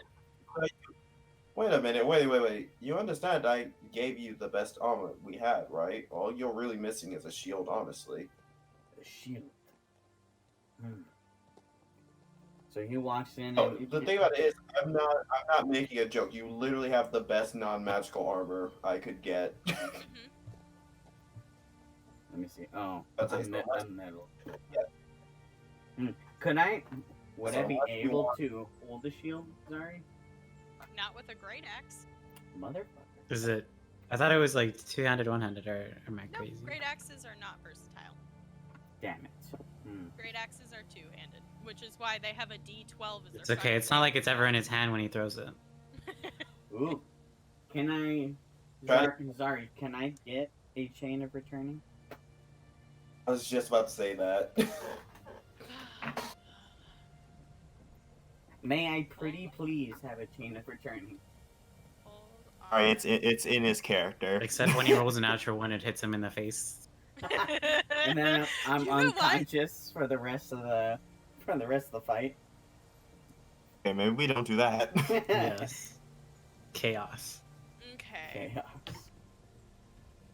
Wait a minute. Wait. You understand? I gave you the best armor we had, right? All you're really missing is a shield, honestly.
A shield. So he walks in
Oh,
and
the thing about it is, I'm not making a joke. You literally have the best non-magical armor I could get.
Mhm.
let me see. Oh,
That's
I'm
nice.
metal.
Yeah.
Would I
So
be
what do you
able
want?
to hold the shield? Sorry,
Not with a great axe.
motherfucker.
Is it? I thought it was like two-handed, one-handed, or am I
No,
crazy?
great axes are not versatile.
Damn it.
Great axes are two-handed, which is why they have a D12 as their
It's okay. It's not like it's ever in his hand when he throws it.
Ooh. Can I,
Try-
Zari, can I get a chain of returning?
I was just about to say that.
May I pretty please have a chain of returning?
Hold
All right, it's in his character.
Except when he rolls a natural one, it hits him in the face.
And then I'm
You know what?
unconscious for the rest of the fight.
Okay, maybe we don't do that.
Yes. Chaos.
Okay.
Chaos.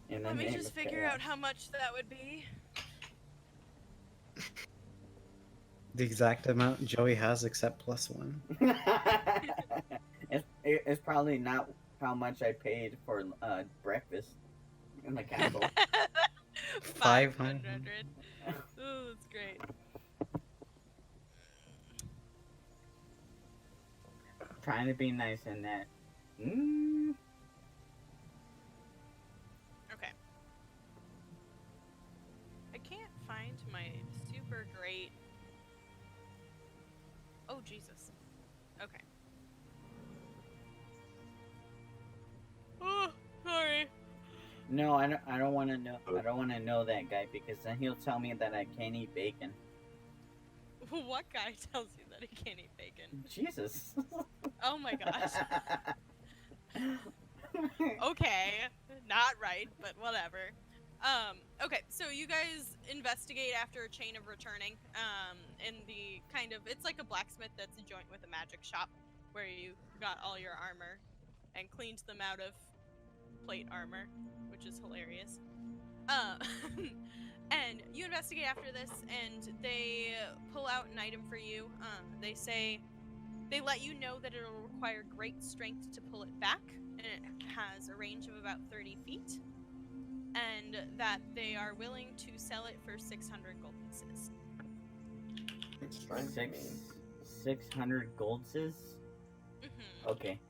In the
Let me
name
just
of
figure
chaos.
out how much that would be.
The exact amount Joey has, except +1.
It's probably not how much I paid for breakfast in the castle.
500. Oh, that's great.
Trying to be nice in that.
Okay. I can't find my super great. Oh, Jesus. Okay. Oh, sorry.
No, I don't want to know. I don't want to know that guy because then he'll tell me that I can't eat bacon.
What guy tells you that he can't eat bacon?
Jesus.
Oh my gosh. Okay, not right, but whatever. Okay, so you guys investigate after a chain of returning. In the kind of, it's like a blacksmith that's a joint with a magic shop, where you got all your armor and cleaned them out of plate armor, which is hilarious. And you investigate after this, and they pull out an item for you. They say they let you know that it'll require great strength to pull it back, and it has a range of about 30 feet, and that they are willing to sell it for 600 gold pieces.
600 goldses.
Mm-hmm.
Okay.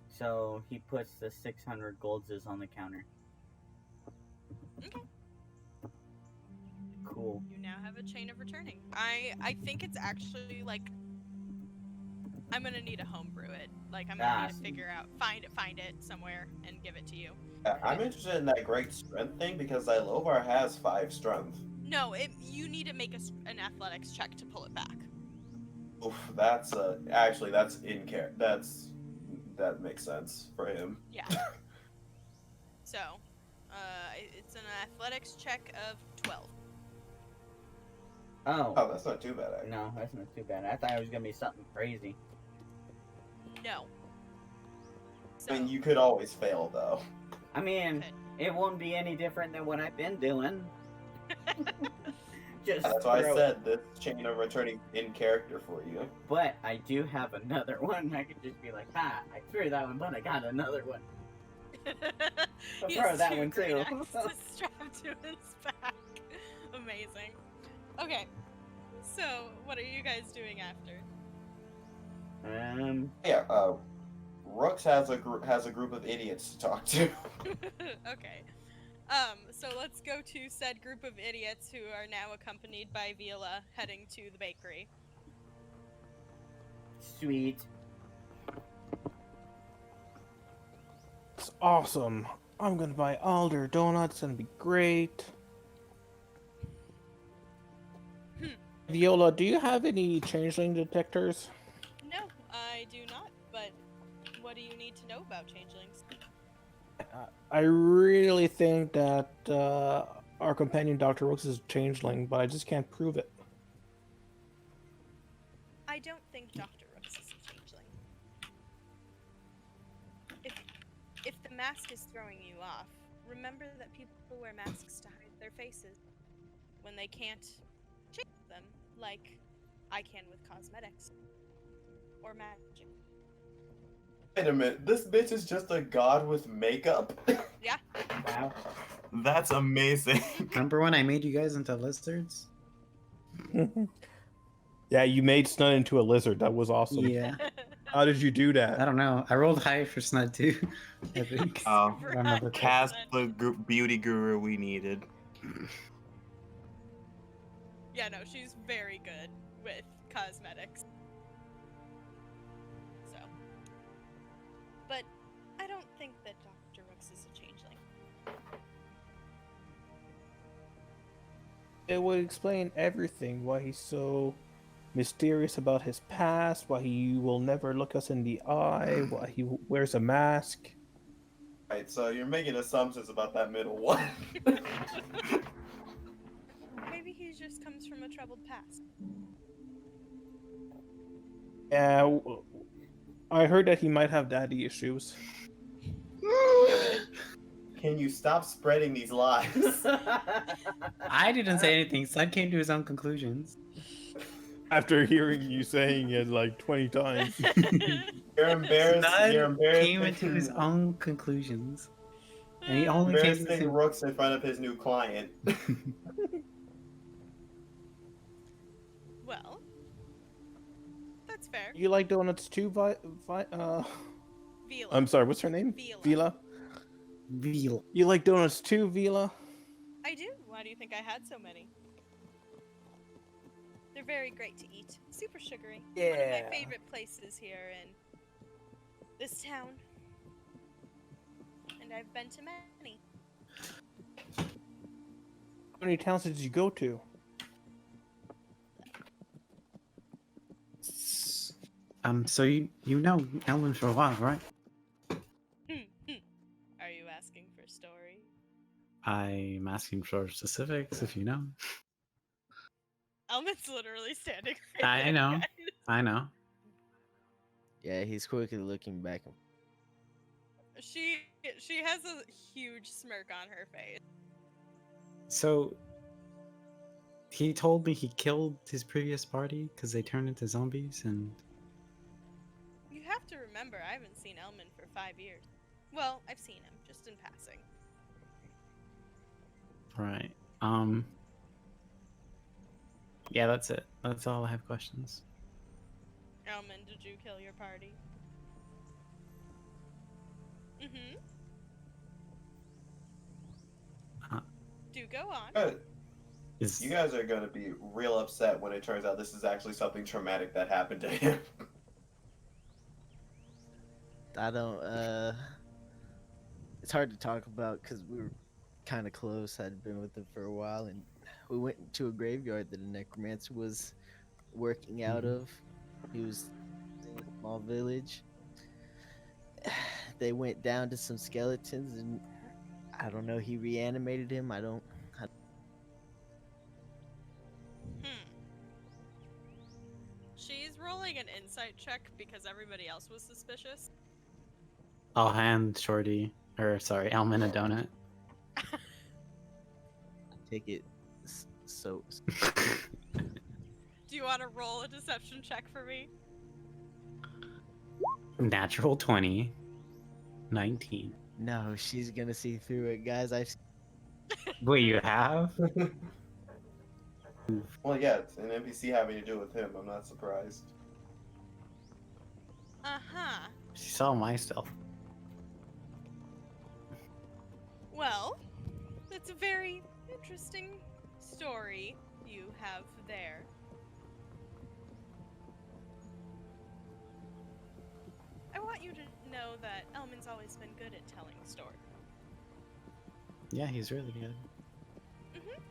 So he puts the 600 goldses on the counter.
Okay.
Cool.
You now have a chain of returning. I think it's actually like I'm gonna need to homebrew it. Like I'm gonna need to figure out find it somewhere and give it to you.
I'm interested in that great strength thing because Ilovar has 5 strength.
No, you need to make an athletics check to pull it back.
Oof, that's actually that's in care. That makes sense for him.
Yeah. So, it's an athletics check of 12.
Oh.
Oh, that's not too bad. Actually.
No, that's not too bad. I thought it was gonna be something crazy.
No. So,
I mean, you could always fail though.
I mean, it won't be any different than what I've been doing. Just
That's why I said this chain of returning in character for you.
But I do have another one. I could just be like, I threw that one, but I got another one. I'll
he
throw
has
that
2
one
great
too.
axes strapped to his back. Amazing. Okay. So, what are you guys doing after?
Yeah. Rooks has a group of idiots to talk to.
Okay. So let's go to said group of idiots who are now accompanied by Viola heading to the bakery.
Sweet.
It's awesome. I'm gonna buy all their donuts and be great. Viola, do you have any changeling detectors?
No, I do not, but what do you need to know about changelings?
I really think that our companion Dr. Rooks is a changeling, but I just can't prove it.
I don't think Dr. Rooks is a changeling. If the mask is throwing you off, remember that people wear masks to hide their faces when they can't change them, like I can with cosmetics or magic.
Wait a minute, this bitch is just a god with makeup?
Yeah.
Wow.
That's amazing.
Remember when I made you guys into lizards?
Yeah, you made Snun into a lizard. That was awesome.
Yeah.
How did you do
I
that?
don't know. I rolled high for Snud too. I think.
Super
remember
high.
Cast the beauty guru we needed.
Yeah, no, she's very good with cosmetics. So. But I don't think that Dr. Rooks is a changeling.
It would explain everything. Why he's so mysterious about his past, why he will never look us in the eye, why he wears a mask.
Right, so you're making assumptions about that middle one.
Maybe he just comes from a troubled past.
Yeah, I heard that he might have daddy issues.
Can you stop spreading these lies?
I didn't say anything. Sled came to his own conclusions.
After hearing you saying it like 20 times.
You're embarrassed. You're
Snud came into his
embarrassing.
own conclusions. And he only came to the
Embarrassing
same...
Rooks in front of his new client.
Well, that's fair.
You like donuts too,
Vila.
I'm sorry, what's her name?
Vila.
Veal.
You like donuts too, Vila?
I do. Why do you think I had so many? They're very great to eat. Super sugary. One of my favorite places here in this town. And I've been to many.
How many towns did you go to?
So you know Elmin for a while, right?
Are you asking for story?
I'm asking for specifics, if you know.
Elmin's literally standing
I
there,
know.
guys.
I know.
Yeah, he's quickly looking back.
She has a huge smirk on her face.
So he told me he killed his previous party because they turned into zombies, and
You have to remember, I haven't seen Elmin for 5 years. Well, I've seen him, just in passing.
right. Yeah, that's it. That's all I have questions.
Elmin, did you kill your party? Mm-hmm. Do go on.
You guys are gonna be real upset when it turns out this is actually something traumatic that happened to him.
I don't. It's hard to talk about because we were kind of close. I'd been with him for a while, and we went to a graveyard that a necromancer was working out of. He was in a small village. They went down to some skeletons, and I don't know. He reanimated him.
She's rolling an insight check because everybody else was suspicious.
I'll hand Shorty, or sorry, Elmin a donut.
Take it. So
Do you want to roll a deception check for me?
Natural 20. 19.
no, she's gonna see through it, guys.
Wait, you have?
Well, yeah, it's an NPC having to do with him. I'm not surprised.
Uh-huh.
She saw my stuff.
Well, that's a very interesting story you have there. I want you to know that Elmin's always been good at telling stories.
Yeah, he's really good.
Mm-hmm.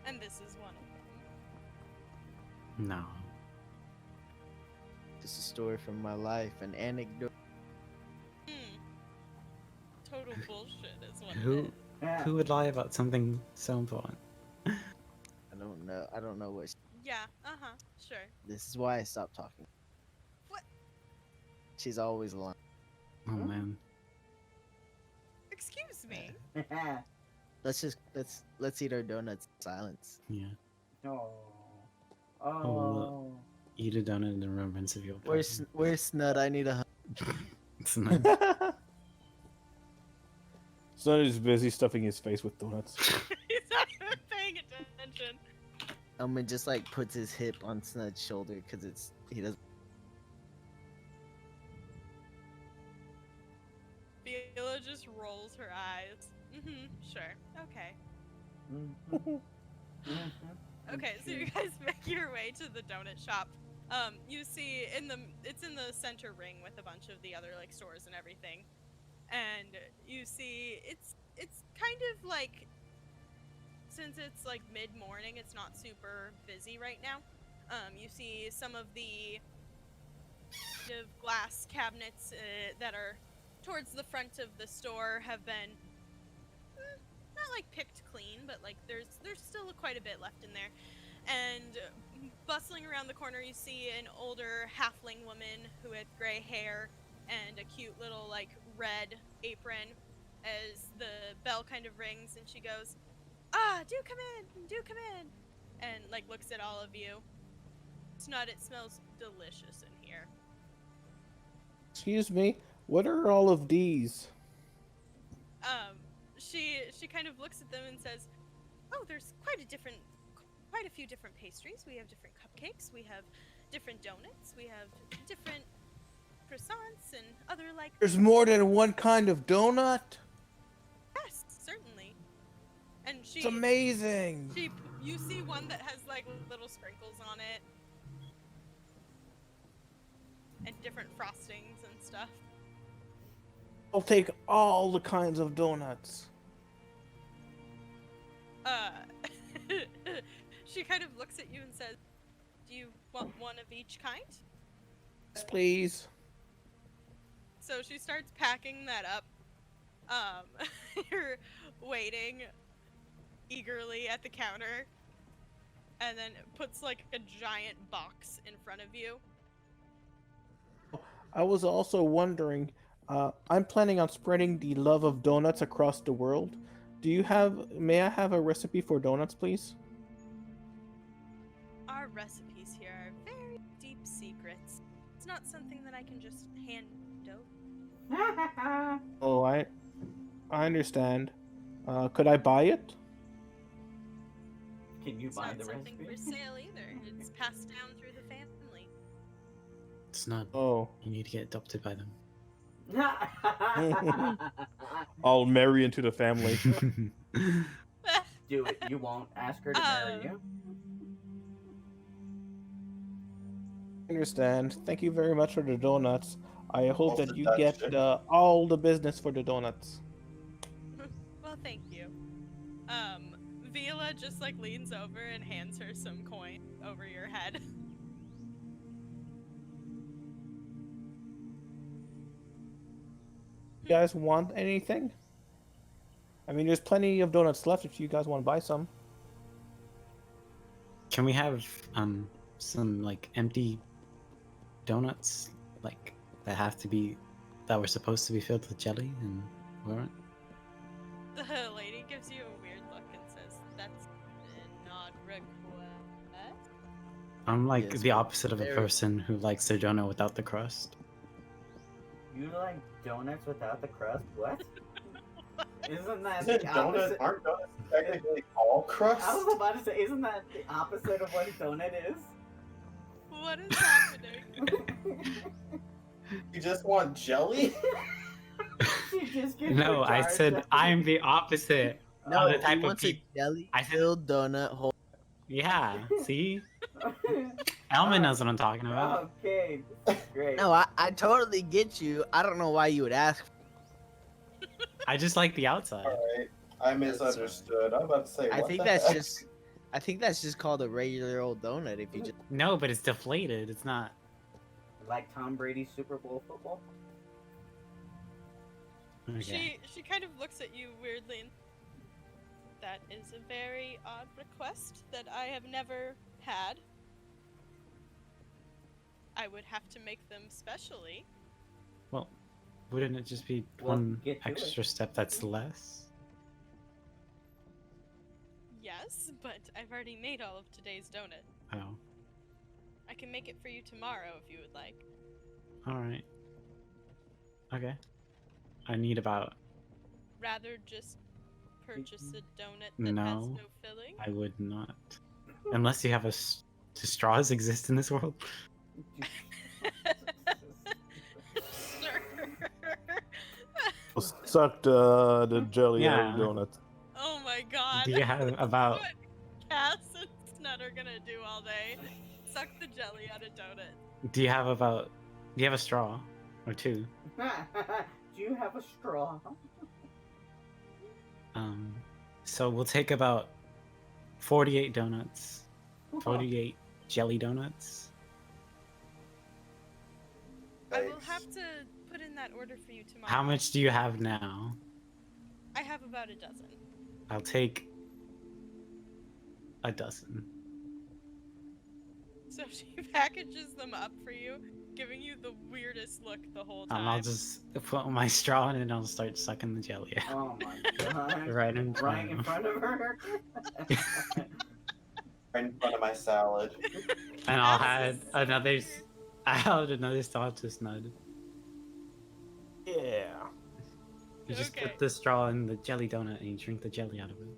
And this is one of them.
No.
Just a story from my life, an anecdote.
Total bullshit is what
Who-
it is.
Who would lie about something so important?
I don't know. I don't know what.
Yeah, uh-huh, sure.
This is why I stopped talking.
What?
She's always lying.
Oh man.
Excuse me.
Let's eat our donuts in silence.
Yeah.
Oh.
Oh. Eat a donut in remembrance of your
Where's Snud? I need a hug.
It's nice.
Son is busy stuffing his face with donuts.
He's not even paying attention.
Elmin just like puts his hip on Snud's shoulder because he doesn't.
Viola just rolls her eyes. Mm-hmm, sure. Okay. Okay, so you guys make your way to the donut shop. You see it's in the center ring with a bunch of the other like stores and everything. And you see it's kind of like, since it's like mid-morning, it's not super busy right now. You see some of the glass cabinets that are towards the front of the store have been not like picked clean, but like there's still quite a bit left in there. And bustling around the corner, you see an older halfling woman who had gray hair and a cute little like red apron. As the bell kind of rings, and she goes, "Ah, do come in," and like looks at all of you. Snut, it smells delicious in here.
Excuse me, what are all of these?
She kind of looks at them and says, "Oh, there's quite a few different pastries. We have different cupcakes. We have different donuts. We have different croissants and other like."
There's more than one kind of donut?
Yes, certainly. And
It's amazing!
you see one that has like little sprinkles on it and different frostings and stuff.
I'll take all the kinds of donuts.
She kind of looks at you and says, "Do you want one of each kind?"
Yes, please.
So she starts packing that up. You're waiting eagerly at the counter, and then puts like a giant box in front of you.
I was also wondering, I'm planning on spreading the love of donuts across the world. May I have a recipe for donuts, please?
Our recipes here are very deep secrets. It's not something that I can just hand out.
Oh, I understand. Could I buy it?
Can you
It's
buy
not
the
something
recipe?
for sale either. It's passed down through the family.
It's not.
Oh,
You need to get adopted by them.
I'll marry into the family.
Do it. You won't ask her to marry you.
I understand. Thank you very much for the donuts. I hope
Also
that you
that
get
shit.
all the business for the donuts.
Well, thank you. Vila just like leans over and hands her some coin over your head.
You guys want anything? I mean, there's plenty of donuts left if you guys want to buy some.
Can we have some like empty donuts like that were supposed to be filled with jelly and weren't?
The lady gives you a weird look and says, "That's an odd request."
I'm like
Yes,
the
but
opposite of a
very-
person who likes their donut without the crust.
You like donuts without the crust? What? Isn't that
Isn't
the
donuts,
opposite?
aren't donuts technically all crust?
I was about to say, isn't that the opposite of what a donut is?
What is happening?
You just want jelly?
She just gets
No, I
charged
said
up.
I'm the opposite
No,
of the
he
type of
wants a
people.
jelly-filled donut hole.
Yeah, see? Elmin knows what I'm talking about.
Okay, this is great.
No, I totally get you. I don't know why you would ask.
I just like the outside.
Alright, I misunderstood. I'm about to say,
I
what
think
the
that's
heck?
just. I think that's just called a regular old donut. If you just.
No, but it's deflated. It's not.
Like Tom Brady's Super Bowl football?
Okay.
She kind of looks at you weirdly and that is a very odd request that I have never had. I would have to make them specially.
Well, wouldn't it just be
Well,
one
get to it.
extra step that's less?
Yes, but I've already made all of today's donut.
Oh,
I can make it for you tomorrow if you would like.
alright. Okay. I need about.
Rather just purchase a donut that has
No.
no filling.
I would not. Unless you have do straws exist in this world?
Sure.
Suck the jelly out of
Yeah.
donuts.
Oh my god.
Do you have about.
What Cass and Snut are gonna do all day? Suck the jelly out of donut.
Do you have a straw? Or two?
Do you have a straw?
So we'll take about 48 donuts, 48 jelly donuts.
I will have to put in that order for you tomorrow.
How much do you have now?
I have about a dozen.
I'll take a dozen.
So she packages them up for you, giving you the weirdest look the whole time.
I'll just put my straw in and I'll start sucking the jelly out.
Oh my god.
Right in
Right in front of her?
Right in front of my salad.
And I'll
That's
add another. I'll add another straw to Snud.
Yeah.
You just
Okay.
put the straw in the jelly donut and you drink the jelly out of it.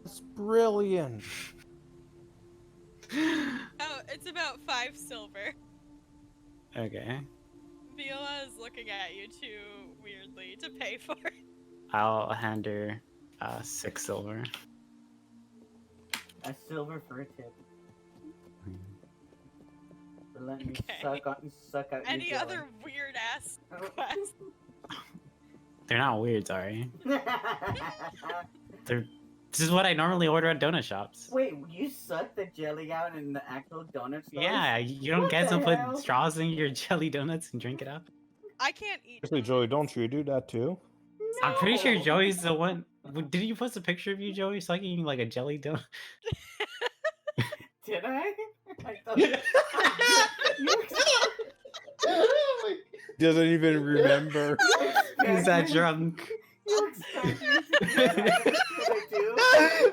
It's brilliant.
Oh, it's about 5 silver.
Okay.
Viola is looking at you too weirdly to pay for it.
I'll hand her 6 silver.
A silver for a tip. For letting me
Okay.
suck out
Any
your
other weird ass quests?
They're not weird, sorry. This is what I normally order at donut shops.
Wait, you suck the jelly out in the actual donut store?
Yeah, you don't
What
get
the
to put
hell?
straws in your jelly donuts and drink it up.
I can't eat.
Actually, Joey, don't you do that too?
I'm pretty sure
No.
Joey's the one. Did you post a picture of you, Joey, sucking like a jelly donut?
Did I? I thought you
Doesn't even remember.
He's that drunk.
You expect me to do that? Did I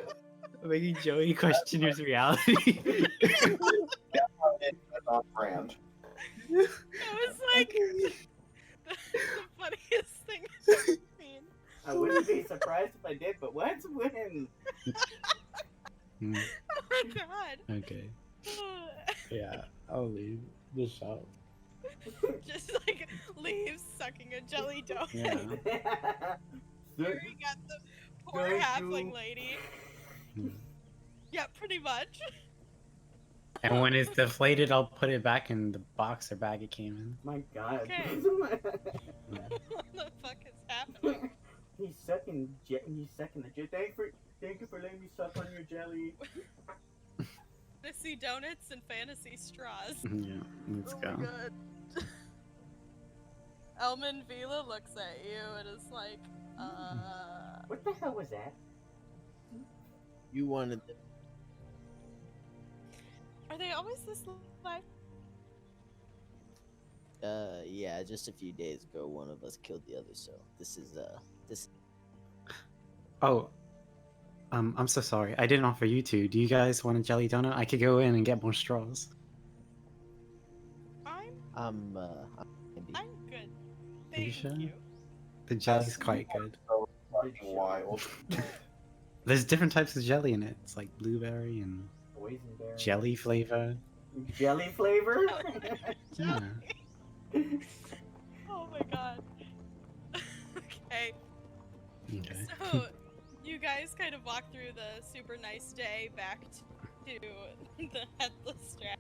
do?
Making Joey question his reality.
That's on brand.
It was like the funniest thing I've ever seen.
I wouldn't be surprised if I did, but what? When?
Hmm,
Oh my god.
okay. Yeah, I'll leave the shop.
Just like leaves sucking a jelly donut.
Yeah.
Staring at the poor
Thank
halfling
you.
lady.
Hmm.
Yeah, pretty much.
And when it's deflated, I'll put it back in the box or bag it came in.
My god.
Okay. What the fuck is happening?
He's sucking the jelly. Thank you for letting me suck on your jelly.
Fantasy donuts and fantasy straws.
Yeah, let's
Oh
go.
my god. Elmin Vila looks at you and is like,
What the hell was that?
You wanted them.
are they always this live?
Yeah, just a few days ago, one of us killed the other, so this is, this.
Oh, I'm so sorry. I didn't offer you two. Do you guys want a jelly donut? I could go in and get more straws.
I'm
I'm
good.
Are you
Thank
sure?
you.
The jelly's quite good.
So fucking wild.
There's different types of jelly in it. It's like blueberry and
Boysenberry.
jelly flavor.
Jelly flavor?
Yeah.
Oh my god. Okay.
Okay.
So, you guys kind of walk through the super nice day back to the headless strap.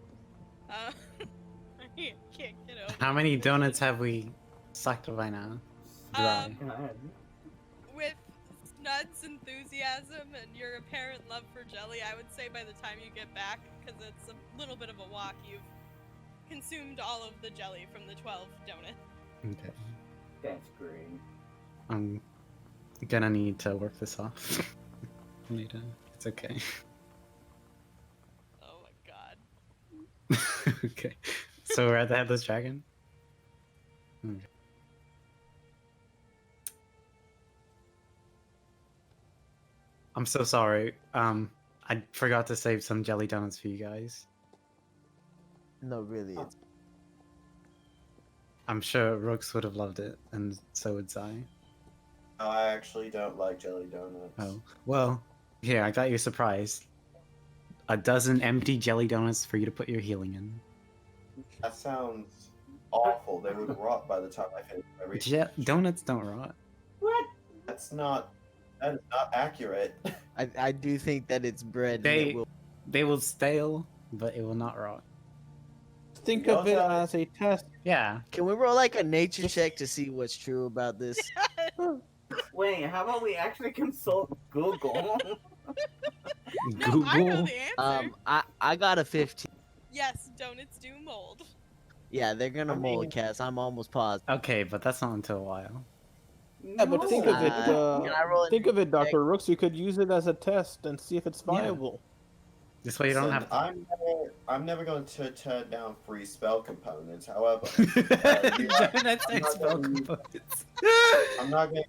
I can't get over
How many donuts have we sucked by now? Dry.
God.
with Snud's enthusiasm and your apparent love for jelly. I would say by the time you get back, because it's a little bit of a walk, you've consumed all of the jelly from the 12 donuts.
Okay.
That's great.
I'm gonna need to work this off later. It's okay.
Oh my god.
Okay. So we're at the Headless Dragon? Okay. I'm so sorry. I forgot to save some jelly donuts for you guys.
No, really, it's
I'm sure Rooks would have loved it, and so would Zai.
No, I actually don't like jelly donuts.
Oh, well, here, I got you a surprise. A dozen empty jelly donuts for you to put your healing in.
That sounds awful. They would rot by the time I finish everything.
Donuts don't rot.
What?
That is not accurate.
I do think that it's bread. and
They
it will...
they will stale, but it will not rot.
Think of it
Don't
as a test.
Yeah.
Can we roll like a nature check to see what's true about this?
Wait, how about we actually consult Google?
No,
Google.
I know the answer.
I got a 15.
Yes, donuts do mold.
Yeah, they're gonna
I
mold
mean-
cast. I'm almost positive.
Okay, but that's not until a while.
Yeah, but think of it.
Can I roll
Think of it,
check?
Dr. Rooks. You could use it as a test and see if it's
Yeah.
viable.
This way you don't
Listen,
have to.
I'm never going to turn down free spell components. However,
Donuts and
not
spell
gonna use-
components.
I'm not going.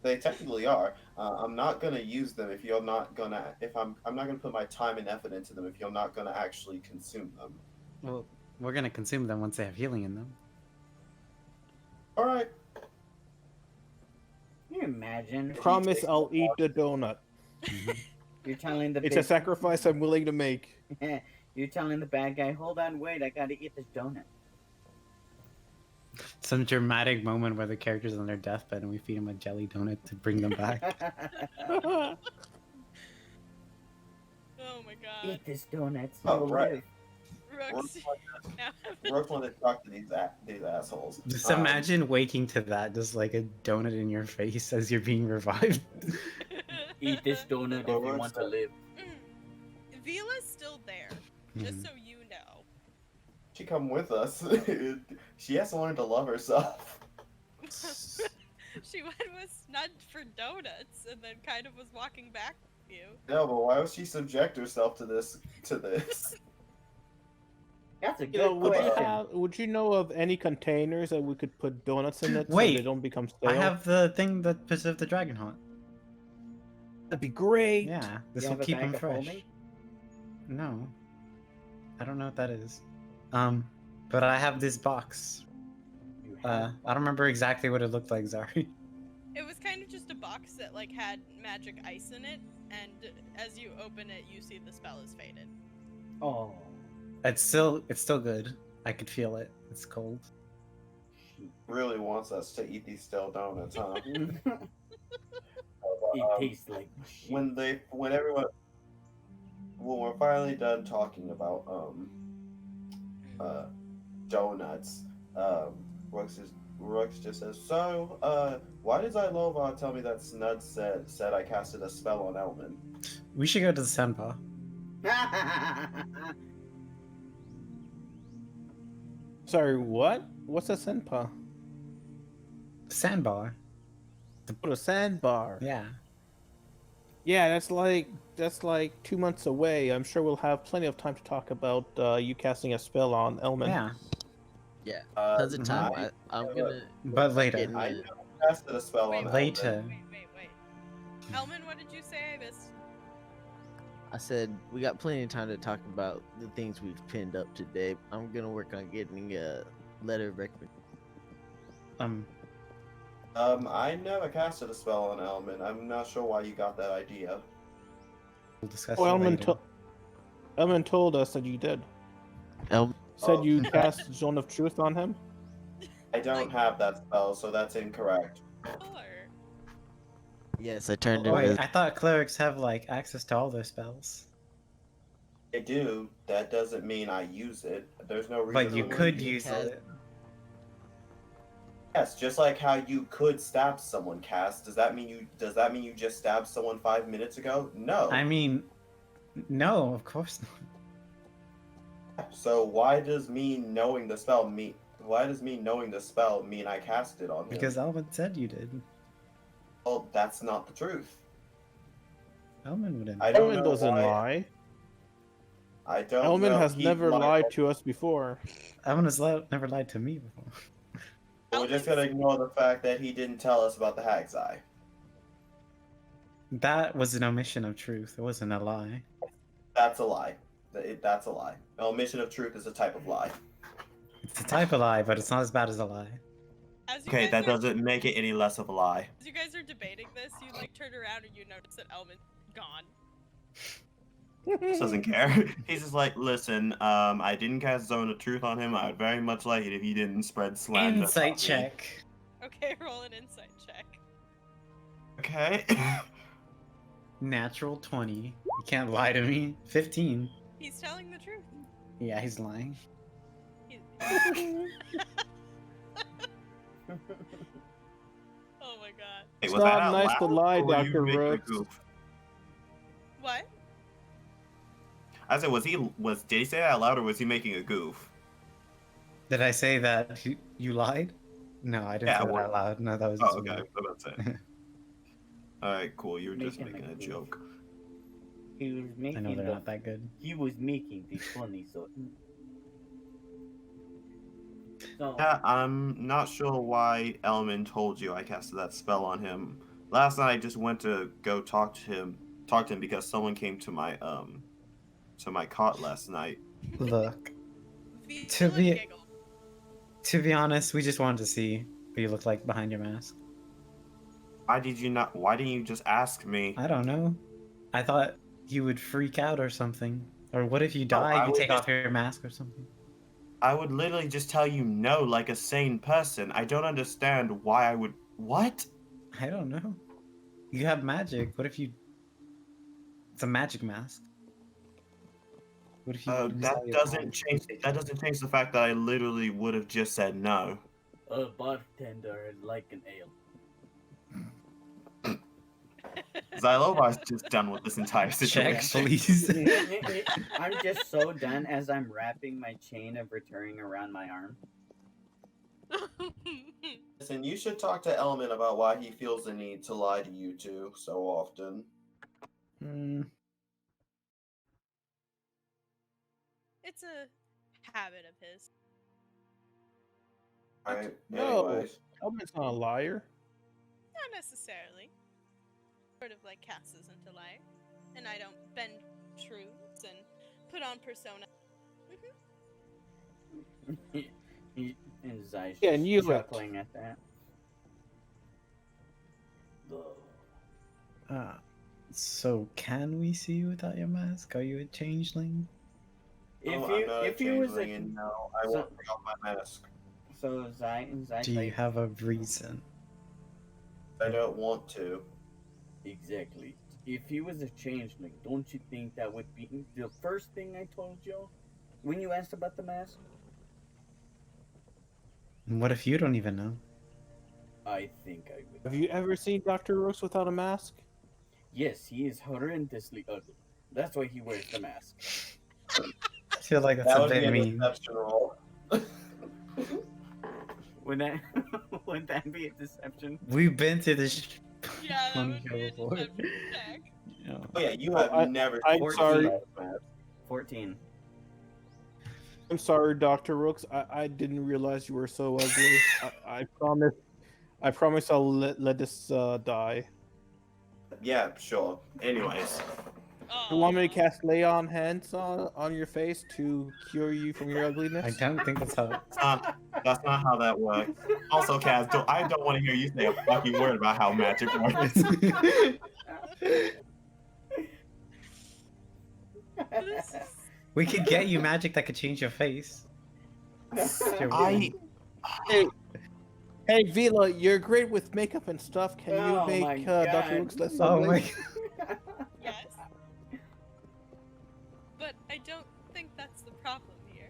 They technically are. I'm not going to use them if you're not going to. If I'm not going to put my time and effort into them if you're not going to actually consume them.
Well, we're gonna consume them once they have healing in them.
All right.
Can you imagine?
Promise I'll eat the donut.
You're telling the
It's a sacrifice I'm willing to make.
You're telling the bad guy, hold on, wait, I gotta eat this donut.
Some dramatic moment where the character's on their deathbed and we feed them a jelly donut to bring them back.
Oh my god.
Eat this donut.
Oh,
you'll
right.
live.
Rooks. Now
Brooke wanted to talk to these assholes.
Just imagine waking to that, just like a donut in your face as you're being revived.
Eat this donut if you
Well,
want to live.
Vila's still there, just so you know.
She come with us. She has to learn to love herself.
She went with Snud for donuts and then kind of was walking back with you.
No, but why would she subject herself to this?
That's a
You
good
know,
question.
would you know of any containers that we could put donuts in it so
Wait,
they don't become stale?
I have the thing that preserved the dragon heart.
That'd be great.
Yeah, this
You
will
have a
keep
bag
them
of
fresh.
homemade?
No, I don't know what that is. But I have this box.
You
I
have
don't remember exactly what it looked like. Sorry.
It was kind of just a box that like had magic ice in it, and as you open it, you see the spell is faded.
Oh.
It's still good. I could feel it. It's cold.
Really wants us to eat these stale donuts, huh?
It tastes like shit.
when we're finally done talking about donuts, Rooks just says, so why did Zylova tell me that Snud said I casted a spell on Elmin?
We should go to the sandbar.
Sorry, what? What's a senpa?
Sandbar.
Put a sandbar.
Yeah.
Yeah, that's like 2 months away. I'm sure we'll have plenty of time to talk about you casting a spell on Elmin.
Yeah.
Yeah, tons of time.
I-
I'm gonna.
But later.
Getting
I
it.
know I casted a spell on
Wait,
Later.
Wait. Elmin, what did you say? I missed.
I said we got plenty of time to talk about the things we've pinned up today. I'm gonna work on getting a letter of recommendation.
I never casted a spell on Elmin. I'm not sure why you got that idea.
We'll discuss
Well,
it later.
Elmin told us that you did.
Elm.
Said
Oh.
you cast Zone of Truth on him.
I don't have that spell, so that's incorrect.
Or
Yes, I turned
Oh,
him.
wait, I thought clerics have like access to all their spells.
I do. That doesn't mean I use it. There's no reason.
But you
to
could
you
use
cast-
it.
Yes, just like how you could stab someone, Cass. Does that mean you just stabbed someone 5 minutes ago? No.
I mean, no, of course not.
So why does me knowing the spell mean I cast it on him?
Because Elvin said you did.
Well, that's not the truth.
Elvin wouldn't.
I don't
Elmin
know
doesn't
why.
lie.
I don't
Elmin
know.
has
He
never
lied.
lied to us before.
Elvin has never lied to me before.
We're just gonna ignore the fact that he didn't tell us about the Hag's Eye.
That was an omission of truth. It wasn't a lie.
That's a lie. That's a lie. An omission of truth is a type of lie.
It's a type of lie, but it's not as bad as a lie.
as you
Okay,
guys
that
are,
doesn't make it any less of a lie.
As you guys are debating this, you like turn around and you notice that Elmin's gone.
He doesn't care. He's just like, listen, I didn't cast Zone of Truth on him. I would very much like it if he didn't spread slander.
Insight
about me."
check.
Okay, roll an insight check.
Okay.
Natural 20. You can't lie to me. 15.
He's telling the truth.
Yeah, he's lying.
He- Oh my god.
Hey,
It's
was that
not
out
nice to
loud,
lie,
or were you
Dr.
making a
Rooks.
goof? I said, did he say that out loud or was he making a goof?
Did I say that you lied? No, I didn't
Yeah,
say that
well-
out loud. No, that was
Oh,
just
okay.
me.
I was about to say. Alright, cool. You were just
Making a
making a
goof.
joke.
He was
I
making
know they're not that good.
He was making the funny so. So
Yeah, I'm not sure why Elmin told you I casted that spell on him. Last night I just went to go talk to him because someone came to my cot last night.
Look,
Vila
be-
giggled.
to be honest, we just wanted to see what you look like behind your mask.
Why didn't you just ask me?
I don't know. I thought you would freak out or something. Or what if you die,
I
you
would
take
just-
off your mask or something?
I would literally just tell you no like a sane person. I don't understand why I would. What?
I don't know. You have magic. What if you... It's a magic mask. What if you lose all
That
your
doesn't
powers?
change. That doesn't change the fact that I literally would have just said no.
a bartender like an ale.
Xylobar's just done with this entire
Check,
situation.
please.
I'm just so done as I'm wrapping my chain of returning around my arm.
Listen, you should talk to Elmin about why he feels the need to lie to you two so often.
Hmm.
It's a habit of his.
Alright,
No.
anyways.
Elmin's not a liar.
Not necessarily. Sort of like Cass isn't a liar. And I don't bend truths and put on persona.
And Zai's
Yeah,
just
knew it.
chuckling at that.
So can we see you without your mask? Are you a changeling?
If
No,
you
I'm not
if
a
you was
changeling, and no, I
so-
won't take off my mask.
so Zai's
Do you
like
have a reason?
I don't want to.
exactly. If he was a changeling, don't you think that would be the first thing I told you when you asked about the mask?
And what if you don't even know?
I think I would.
Have you ever seen Dr. Rooks without a mask?
Yes, he is horrendously ugly. That's why he wears the mask.
I feel like that's
That
a
would be
bit
a
mean.
deception roll.
Would that would that be a deception?
We've been through this
Yeah, that
one
would
show
be a
before.
deception check.
You know.
Oh yeah, you
Oh,
have never.
I'm
seen
sorry.
that mask.
14.
I'm sorry, Dr. Rooks. I didn't realize you were so ugly. I promise I'll let this die.
Yeah, sure. Anyways,
You want me to
Aw.
cast lay on hands on your face to cure you from your ugliness?
I don't think that's how.
that's not how that works. Also, Kaz, I don't want to hear you say a fucking word about how magic works.
This is-
We could get you magic that could change your face. You're
I
Hey, hey, Vila, you're great with makeup and stuff. Can you
Oh my
make Dr.
God.
Rooks less
Oh
ugly?
my.
yes. But I don't think that's the problem here.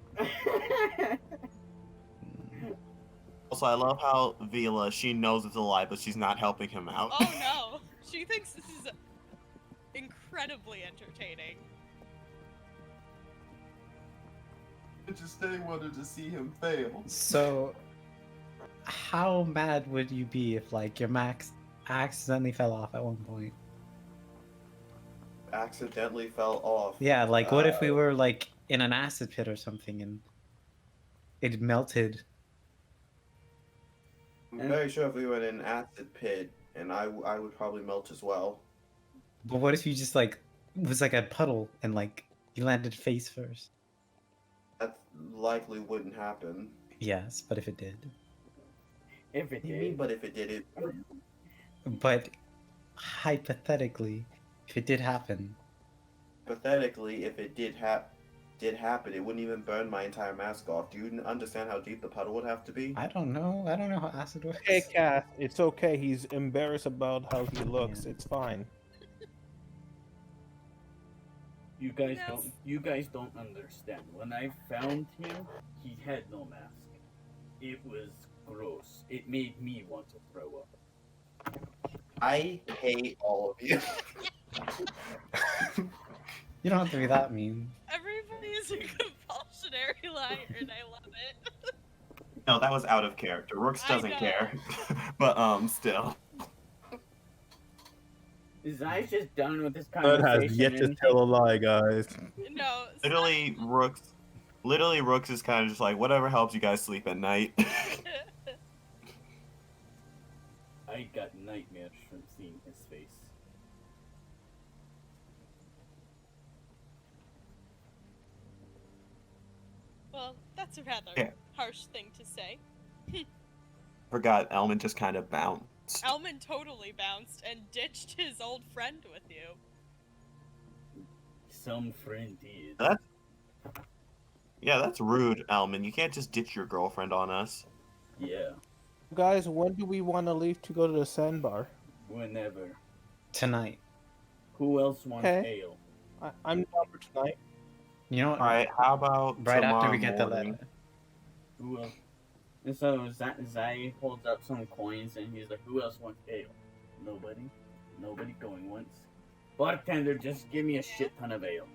also I love how Vila, she knows it's a lie, but she's not helping him out.
Oh no. She thinks this is incredibly entertaining.
Just they wanted to see him fail.
So, how mad would you be if like your max accidentally fell off at one point?
Accidentally fell off.
Yeah, like what if we
Uh,
were like in an acid pit or something and it melted?
I'm very sure if we were in an acid pit, and I would probably melt as well.
But what if you just like was like a puddle and like you landed face first?
That likely wouldn't happen.
Yes, but if it did.
If it
What do you mean,
did.
but if it did, it
But hypothetically, if it did happen,
pathetically, if it did happen, it wouldn't even burn my entire mask off. Do you understand how deep the puddle would have to be?
I don't know. I don't know how acid works.
Hey, Cass, it's okay. He's embarrassed about how he looks.
Yeah.
It's fine.
You guys
Yes.
don't understand. When I found him, he had no mask. It was gross. It made me want to throw up.
I hate all of you.
You don't have to be that mean.
is a compulsionary liar, and I love it.
No, that was out of character. Rooks
I
doesn't
know.
care. But still.
Zai's just done with this
Nud has
conversation.
yet to
and
tell a lie, guys.
No,
Literally Rooks is kind of just like, whatever helps you guys sleep at night.
I got nightmares from seeing his face.
well, that's a rather
Yeah.
harsh thing to say.
Forgot Elmin just kind of bounced.
Elmin totally bounced and ditched his old friend with you.
Some friend did.
That's Yeah, that's rude, Elmin. You can't just ditch your girlfriend on us.
Yeah,
Guys, when do we want to leave to go to the sandbar?
whenever.
Tonight.
Who else wants
Okay.
ale?
I'm down for tonight.
You know what?
Alright, how about
right after
tomorrow
we get the
morning?
letter.
Who else? And so Zai holds up some coins and he's like, "Who else wants ale?" Nobody. Nobody going once. Bartender, just give me a shit ton of ale.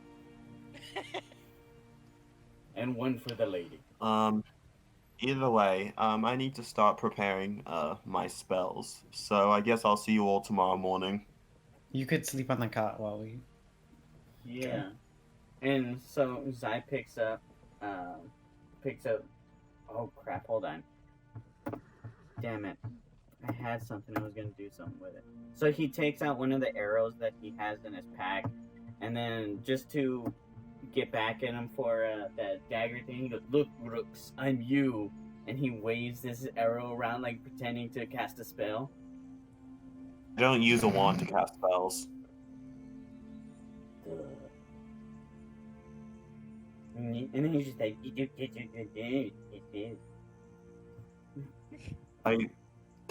And one for the lady.
Either way, I need to start preparing my spells. So I guess I'll see you all tomorrow morning.
You could sleep on the cot while we.
Yeah. And so Zai picks up. Oh crap! Hold on. Damn it! I had something. I was gonna do something with it. So he takes out one of the arrows that he has in his pack, and then just to get back at him for that dagger thing, he goes, "Look, Rooks, I'm you." And he waves this arrow around like pretending to cast a spell.
I don't use a wand to cast spells.
And then he's just like,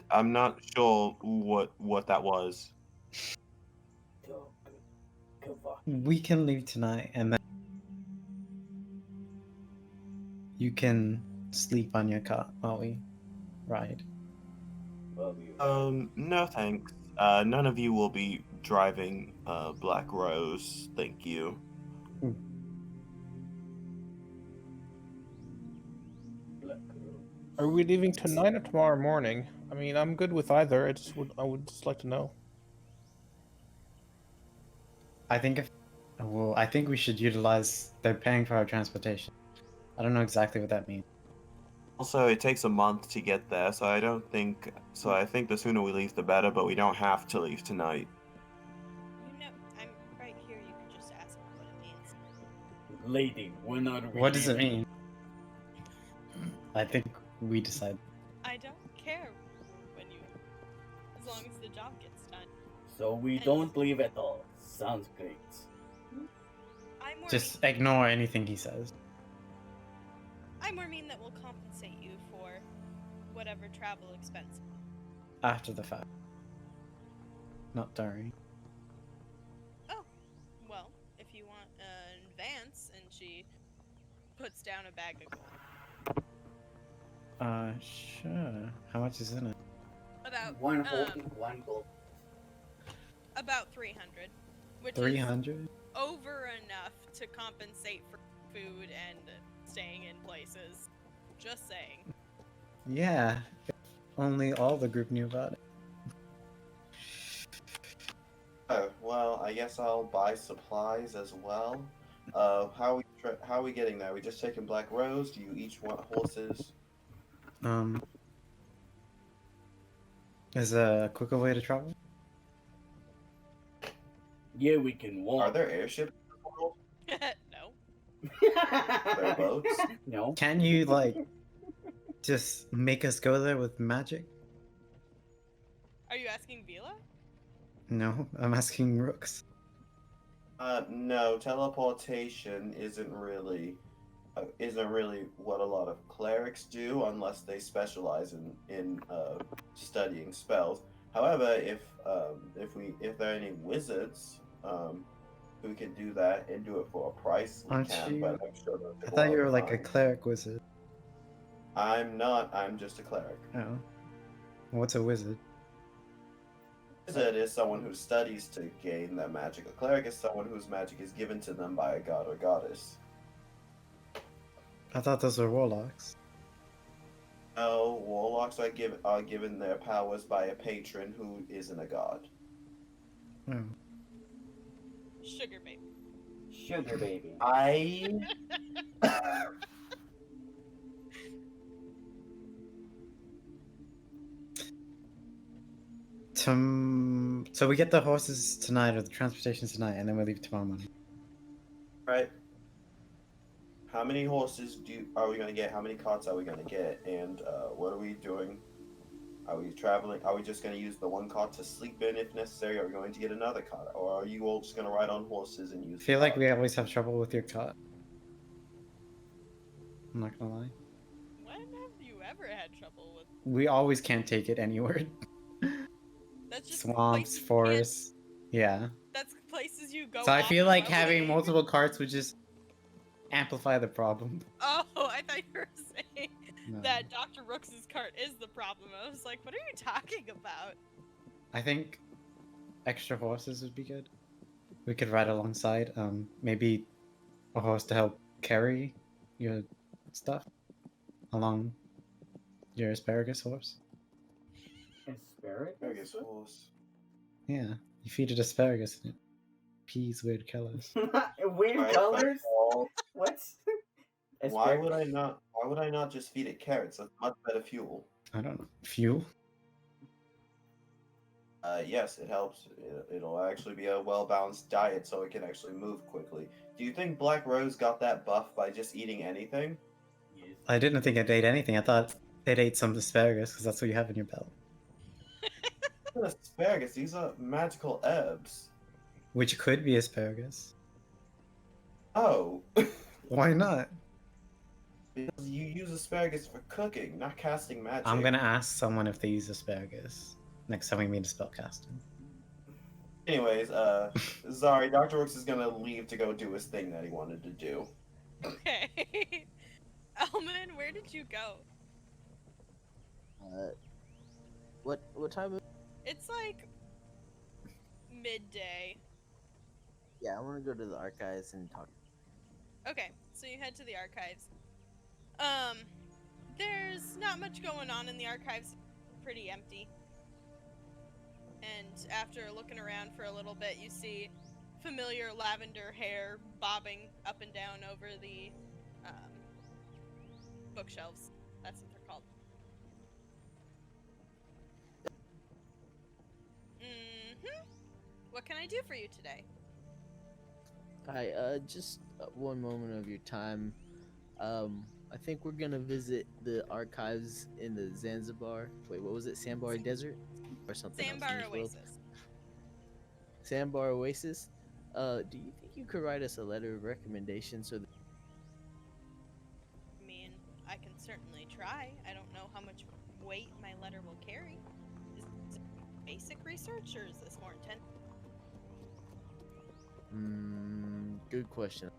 I'm not sure what that was.
We can leave tonight, and then you can sleep on your cot while we ride.
No thanks. None of you will be driving Black Rose, thank you.
Are we leaving tonight or tomorrow morning? I mean, I'm good with either. I would just like to know.
I think I think we should utilize. They're paying for our transportation. I don't know exactly what that means.
Also, it takes a month to get there, so I think the sooner we leave the better, but we don't have to leave tonight.
You know, I'm right here. You can just ask me what it means.
Lady, when are we
What does it
leaving?
mean? I think we decide.
I don't care as long as the job gets done.
So we don't leave at all. Sounds great.
I'm more
Just ignore anything he says.
I'm more mean that we'll compensate you for whatever travel expense.
After the fact. Not during.
Oh, well, if you want an advance, and she puts down a bag of gold.
Sure. How much is in it?
About
One gold.
about 300, which
300?
is over enough to compensate for food and staying in places. Just saying.
Yeah. If only all the group knew about it.
Oh, well, I guess I'll buy supplies as well. How are we getting there? We just taking Black Rose? Do you each want horses?
Is there a quicker way to travel?
Yeah, we can walk.
Are there airships in the world?
No.
Are there boats?
No.
Can you, like, just make us go there with magic?
Are you asking Vila?
No, I'm asking Rooks.
No, teleportation isn't really what a lot of clerics do unless they specialize in studying spells. However, if there are any wizards who can do that and do it for a price, we
Aren't
can.
you-
But I'm sure those
I
take
thought
lot
you
of
were like a
time.
cleric wizard.
I'm not. I'm just a cleric.
Oh. What's a wizard?
Wizard is someone who studies to gain their magic. A cleric is someone whose magic is given to them by a god or goddess.
I thought those were warlocks.
No, warlocks are given their powers by a patron who isn't a god.
Oh.
Sugar baby.
Sugar baby.
I
So we get the horses tonight, or the transportation tonight, and then we leave tomorrow morning.
right. How many horses are we gonna get? How many carts are we gonna get? And what are we doing? Are we traveling? Are we just gonna use the one cart to sleep in if necessary? Are we going to get another cart, or are you all just gonna ride on horses and use?
I feel like we always have trouble with your cart. I'm not gonna lie.
When have you ever had trouble with?
We always can't take it anywhere.
That's just
Swamps,
places you can't-
forests. Yeah.
That's places you go.
So I feel like having
off-roading.
multiple carts would just amplify the problem.
Oh, I thought you were saying
No.
that Dr. Rooks's cart is the problem. I was like, what are you talking about?
I think extra horses would be good. We could ride alongside. Maybe a horse to help carry your stuff along your asparagus horse.
Asparagus horse.
Yeah, you feed it asparagus and it peas weird colors.
Weird
Alright,
colors?
first of all,
What?
Why would I not? Why would I not just feed it carrots? That's much better fuel.
I don't know. Fuel?
Yes, it helps. It'll actually be a well-balanced diet, so it can actually move quickly. Do you think Black Rose got that buff by just eating anything?
I didn't think it ate anything. I thought it ate some asparagus because that's what you have in your belt.
Asparagus. These are magical herbs.
Which could be asparagus.
Oh,
Why not?
because you use asparagus for cooking, not casting magic.
I'm gonna ask someone if they use asparagus next time we meet a spellcaster.
Anyways, sorry, Dr. Rooks is gonna leave to go do his thing that he wanted to do.
Okay. Elmin, where did you go?
What time?
It's like midday.
Yeah, I want to go to the archives and talk.
Okay, so you head to the archives. There's not much going on in the archives. Pretty empty. And after looking around for a little bit, you see familiar lavender hair bobbing up and down over the bookshelves. That's what they're called. What can I do for you today?
Hi, just one moment of your time. I think we're gonna visit the archives in the Zanzibar. Wait, what was it? Sandbar Desert or something? else in
Sandbar
this world?
Oasis.
Sandbar Oasis. Do you think you could write us a letter of recommendation so that
I mean, I can certainly try. I don't know how much weight my letter will carry. Is it basic research or is this more intense?
good question.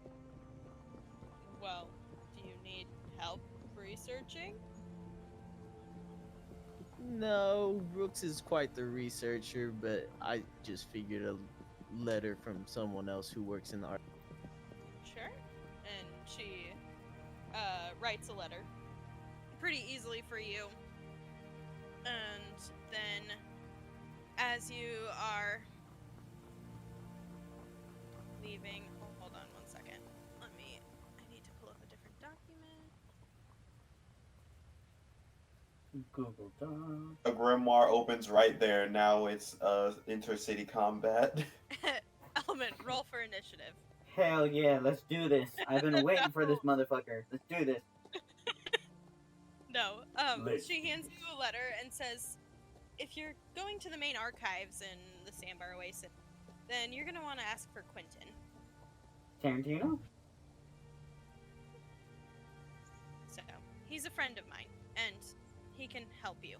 Well, do you need help researching?
No, Rooks is quite the researcher, but I just figured a letter from someone else who works in the art.
Sure. And she writes a letter pretty easily for you. And then as you are leaving, hold on one second. I need to pull up a different document.
Google Doc.
A grimoire opens right there. Now it's intercity combat.
Elmin, roll for initiative.
Hell yeah, let's do this. I've been waiting for this motherfucker. Let's do this.
No.
Lit.
She hands you a letter and says, if you're going to the main archives in the Sandbar Oasis, then you're gonna want to ask for Quentin.
Tarantino?
So, he's a friend of mine, and he can help you.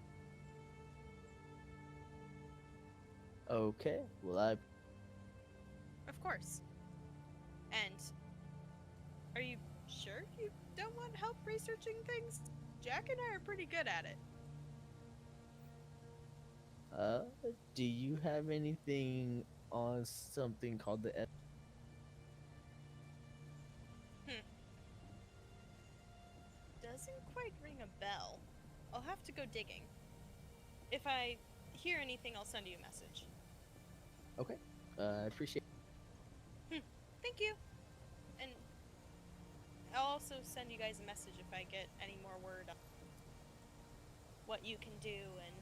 Okay, well I
Of course. And are you sure you don't want help researching things? Jack and I are pretty good at it.
do you have anything on something called the
bell. I'll have to go digging. If I hear anything, I'll send you a message.
Okay. I appreciate.
Thank you. And I'll also send you guys a message if I get any more word on what you can do and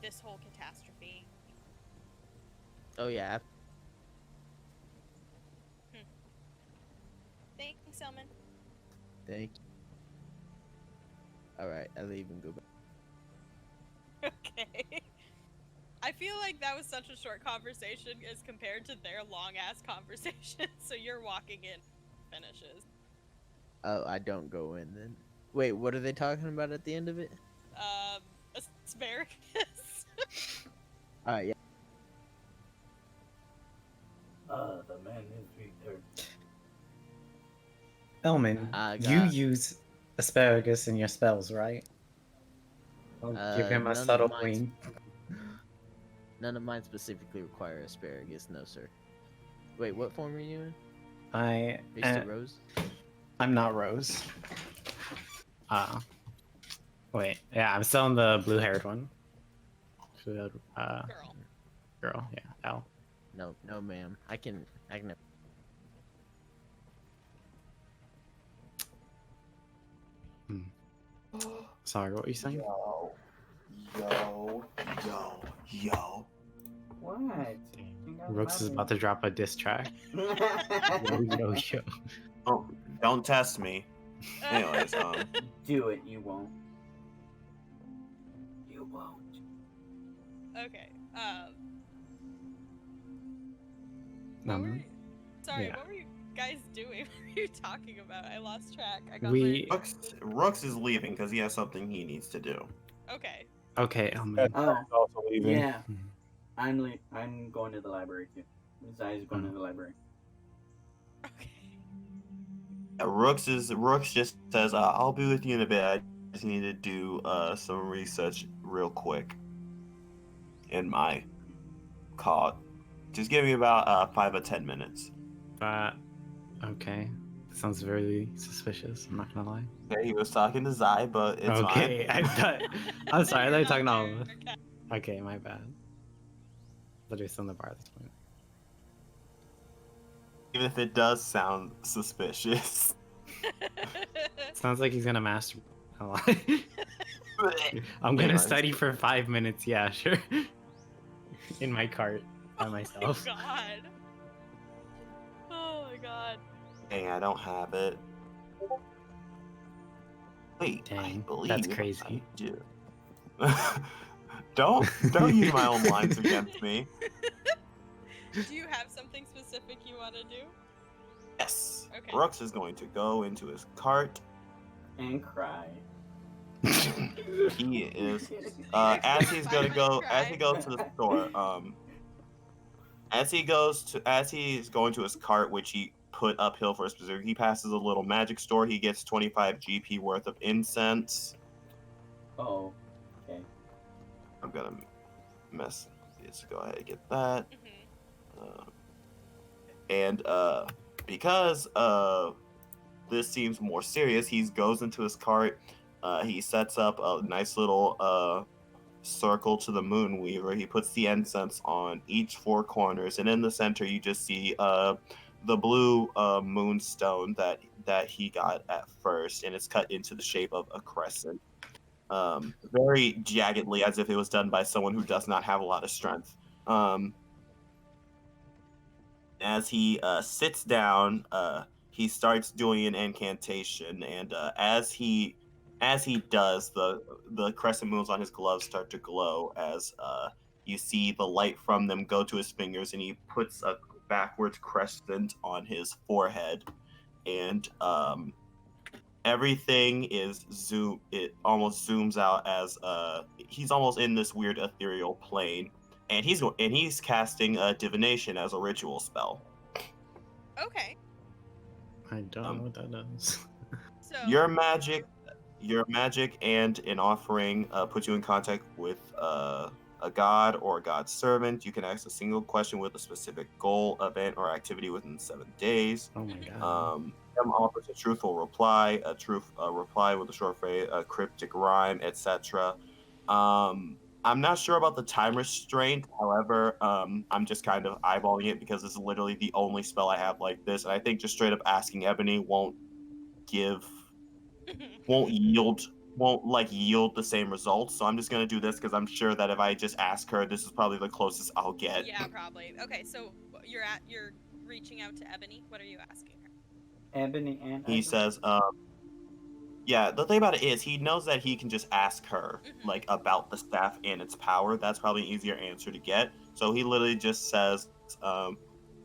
this whole catastrophe.
Oh yeah.
Thanks, Elmin.
Thank you. All right, I leave and go back.
Okay. I feel like that was such a short conversation as compared to their long-ass conversation, so you're walking in finishes.
Oh, I don't go in then. Wait, what are they talking about at the end of it?
Asparagus.
All right, yeah.
The man is returned.
Elmin,
I
you
got-
use asparagus in your spells, right? Don't give him
none
a
of
subtle
mine-
wink.
None of mine specifically require asparagus, no sir. Wait, what form are you in?
I
Are you still Rose?
I'm not Rose. Wait, yeah, I'm still in the blue-haired one.
Girl.
Girl, yeah, L.
No, no, ma'am. I can.
Sorry, what were you saying?
Yo.
What?
Rooks is about to drop a diss track. Yo.
Oh, don't test me. Anyways,
Do it, you won't. You won't.
Okay. Sorry,
Yeah.
what were you guys doing? What were you talking about? I lost track. I got
We
Rooks is leaving because he has something he needs to do.
Okay.
okay,
That's
Oh,
also leaving.
yeah. I'm going to the library too. Zai's going to the library.
Okay.
Rooks just says, "I'll be with you in a bit. I just need to do some research real quick." In my call, just give me about 5 or 10 minutes.
Okay. Sounds very suspicious, I'm not gonna lie.
Okay, he was talking to Zai, but it's
Okay,
fine.
I'm sorry, they're
You're
talking to
not
all of us.
there, okay.
Okay, my bad. But you're still in the bar at this point.
Even if it does sound suspicious.
Sounds like he's gonna masturbate a lot. I'm gonna
Anyways.
study for 5 minutes, yeah, sure. In my cart by
Oh my
myself.
god. Oh my god.
Dang, I don't have it. Wait, I
Dang,
believe
that's
I
crazy.
do. don't use my own lines against me.
Do you have something specific you want to do?
Yes.
Okay.
Rooks is going to go into his cart.
And cry.
He is as he's going to go as he goes to the store. As he's going to his cart, which he put uphill for his berserk, he passes a little magic store. He gets 25 GP worth of incense.
Oh, okay.
I'm gonna mess. Let's go ahead and get that.
Mm-hmm.
And because this seems more serious, he goes into his cart. He sets up a nice little circle to the Moonweaver. He puts the incense on each 4 corners, and in the center you just see the blue moonstone that he got at first, and it's cut into the shape of a crescent. Very jaggedly, as if it was done by someone who does not have a lot of strength. As he sits down, he starts doing an incantation, and as he does, the crescent moons on his gloves start to glow as you see the light from them go to his fingers, and he puts a backwards crescent on his forehead, and everything is it almost zooms out as he's almost in this weird ethereal plane, and he's casting divination as a ritual spell.
Okay.
I don't know what that does.
So
Your magic and an offering put you in contact with a god or a god's servant. You can ask a single question with a specific goal, event, or activity within 7 days.
Oh my god.
GM offers a truthful reply, a reply with a short phrase, a cryptic rhyme, etc. I'm not sure about the time restraint. However, I'm just kind of eyeballing it because it's literally the only spell I have like this, and I think just straight up asking Ebony give won't yield won't like yield the same results. So I'm just gonna do this because I'm sure that if I just ask her, this is probably the closest I'll get.
Yeah, probably. Okay, so you're reaching out to Ebony. What are you asking her?
Ebony and
He says, yeah, the thing about it is he knows that he can just ask her like about the staff and its power. That's probably an easier answer to get. So he literally just says, all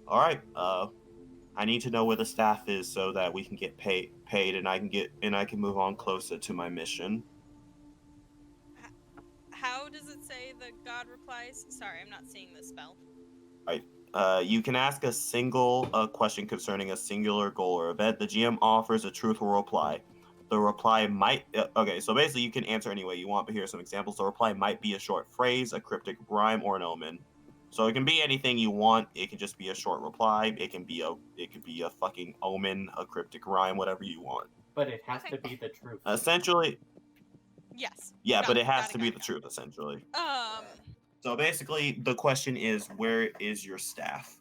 right, I need to know where the staff is so that we can get paid and I can move on closer to my mission.
How does it say the god replies? Sorry, I'm not seeing the spell.
Right. You can ask a single question concerning a singular goal or event. The GM offers a truthful reply. The reply might. Okay, so basically you can answer any way you want, but here are some examples. The reply might be a short phrase, a cryptic rhyme, or an omen. So it can be anything you want. It can just be a short reply. It could be a fucking omen, a cryptic rhyme, whatever you want.
But it has
Okay.
to be the truth.
Essentially,
Yes.
yeah,
Got
but
it,
it has
got
to
it,
be
got
the
it,
truth, essentially.
got
So basically, the question is, where is your staff?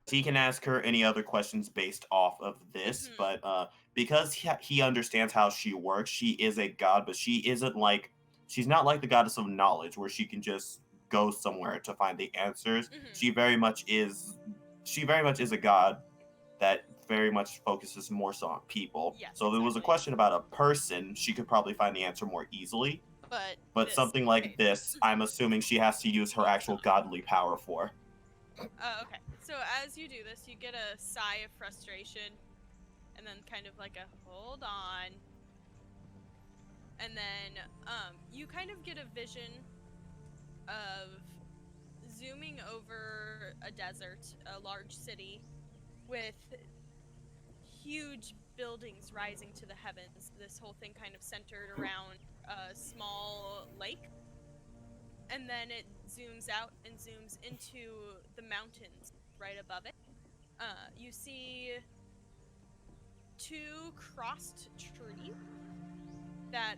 He can ask her any other questions based off of this, but because he understands how she works, she is a god, but she's not like the goddess of knowledge where she can just go somewhere to find the answers. She very much is a god that very much focuses more so on people.
Yes,
so if it was a
exactly.
question about a person, she could probably find the answer more easily. But
this
something like
case.
this, I'm assuming she has to use her actual godly power for.
Okay. So as you do this, you get a sigh of frustration, and then kind of like a hold on, and then you kind of get a vision of zooming over a desert, a large city, with huge buildings rising to the heavens. This whole thing kind of centered around a small lake. And then it zooms out and zooms into the mountains right above it. You see two crossed trees that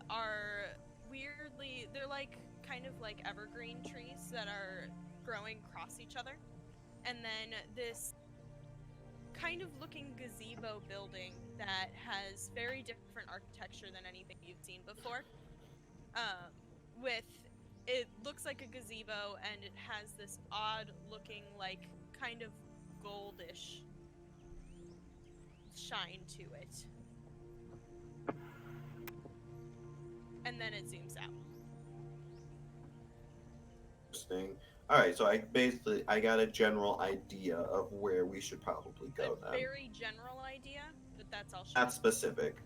are weirdly, they're like kind of like evergreen trees that are growing across each other. And then this kind of looking gazebo building that has very different architecture than anything you've seen before. With it looks like a gazebo and it has this odd looking like kind of goldish shine to it. And then it zooms out.
Interesting. All right, so I got a general idea of where we should probably go
A
then.
very general idea, but that's all.
Not specific.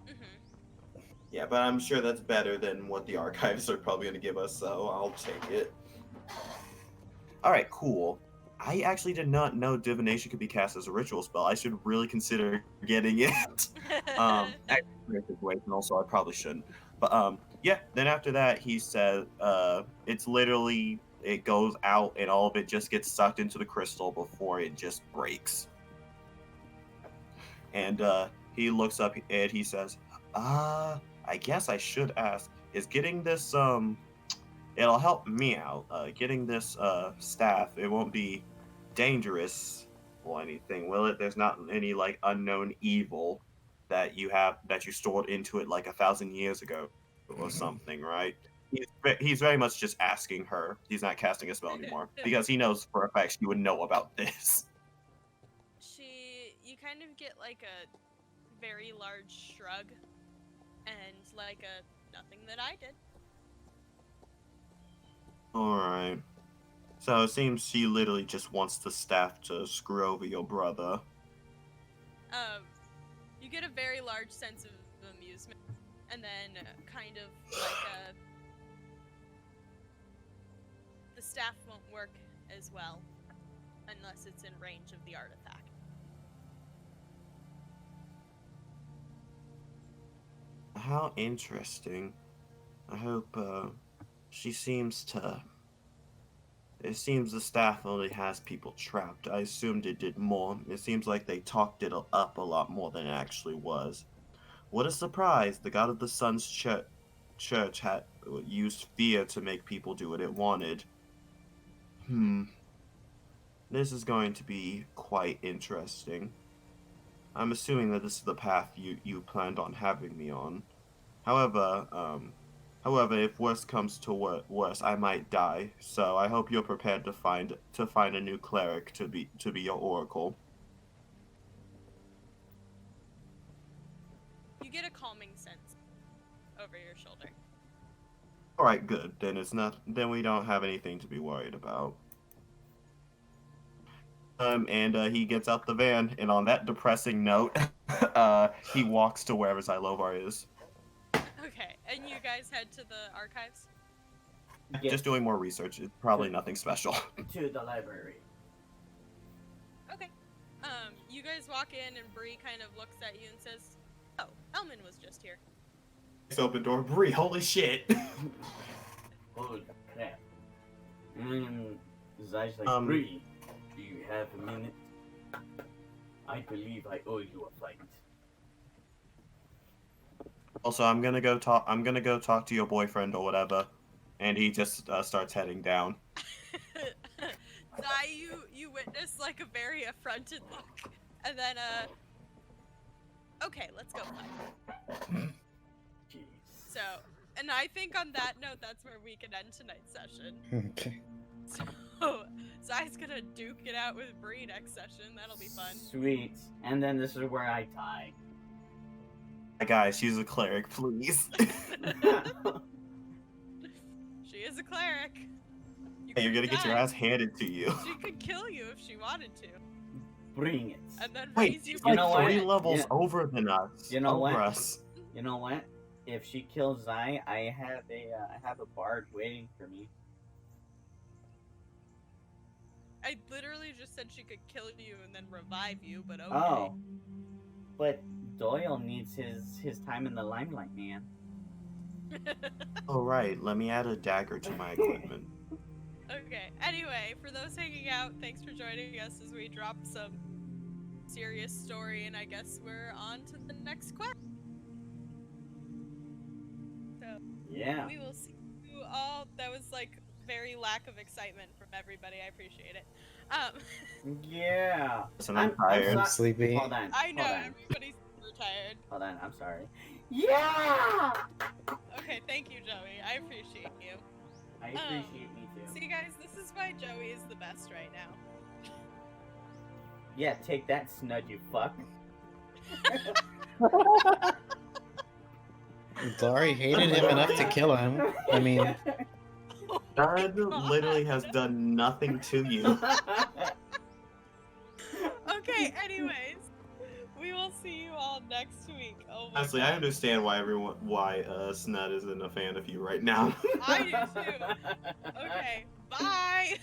Mm-hmm.
Yeah, but I'm sure that's better than what the archives are probably going to give us, so I'll take it. All right, cool. I actually did not know divination could be cast as a ritual spell. I should really consider getting it. Situation also, I probably shouldn't. But yeah. Then after that, he said, it's literally it goes out and all of it just gets sucked into the crystal before it just breaks. And he looks up and he says, I guess I should ask, is getting this it'll help me out. Getting this staff, it won't be dangerous or anything, will it? There's not any like unknown evil that you stored into it like 1,000 years ago or something, right? He's very much just asking her. He's not casting a spell anymore because he knows for a fact she would know about this.
You kind of get like a very large shrug and like a nothing that I did.
Alright. So it seems she literally just wants the staff to screw over your brother.
You get a very large sense of amusement, and then kind of like the staff won't work as well unless it's in range of the artifact.
How interesting. I hope she seems to It seems the staff only has people trapped. I assumed it did more. It seems like they talked it up a lot more than it actually was. What a surprise! The god of the sun's church had used fear to make people do what it wanted. This is going to be quite interesting. I'm assuming that this is the path you planned on having me on. However, if worse comes to worse, I might die. So I hope you're prepared to find a new cleric to be your oracle.
You get a calming sense over your shoulder.
All right, good. Then it's not. Then we don't have anything to be worried about. And he gets out the van, and on that depressing note, he walks to wherever Zylovar is.
Okay, and you guys head to the archives?
Yes.
Just doing more research. It's probably nothing special.
To the library.
Okay. You guys walk in, and Bree kind of looks at you and says, "Oh, Elmin was just here."
It's open door. Bree, holy shit.
Holy crap. And Zai's like, Bree, do you have a minute? I believe I owe you a fight.
Also, I'm gonna go talk to your boyfriend or whatever, and he just starts heading down.
Zai, you witness like a very affronted look, and then okay, let's go play.
Jeez.
So, and I think on that note, that's where we can end tonight's session.
Okay.
So, Zai's gonna duke it out with Bree next session. That'll be fun.
Sweet. And then this is where I die.
Guys, she's a cleric, please.
She is a cleric.
Hey, you're gonna get your
die.
ass handed to you.
She could kill you if she wanted to,
Bring it.
and then
Wait,
raise you.
she's
You
like
know what?
3 levels
Yeah.
over than us.
You know what?
Us.
You know what? If she kills Zai, I have a bard waiting for me.
I literally just said she could kill you and then revive you, but okay.
Oh. But Doyle needs his time in the limelight, man.
Oh right, let me add a dagger to my equipment.
Okay, anyway, for those hanging out, thanks for joining us as we drop some serious story, and I guess we're on to the next quest. So,
Yeah.
we will see you all. That was like very lack of excitement from everybody. I appreciate it.
Yeah.
Listen, I'm tired.
I'm sleepy.
Hold on.
I know,
Hold on.
everybody's super tired.
Hold on. I'm sorry. Yeah.
Okay, thank you, Joey. I appreciate you.
I appreciate me too.
See, guys, this is why Joey is the best right now.
Yeah, take that, snud, you fuck.
Glory hated him enough to kill him. I mean,
God literally has done nothing to you.
Okay, anyways, we will see you all next week. Oh my
Honestly,
God.
I understand why Snud isn't a fan of you right now.
I do too. Okay, bye.